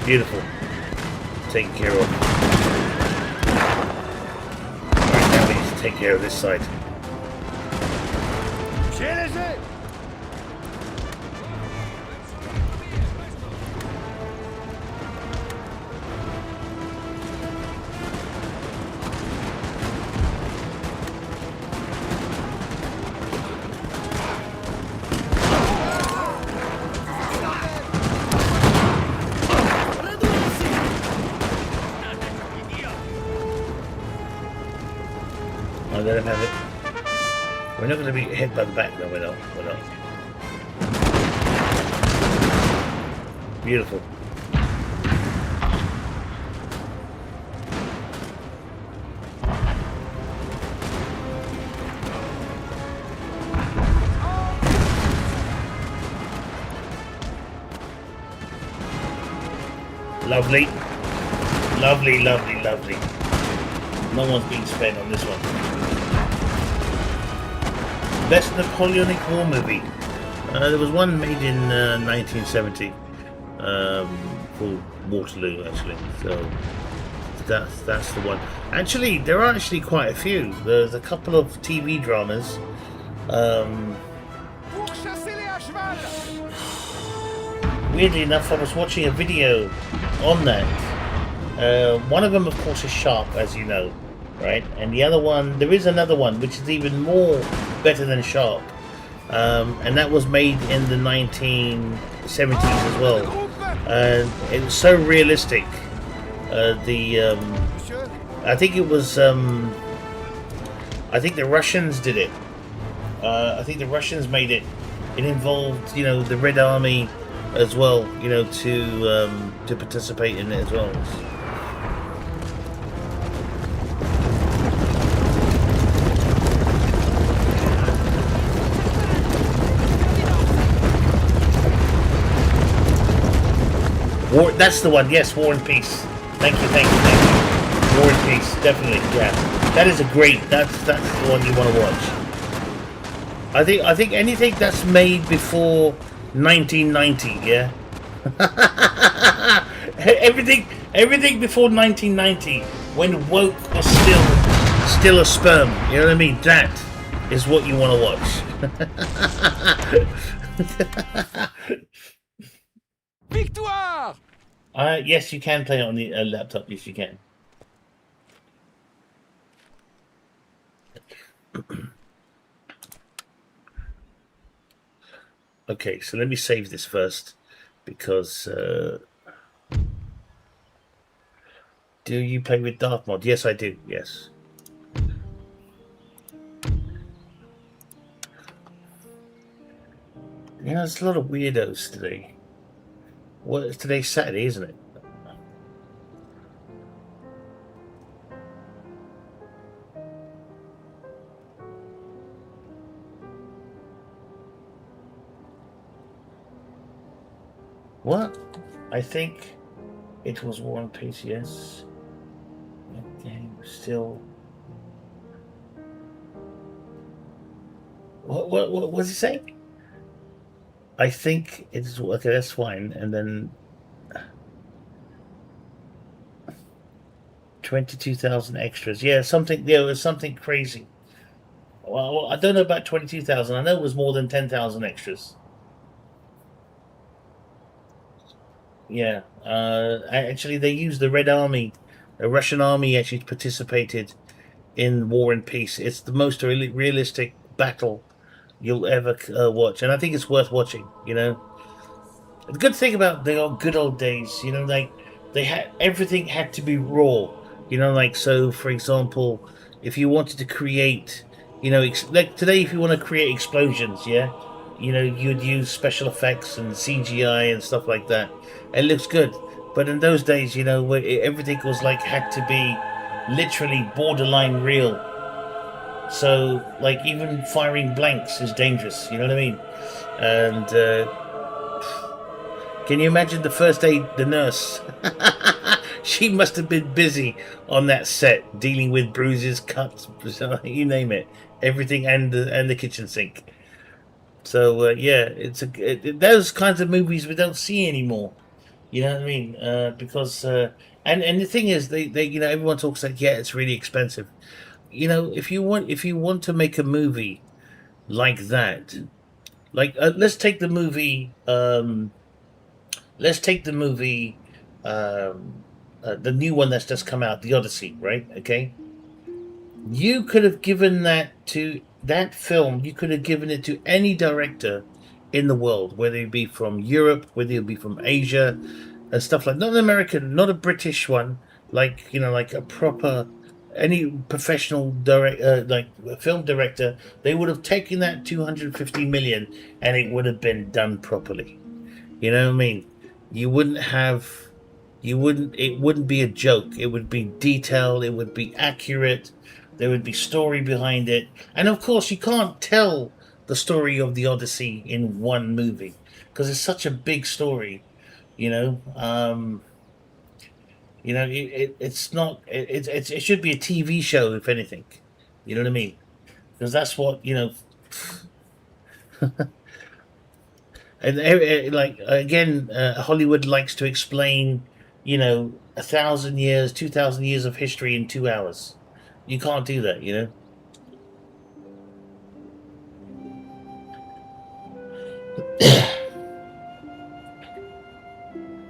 Beautiful. Taken care of. Right, now we need to take care of this side. Pieds légers. I let him have it. We're not going to be hit by the back, though. We're not. Beautiful. Lovely. Lovely, lovely, lovely. No one's been spent on this one. Best Napoleonic War movie. There was one made in 1970 called Waterloo, actually. So that's the one. Actually, there are actually quite a few. There's a couple of TV dramas. Weirdly enough, I was watching a video on that. One of them, of course, is Sharp, as you know, right? And the other one, there is another one which is even more better than Sharp, and that was made in the 1970s as well. And it was so realistic. I think it was. I think the Russians did it. I think the Russians made it. It involved, the Red Army as well, to participate in it as well. War, that's the one. Yes, War and Peace. Thank you. War and Peace, definitely. Yeah, that is a great. That's the one you want to watch. I think anything that's made before 1990, yeah. everything before 1990, when woke was still a sperm. You know what I mean? That is what you want to watch. Victoire! Yes, you can play it on the laptop. Yes, you can. Okay, so let me save this first, because do you play with Darth Mod? Yes, I do. Yes. There's a lot of weirdos today. Well, today's Saturday, isn't it? What? I think it was War and Peace, yes. Okay, still. What was he saying? I think it's okay. That's fine. And then 22,000 extras. Yeah, something. There was something crazy. Well, I don't know about 22,000. I know it was more than 10,000 extras. Yeah. Actually, they used the Red Army. The Russian army actually participated in War and Peace. It's the most realistic battle you'll ever watch, and I think it's worth watching. The good thing about the good old days, like they had everything had to be raw. So for example, if you wanted to create, like today, if you want to create explosions, yeah, you'd use special effects and CGI and stuff like that. It looks good, but in those days, where everything was like had to be literally borderline real. So, like, even firing blanks is dangerous. You know what I mean? And can you imagine the first aid, the nurse? She must have been busy on that set, dealing with bruises, cuts, you name it, everything, and the kitchen sink. So yeah, those kinds of movies we don't see anymore. You know what I mean? Because and the thing is, they everyone talks like, yeah, it's really expensive. If you want to make a movie like that, like let's take the movie the new one that's just come out, The Odyssey, right? Okay, you could have given that film, you could have given it to any director in the world, whether it be from Europe, whether it be from Asia and stuff, like, not an American, not a British one, like like a proper, any professional film director. They would have taken that 250 million and it would have been done properly. You know what I mean? It wouldn't be a joke. It would be detailed, it would be accurate, there would be story behind it. And of course, you can't tell the story of the Odyssey in one movie, because it's such a big story. It's not. It should be a TV show, if anything. You know what I mean? Because that's what. And like again, Hollywood likes to explain, 1,000 years, 2,000 years of history in 2 hours. You can't do that.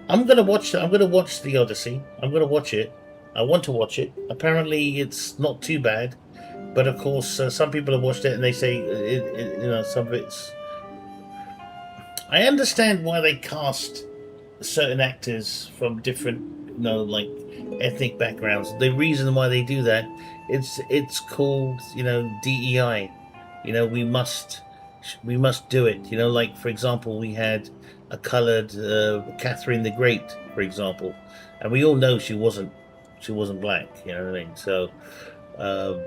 I'm gonna watch. I'm gonna watch the Odyssey. I'm gonna watch it. I want to watch it. Apparently, it's not too bad, but of course, some people have watched it and they say, some of it's. I understand why they cast certain actors from different, like ethnic backgrounds. The reason why they do that, it's called, DEI. We must do it. Like for example, we had a coloured Catherine the Great, for example, and we all know she wasn't black. You know what I mean? So um,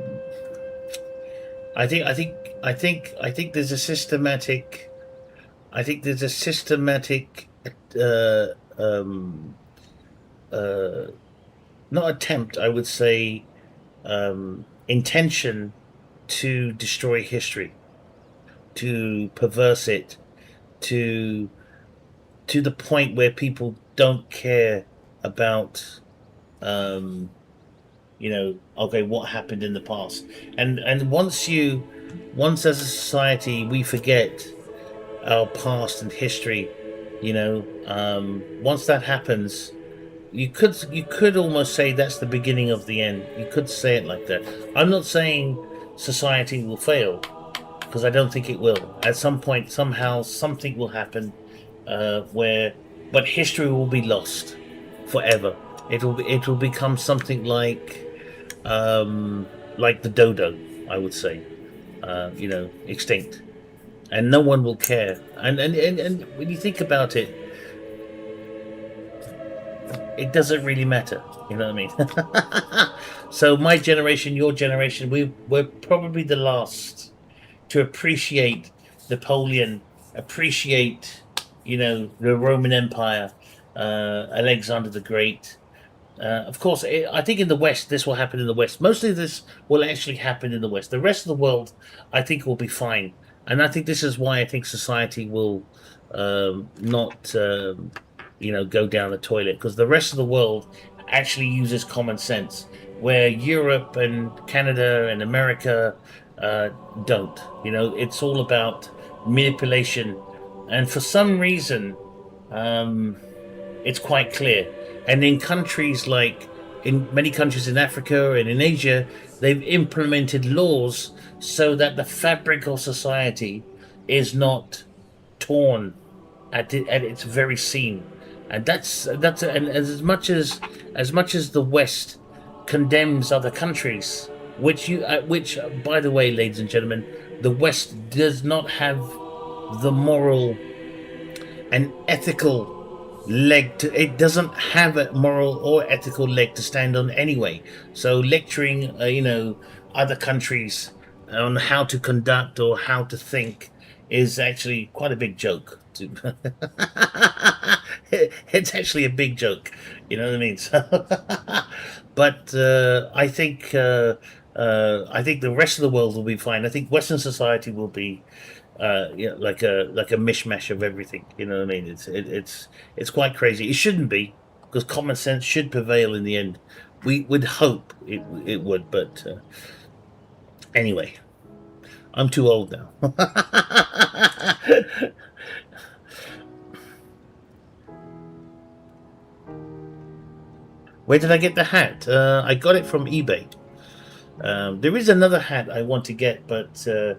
I think there's a systematic. I think there's a systematic, uh, um, uh, not attempt, I would say, intention to destroy history, to perverse it, to to the point where people don't care about, um, okay, what happened in the past, and once as a society we forget our past and history, once that happens, you could almost say that's the beginning of the end. You could say it like that. I'm not saying society will fail, because I don't think it will. At some point, somehow, something will happen, where, but history will be lost forever. It will become something like the dodo, I would say, extinct, and no one will care. And when you think about it, it doesn't really matter. You know what I mean? So my generation, your generation, we're probably the last to appreciate Napoleon, appreciate, the Roman Empire, Alexander the Great. Of course, I think in the West, this will happen in the West. Mostly this will actually happen in the West. The rest of the world, I think, will be fine. And I think this is why I think society will, not, go down the toilet, because the rest of the world actually uses common sense, where Europe and Canada and America uh, don't. It's all about manipulation. And for some reason, um, it's quite clear. And in many countries in Africa and in Asia, they've implemented laws so that the fabric of society is not torn at its very seam. And and as much as the West condemns other countries, which by the way, ladies and gentlemen, the West does not have the moral and ethical leg to it doesn't have a moral or ethical leg to stand on anyway. So lecturing, other countries on how to conduct or how to think is actually quite a big joke. It's actually a big joke, you know what I mean? So, but I think the rest of the world will be fine. I think Western society will be, like a mishmash of everything. You know what I mean? It's quite crazy. It shouldn't be, because common sense should prevail in the end. We would hope it would, but anyway, I'm too old now. Where did I get the hat? I got it from eBay. There is another hat I want to get, but uh,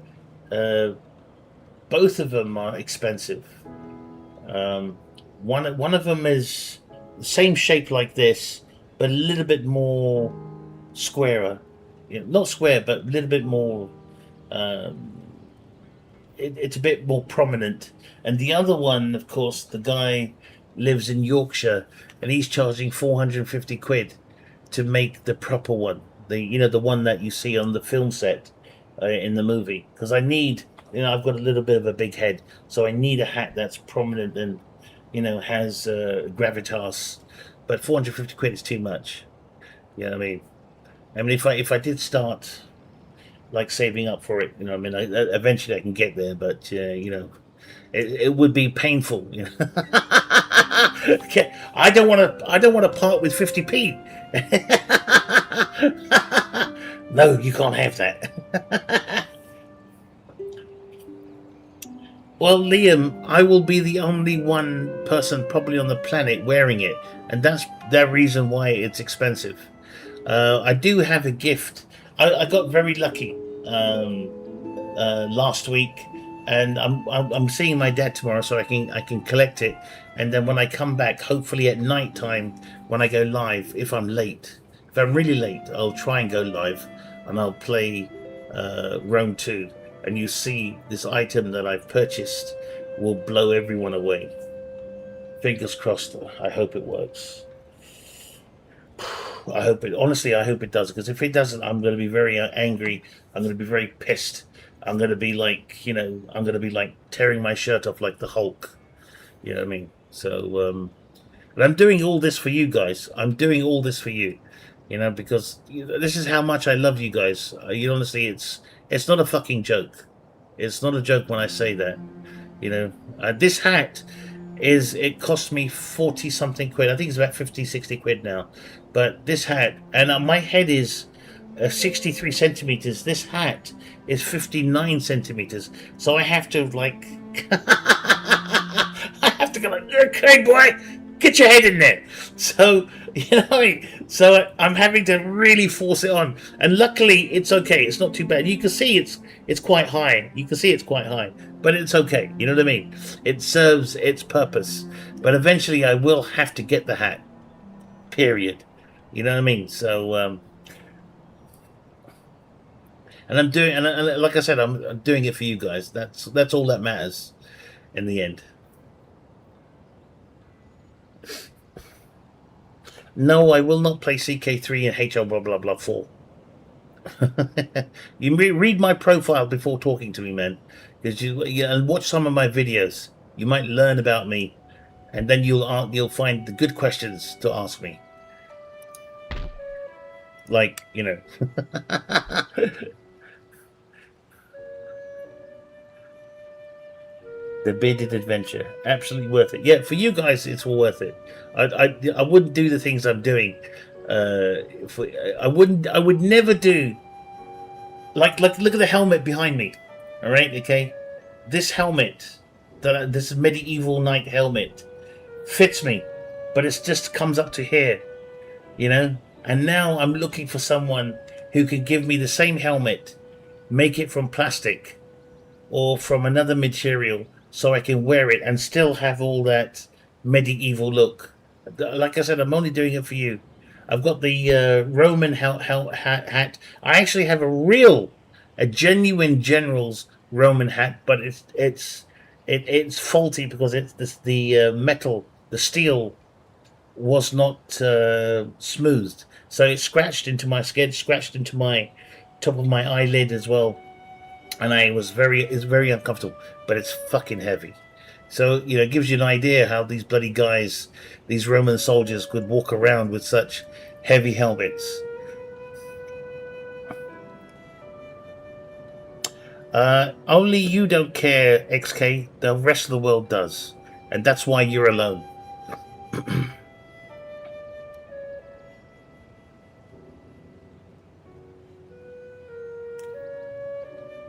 both of them are expensive. Um, one of them is the same shape like this, but a little bit more squarer. Not square, but a little bit more. Um, it's a bit more prominent. And the other one, of course, the guy lives in Yorkshire, and he's charging 450 quid to make the proper one. The one that you see on the film set, in the movie. Because I've got a little bit of a big head, so I need a hat that's prominent and, has gravitas. But 450 quid is too much. You know what I mean? I mean, if I did start like saving up for it, I mean, eventually I can get there, but It would be painful. You know? Okay, I don't want to part with 50p. No, you can't have that. Well, Liam, I will be the only one person probably on the planet wearing it, and that's the reason why it's expensive. I do have a gift. I got very lucky last week, and I'm seeing my dad tomorrow, so I can collect it, and then when I come back, hopefully at night time when I go live, if I'm late, if I'm really late, I'll try and go live, and I'll play Rome 2, and you see this item that I've purchased will blow everyone away. Fingers crossed. I hope it works. I hope it does, because if it doesn't, I'm going to be very angry. I'm going to be very pissed. I'm going to be like, I'm going to be like tearing my shirt off like the Hulk. You know what I mean? So, but I'm doing all this for you guys. I'm doing all this for you, because this is how much I love you guys. Honestly, it's not a fucking joke. It's not a joke when I say that. This hat it cost me 40 something quid. I think it's about 50, 60 quid now. But this hat, and my head is 63 centimeters. This hat is 59 centimeters. So I have to I have to go like, okay, boy, get your head in there. So so I'm having to really force it on, and luckily it's okay. It's not too bad. You can see it's quite high. But it's okay. You know what I mean? It serves its purpose. But eventually I will have to get the hat. Period. You know what I mean? So and I'm doing, and like I said, I'm doing it for you guys. That's all that matters in the end. No, I will not play CK3 and HL blah blah blah 4. You read my profile before talking to me, man, because and watch some of my videos. You might learn about me, and then you'll find the good questions to ask me. Like, The bearded adventure, absolutely worth it. Yeah, for you guys, it's all worth it. I wouldn't do the things I'm doing. I would never do. Like look at the helmet behind me. All right, okay. This helmet, this medieval knight helmet, fits me, but it just comes up to here, And now I'm looking for someone who can give me the same helmet, make it from plastic or from another material, so I can wear it and still have all that medieval look. Like I said, I'm only doing it for you. I've got the Roman hat. I actually have a genuine general's Roman hat, but it's faulty because the metal, the steel, was not smoothed, so it scratched into my skin, scratched into my top of my eyelid as well. And it's very uncomfortable, but it's fucking heavy. So, it gives you an idea how these bloody guys, these Roman soldiers, could walk around with such heavy helmets. Only you don't care, XK. The rest of the world does. And that's why you're alone.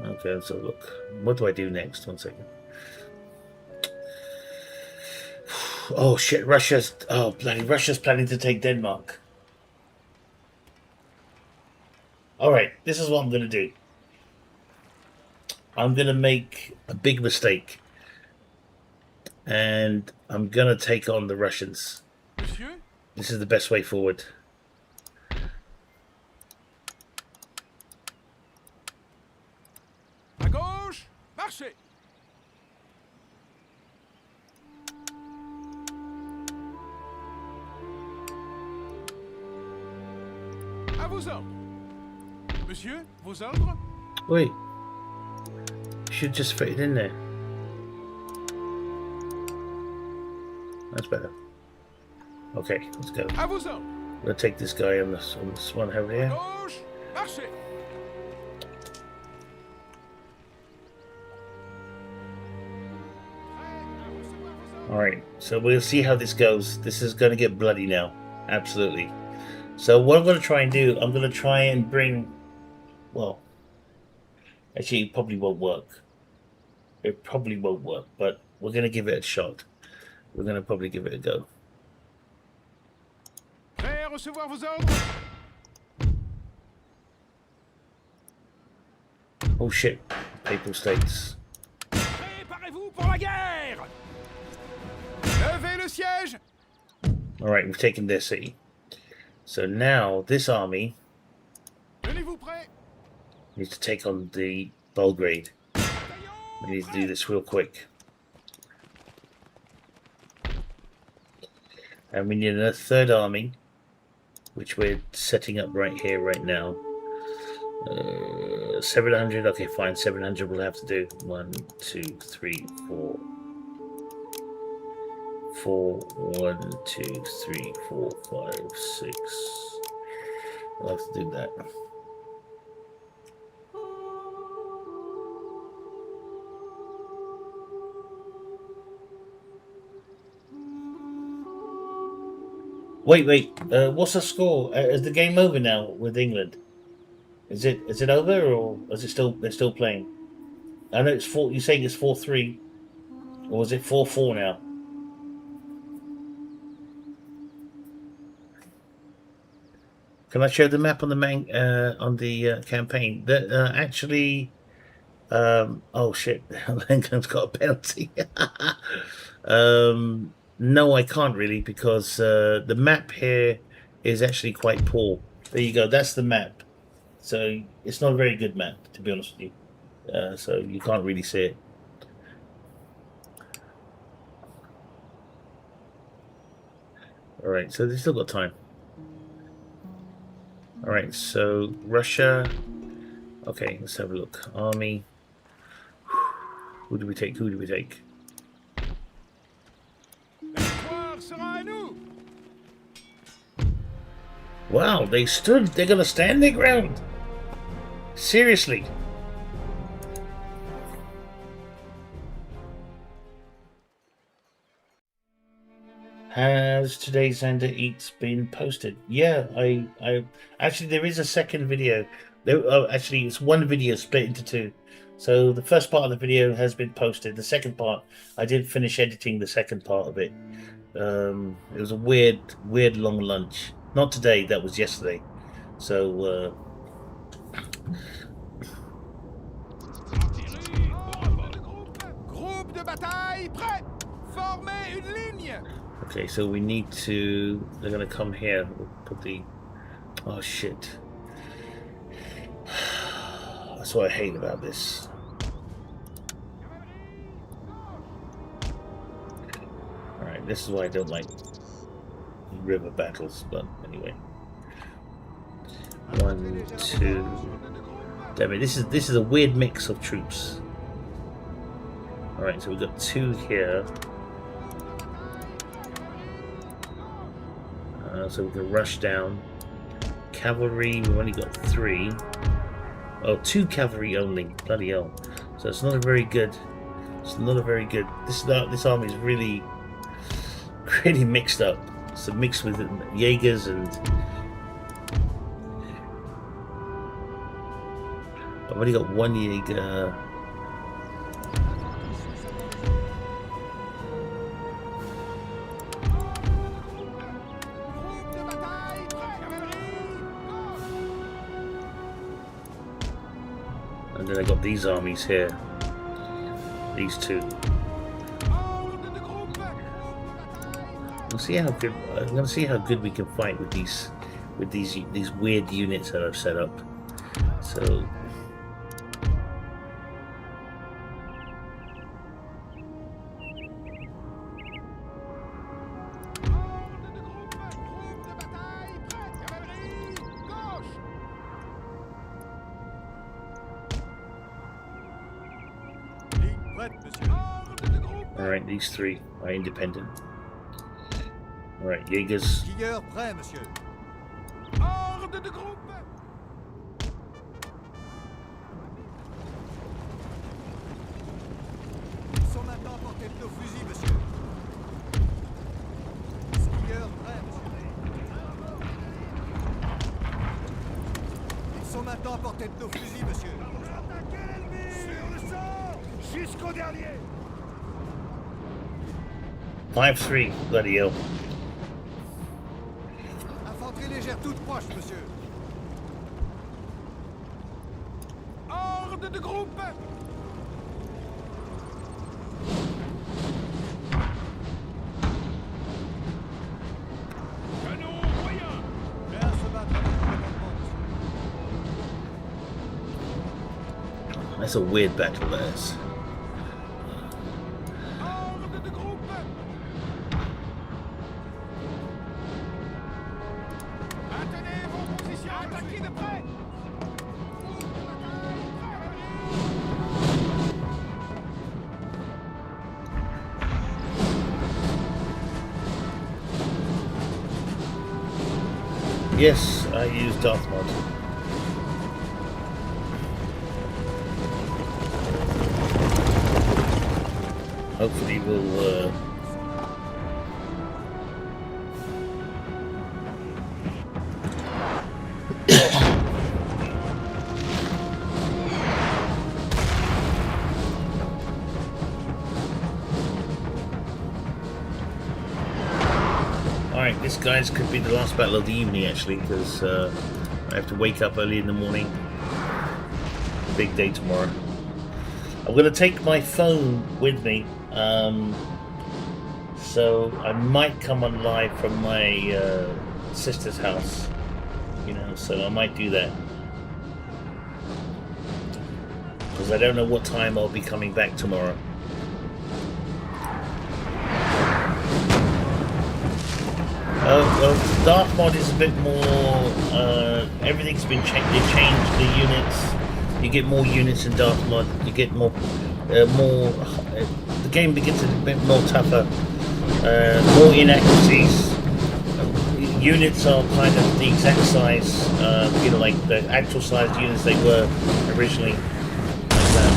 Okay, so look. What do I do next? 1 second. Oh shit, Russia's planning to take Denmark. Alright, this is what I'm gonna do. I'm gonna make a big mistake. And I'm gonna take on the Russians. Monsieur? This is the best way forward. À gauche, marchez! À vos ordres. Monsieur, vos ordres? Wait. Should just fit it in there. That's better. Okay, let's go. À vos ordres. We'll take this guy on this one over À here. gauche, marchez! Alright, so we'll see how this goes. This is going to get bloody now. Absolutely. So what I'm going to try and do, I'm going to try and bring... Well, actually it probably won't work. It probably won't work, but we're going to give it a shot. We're going to probably give it a go. Prêt à recevoir vos ordres? Oh shit, Papal States. Préparez-vous pour la guerre! Levez le siège! Alright, we've taken their city. So now this army Tenez-vous prêt! needs to take on the Belgrade. We need to do this real quick. And we need a third army, which we're setting up right here, right now. 700, okay fine, 700 we'll have to do. 1, 2, 3, 4. 1, 2, 3, 4, 5, 6. We'll have to do that. Wait. What's the score? Is the game over now with England? Is it over, or is it still they're still playing? I know it's 4. You're saying it's 4-3, or is it 4-4 now? Can I show the map on the campaign? That actually, oh shit, England's got a penalty. No, I can't really, because the map here is actually quite poor. There you go. That's the map. So it's not a very good map, to be honest with you. So you can't really see it. All right, so they've still got time. All right, so Russia. Okay, let's have a look. Army. Who do we take? Who do we take? La victoire sera à nous! Wow, they stood. They're gonna stand their ground. Seriously. Has today's Xander Eats been posted? Yeah, I actually there is a second video. Actually, it's one video split into two. So the first part of the video has been posted. The second part, I did finish editing the second part of it. It was a weird long lunch. Not today. That was yesterday. So. Groupe de bataille prêt! Formez une ligne! Okay, so we need to. They're gonna come here. We'll put the. Oh shit. That's what I hate about this. Alright, this is why I don't like river battles, but anyway. 1, 2. Damn it, this is a weird mix of troops. Alright, so we've got 2 here. So we can rush down. Cavalry, we've only got 3. Oh, 2 cavalry only. Bloody hell. So it's not a very good. It's not a very good. This army is really mixed up. It's a mix with Jaegers and. I've only got 1 Jaeger. And then I got these armies here. These 2. We'll see how good. I'm going to see how good we can fight with these weird units that I've set up. So. Alright, these 3 are independent. Alright, Jaegers. Skieur prêt, monsieur. Ordre de groupe! Ils sont maintenant à portée de nos fusils, monsieur. maintenant à portée de nos fusils, monsieur. Attaquez l'ennemi! Sur le champ! Jusqu'au dernier! 5-3, bloody hell. Infanterie légère toute proche, monsieur. Ordre de groupe! Canon moyen! Prêt à se battre avec le commandement, monsieur. That's a weird battle, that is. Ordre de groupe! Maintenez vos positions! Attaquez de près! Yes, I use Darth Mod. Hopefully we'll Alright, this guys could be the last battle of the evening actually, because I have to wake up early in the morning. Big day tomorrow. I'm going to take my phone with me, so I might come on live from my sister's house, you know, so I might do that. Because I don't know what time I'll be coming back tomorrow. Well, Dark Mod is a bit more, everything's been changed, they changed the units, you get more units in Dark Mod, you get more, the game begins a bit more tougher, more inaccuracies, units are kind of the exact size, you know, like the actual sized units they were originally, like that.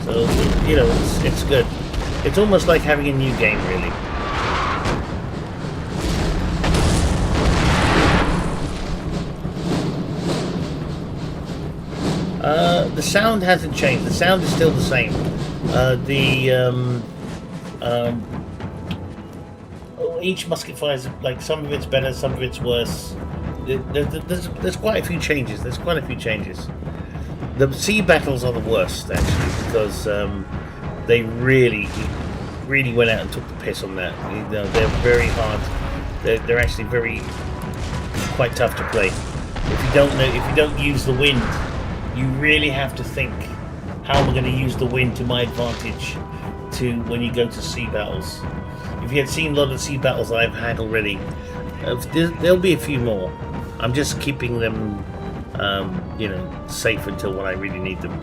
So, you know, it's good. It's almost like having a new game, really. The sound hasn't changed. The sound is still the same. Each musket fire is like, some of it's better, some of it's worse. There's quite a few changes. The sea battles are the worst, actually, because they really went out and took the piss on that. You know, they're very hard. They're actually quite tough to play. If you don't use the wind, you really have to think, how am I going to use the wind to my advantage to when you go to sea battles. If you had seen a lot of sea battles I've had already, there'll be a few more. I'm just keeping them, you know, safe until when I really need them.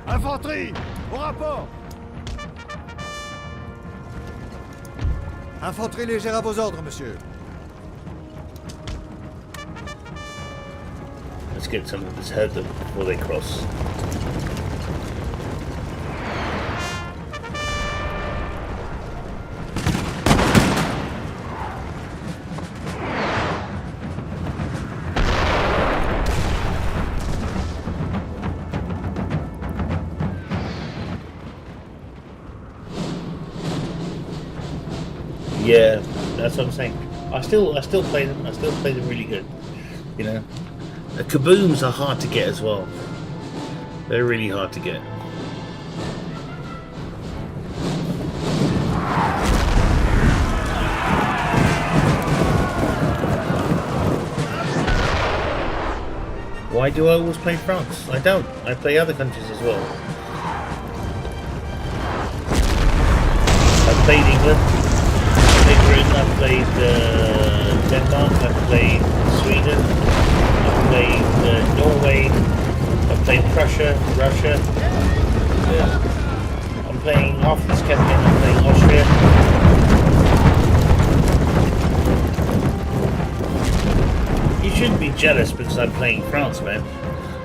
Infanterie, au rapport. Infanterie légère à vos ordres, monsieur. Let's get some of this head before they cross. Yeah, that's what I'm saying. I still play them. I still play them really good. You know, the kabooms are hard to get as well. They're really hard to get. Why do I always play France? I don't. I play other countries as well. I've played England. I've played Denmark, I've played Sweden, I've played Norway, I've played Prussia, Russia. I'm playing, after this campaign, I'm playing Austria. You shouldn't be be jealous because I'm playing France, man.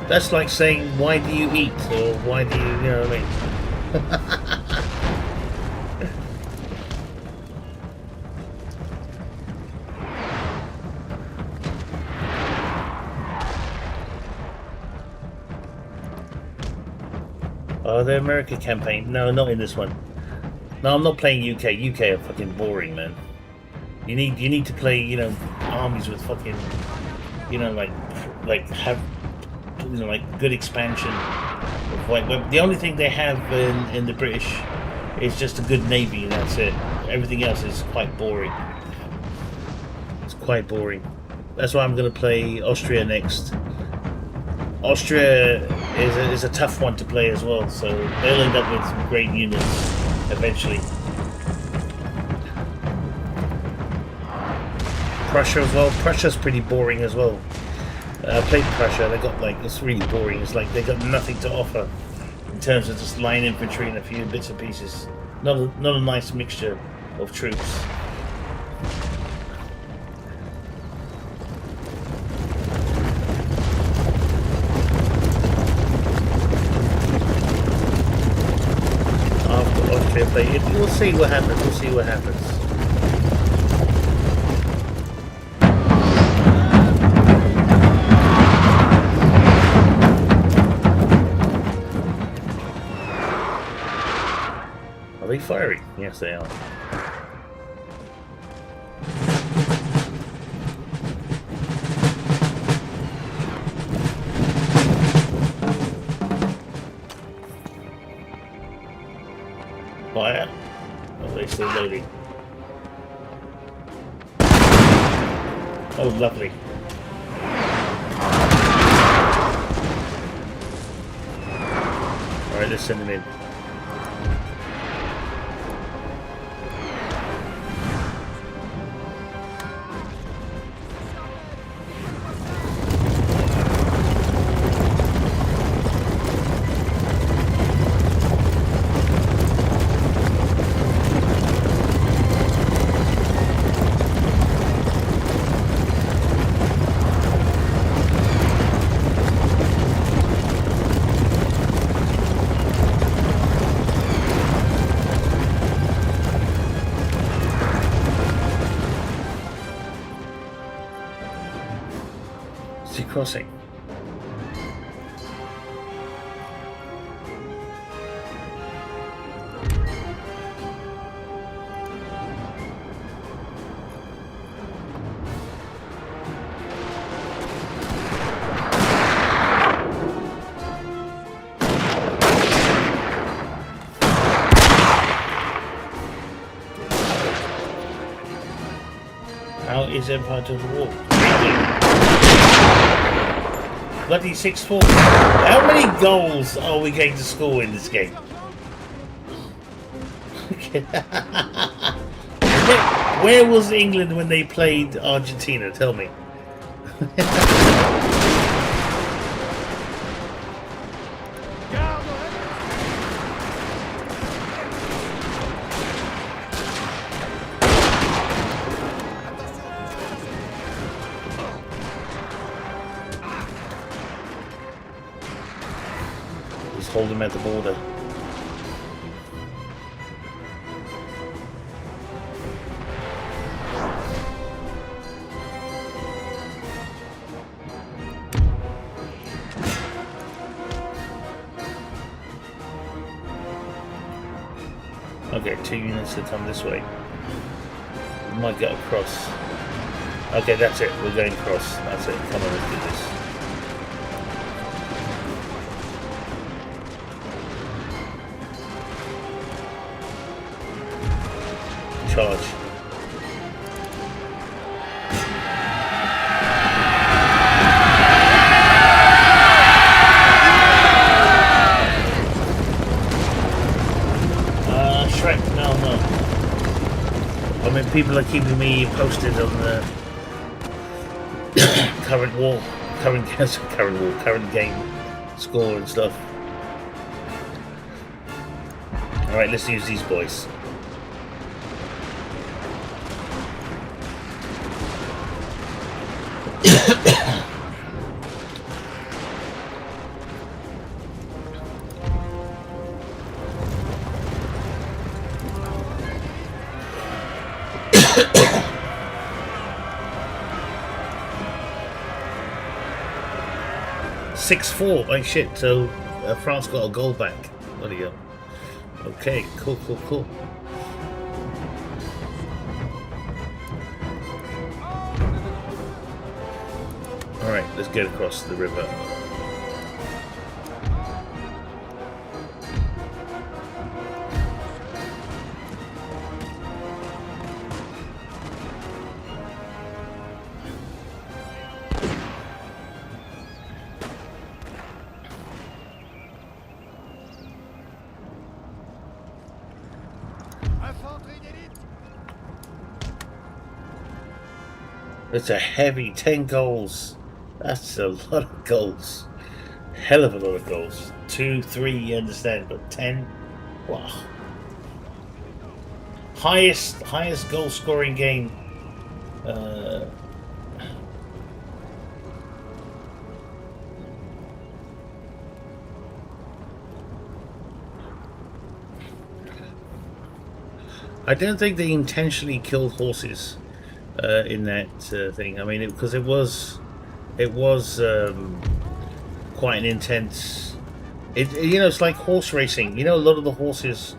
That's like saying, why do you eat? Or why do you know what I mean? Oh, the America campaign. No, not in this one. No, I'm not playing UK. UK are fucking boring, man. You need to play, you know, armies with fucking, you know, like have, you know, like good expansion. The only thing they have in the British is just a good navy, and that's it. Everything else is quite boring. It's quite boring. That's why I'm going to play Austria next. Austria is a tough one to play as well, so they'll end up with some great units eventually. Prussia as well. Prussia's pretty boring as well. I played Prussia. They got like, it's really boring. It's like they got nothing to offer in terms of just line infantry and a few bits and pieces. Not a nice mixture of troops. After Austria play, we'll see what happens. We'll see what happens. Are they firing? Yes, they are. Fire? Oh, they're still loading. Oh, lovely. Alright, let's send them in. Crossing. How is Empire Total War? Bloody 6-4. How many goals are we going to score in this game? Where was England when they played Argentina? Tell me. Hold him at the border. Okay, 2 units to come this way. We might get across. Okay, that's it. We're going across. That's it. Come on, let's do this. Charge. Shrek, no. I mean, people are keeping me posted on the current game score and stuff. Alright, let's use these boys. 6-4. Oh shit! So France got a goal back. Bloody hell. Okay, cool, cool, cool. All right, let's get across the river. Infanterie d'élite. It's a heavy 10 goals. That's a lot of goals. Hell of a lot of goals. 2, 3, you understand, but 10? Wow. Highest goal scoring game. I don't think they intentionally killed horses in that thing. I mean, because it was quite an intense. It's like horse racing. A lot of the horses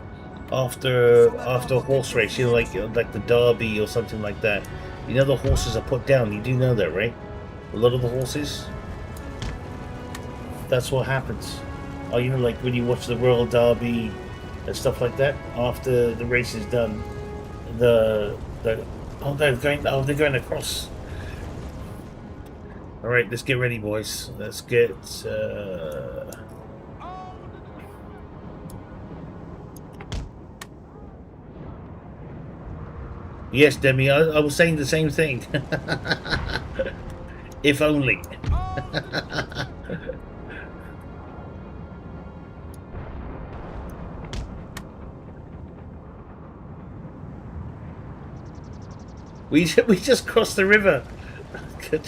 after a horse race, like the Derby or something like that. The horses are put down. You do know that, right? A lot of the horses. That's what happens. Oh, like when you watch the Royal Derby and stuff like that. After the race is done, they're going across. All right, let's get ready, boys. Let's get. Yes, Demi, I was saying the same thing. If only. We just crossed the river. Good.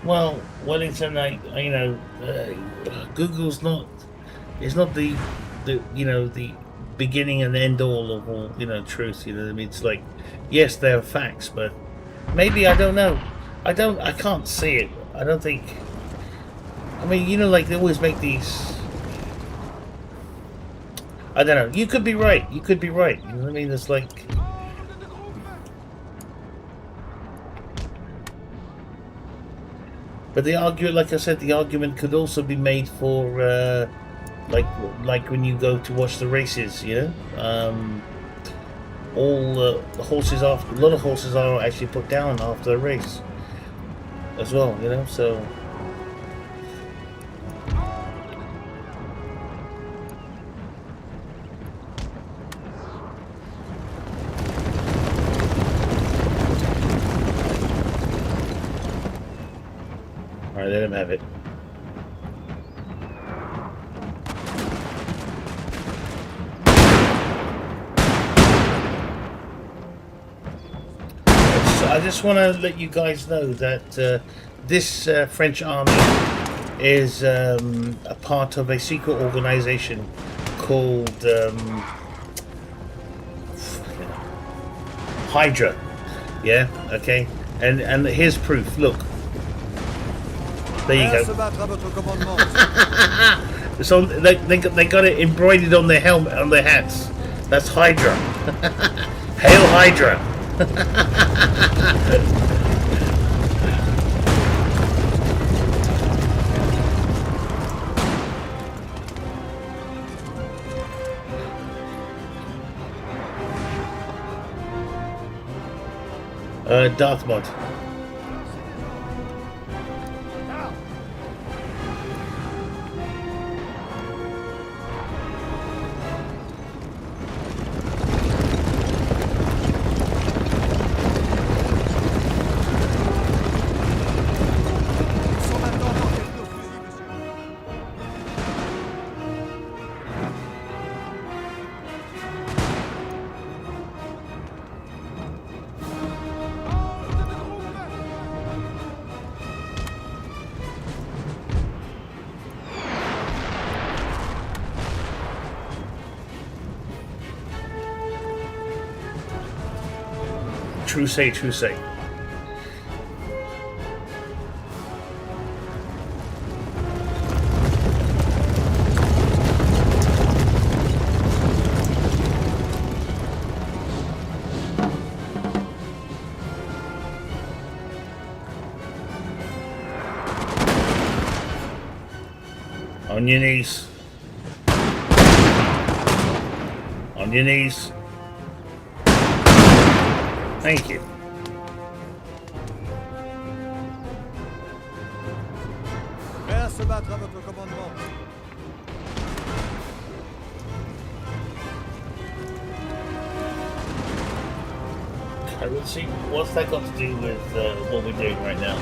Well, Wellington, Google's not. It's not the beginning and end all of all truth. I mean, it's like, yes, there are facts, but maybe I don't know. I can't see it. I don't think. I mean, like they always make these. I don't know. You could be right. You could be right. You know what I mean? It's like. But the argument, like I said, the argument could also be made for, like when you go to watch the races, all the horses a lot of horses are actually put down after a race, as well, so. Alright, let him have it. So I just want to let you guys know that this French army is a part of a secret organization called Hydra. Yeah, okay. And here's proof. Look. There you go. So they got it embroidered on their helmet, on their hats. That's Hydra. Hail Hydra. Darth Mod. True say, true say. On your knees. On your knees. Thank you. Prêt à se battre à votre commandement. I will see. What's that got to do with what we're doing right now?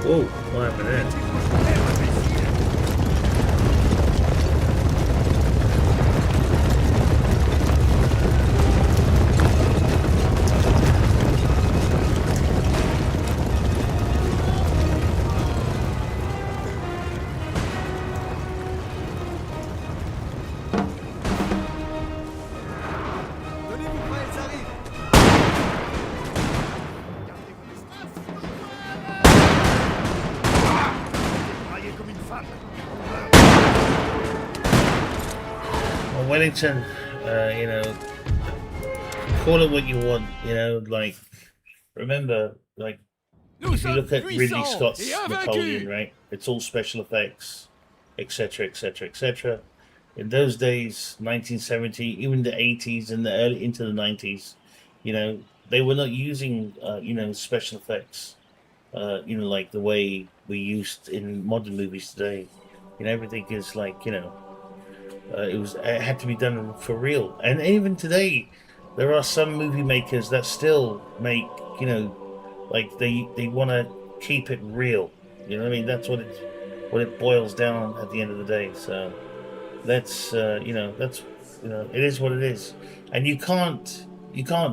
Whoa, what happened there? Tenez-vous prêts, ils arrivent. Braillez comme une femme. Well, Wellington, you know, call it what you want, you know, like, remember, like, if you look at Ridley Scott's Napoleon, right, it's all special effects, etc., etc., etc. In those days, 1970, even the 80s and the early into the 90s, you know, they were not using, you know, special effects, you know, like the way we used in modern movies today. You know, everything is like, you know, it had to be done for real. And even today, there are some movie makers that still make, you know, like they want to keep it real. You know what I mean? That's what it boils down at the end of the day. So that's you know, that's, you know, it is what it is. And you can't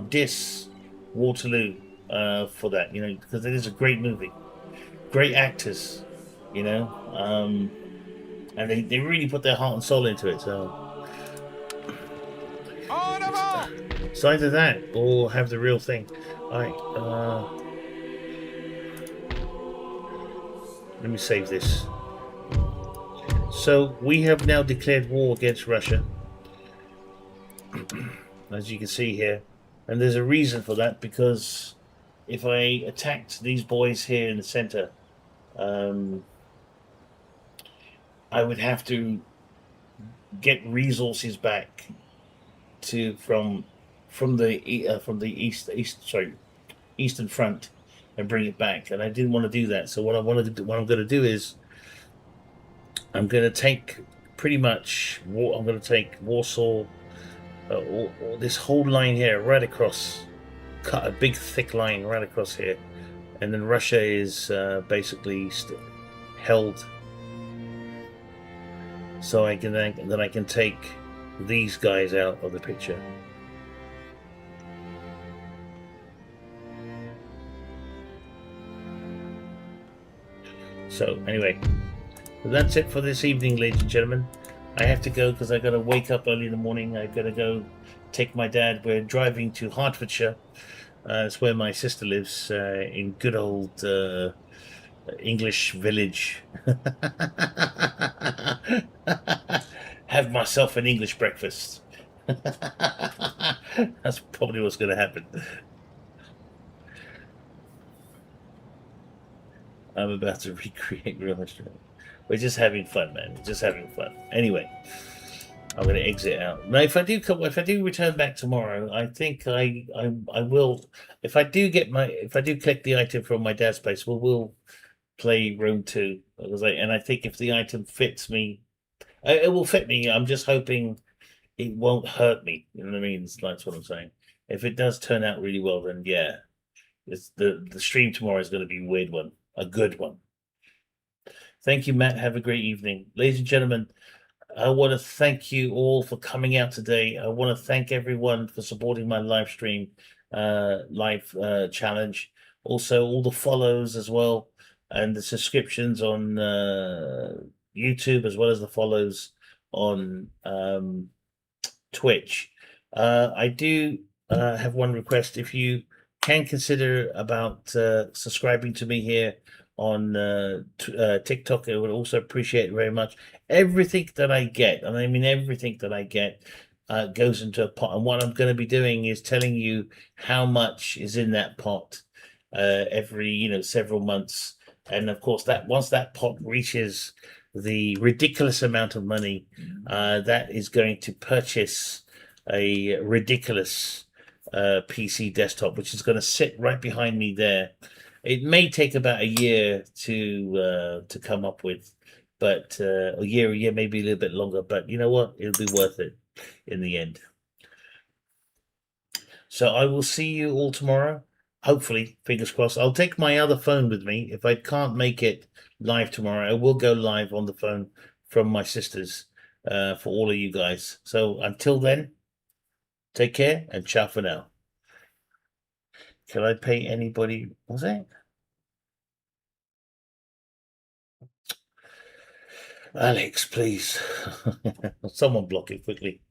diss Waterloo for that, you know, because it is a great movie, great actors, you know, and they really put their heart and soul into it. So it's either that or have the real thing. All right, let me save this. So we have now declared war against Russia, as you can see here, and there's a reason for that, because if I attacked these boys here in the center, I would have to get resources back to from the eastern front and bring it back, and I didn't want to do that. So what I'm going to do is I'm going to take pretty much. I'm going to take Warsaw, or this whole line here, right across, cut a big thick line right across here, and then Russia is basically held. So I can take these guys out of the picture. So anyway, that's it for this evening, ladies and gentlemen. I have to go because I got to wake up early in the morning. I got to go take my dad. We're driving to Hertfordshire. It's where my sister lives, in good old English village. Have myself an English breakfast. That's probably what's going to happen. I'm about to recreate real history. We're just having fun, man. We're just having fun. Anyway, I'm going to exit out. Now, if I do return back tomorrow, I think I will. If I do collect the item from my dad's place, we'll play Rome 2. And I think if the item fits me, it will fit me. I'm just hoping it won't hurt me. You know what I mean? That's what I'm saying. If it does turn out really well, then yeah, the stream tomorrow is going to be a weird one, a good one. Thank you, Matt. Have a great evening, ladies and gentlemen. I want to thank you all for coming out today. I want to thank everyone for supporting my live stream, live challenge. Also, all the follows as well. and the subscriptions on YouTube, as well as the follows on Twitch. I do have one request. If you can consider about subscribing to me here on TikTok, I would also appreciate it very much. Everything that I get, and I mean everything that I get, goes into a pot. And what I'm going to be doing is telling you how much is in that pot every several months. And of course, that once that pot reaches the ridiculous amount of money, that is going to purchase a ridiculous PC desktop, which is going to sit right behind me there. It may take about a year to come up with, but a year, maybe a little bit longer. But you know what? It'll be worth it in the end. So I will see you all tomorrow. Hopefully, fingers crossed. I'll take my other phone with me. If I can't make it live tomorrow, I will go live on the phone from my sister's for all of you guys. So until then, take care and ciao for now. Can I pay anybody? Was it? Alex, please. Someone block it quickly.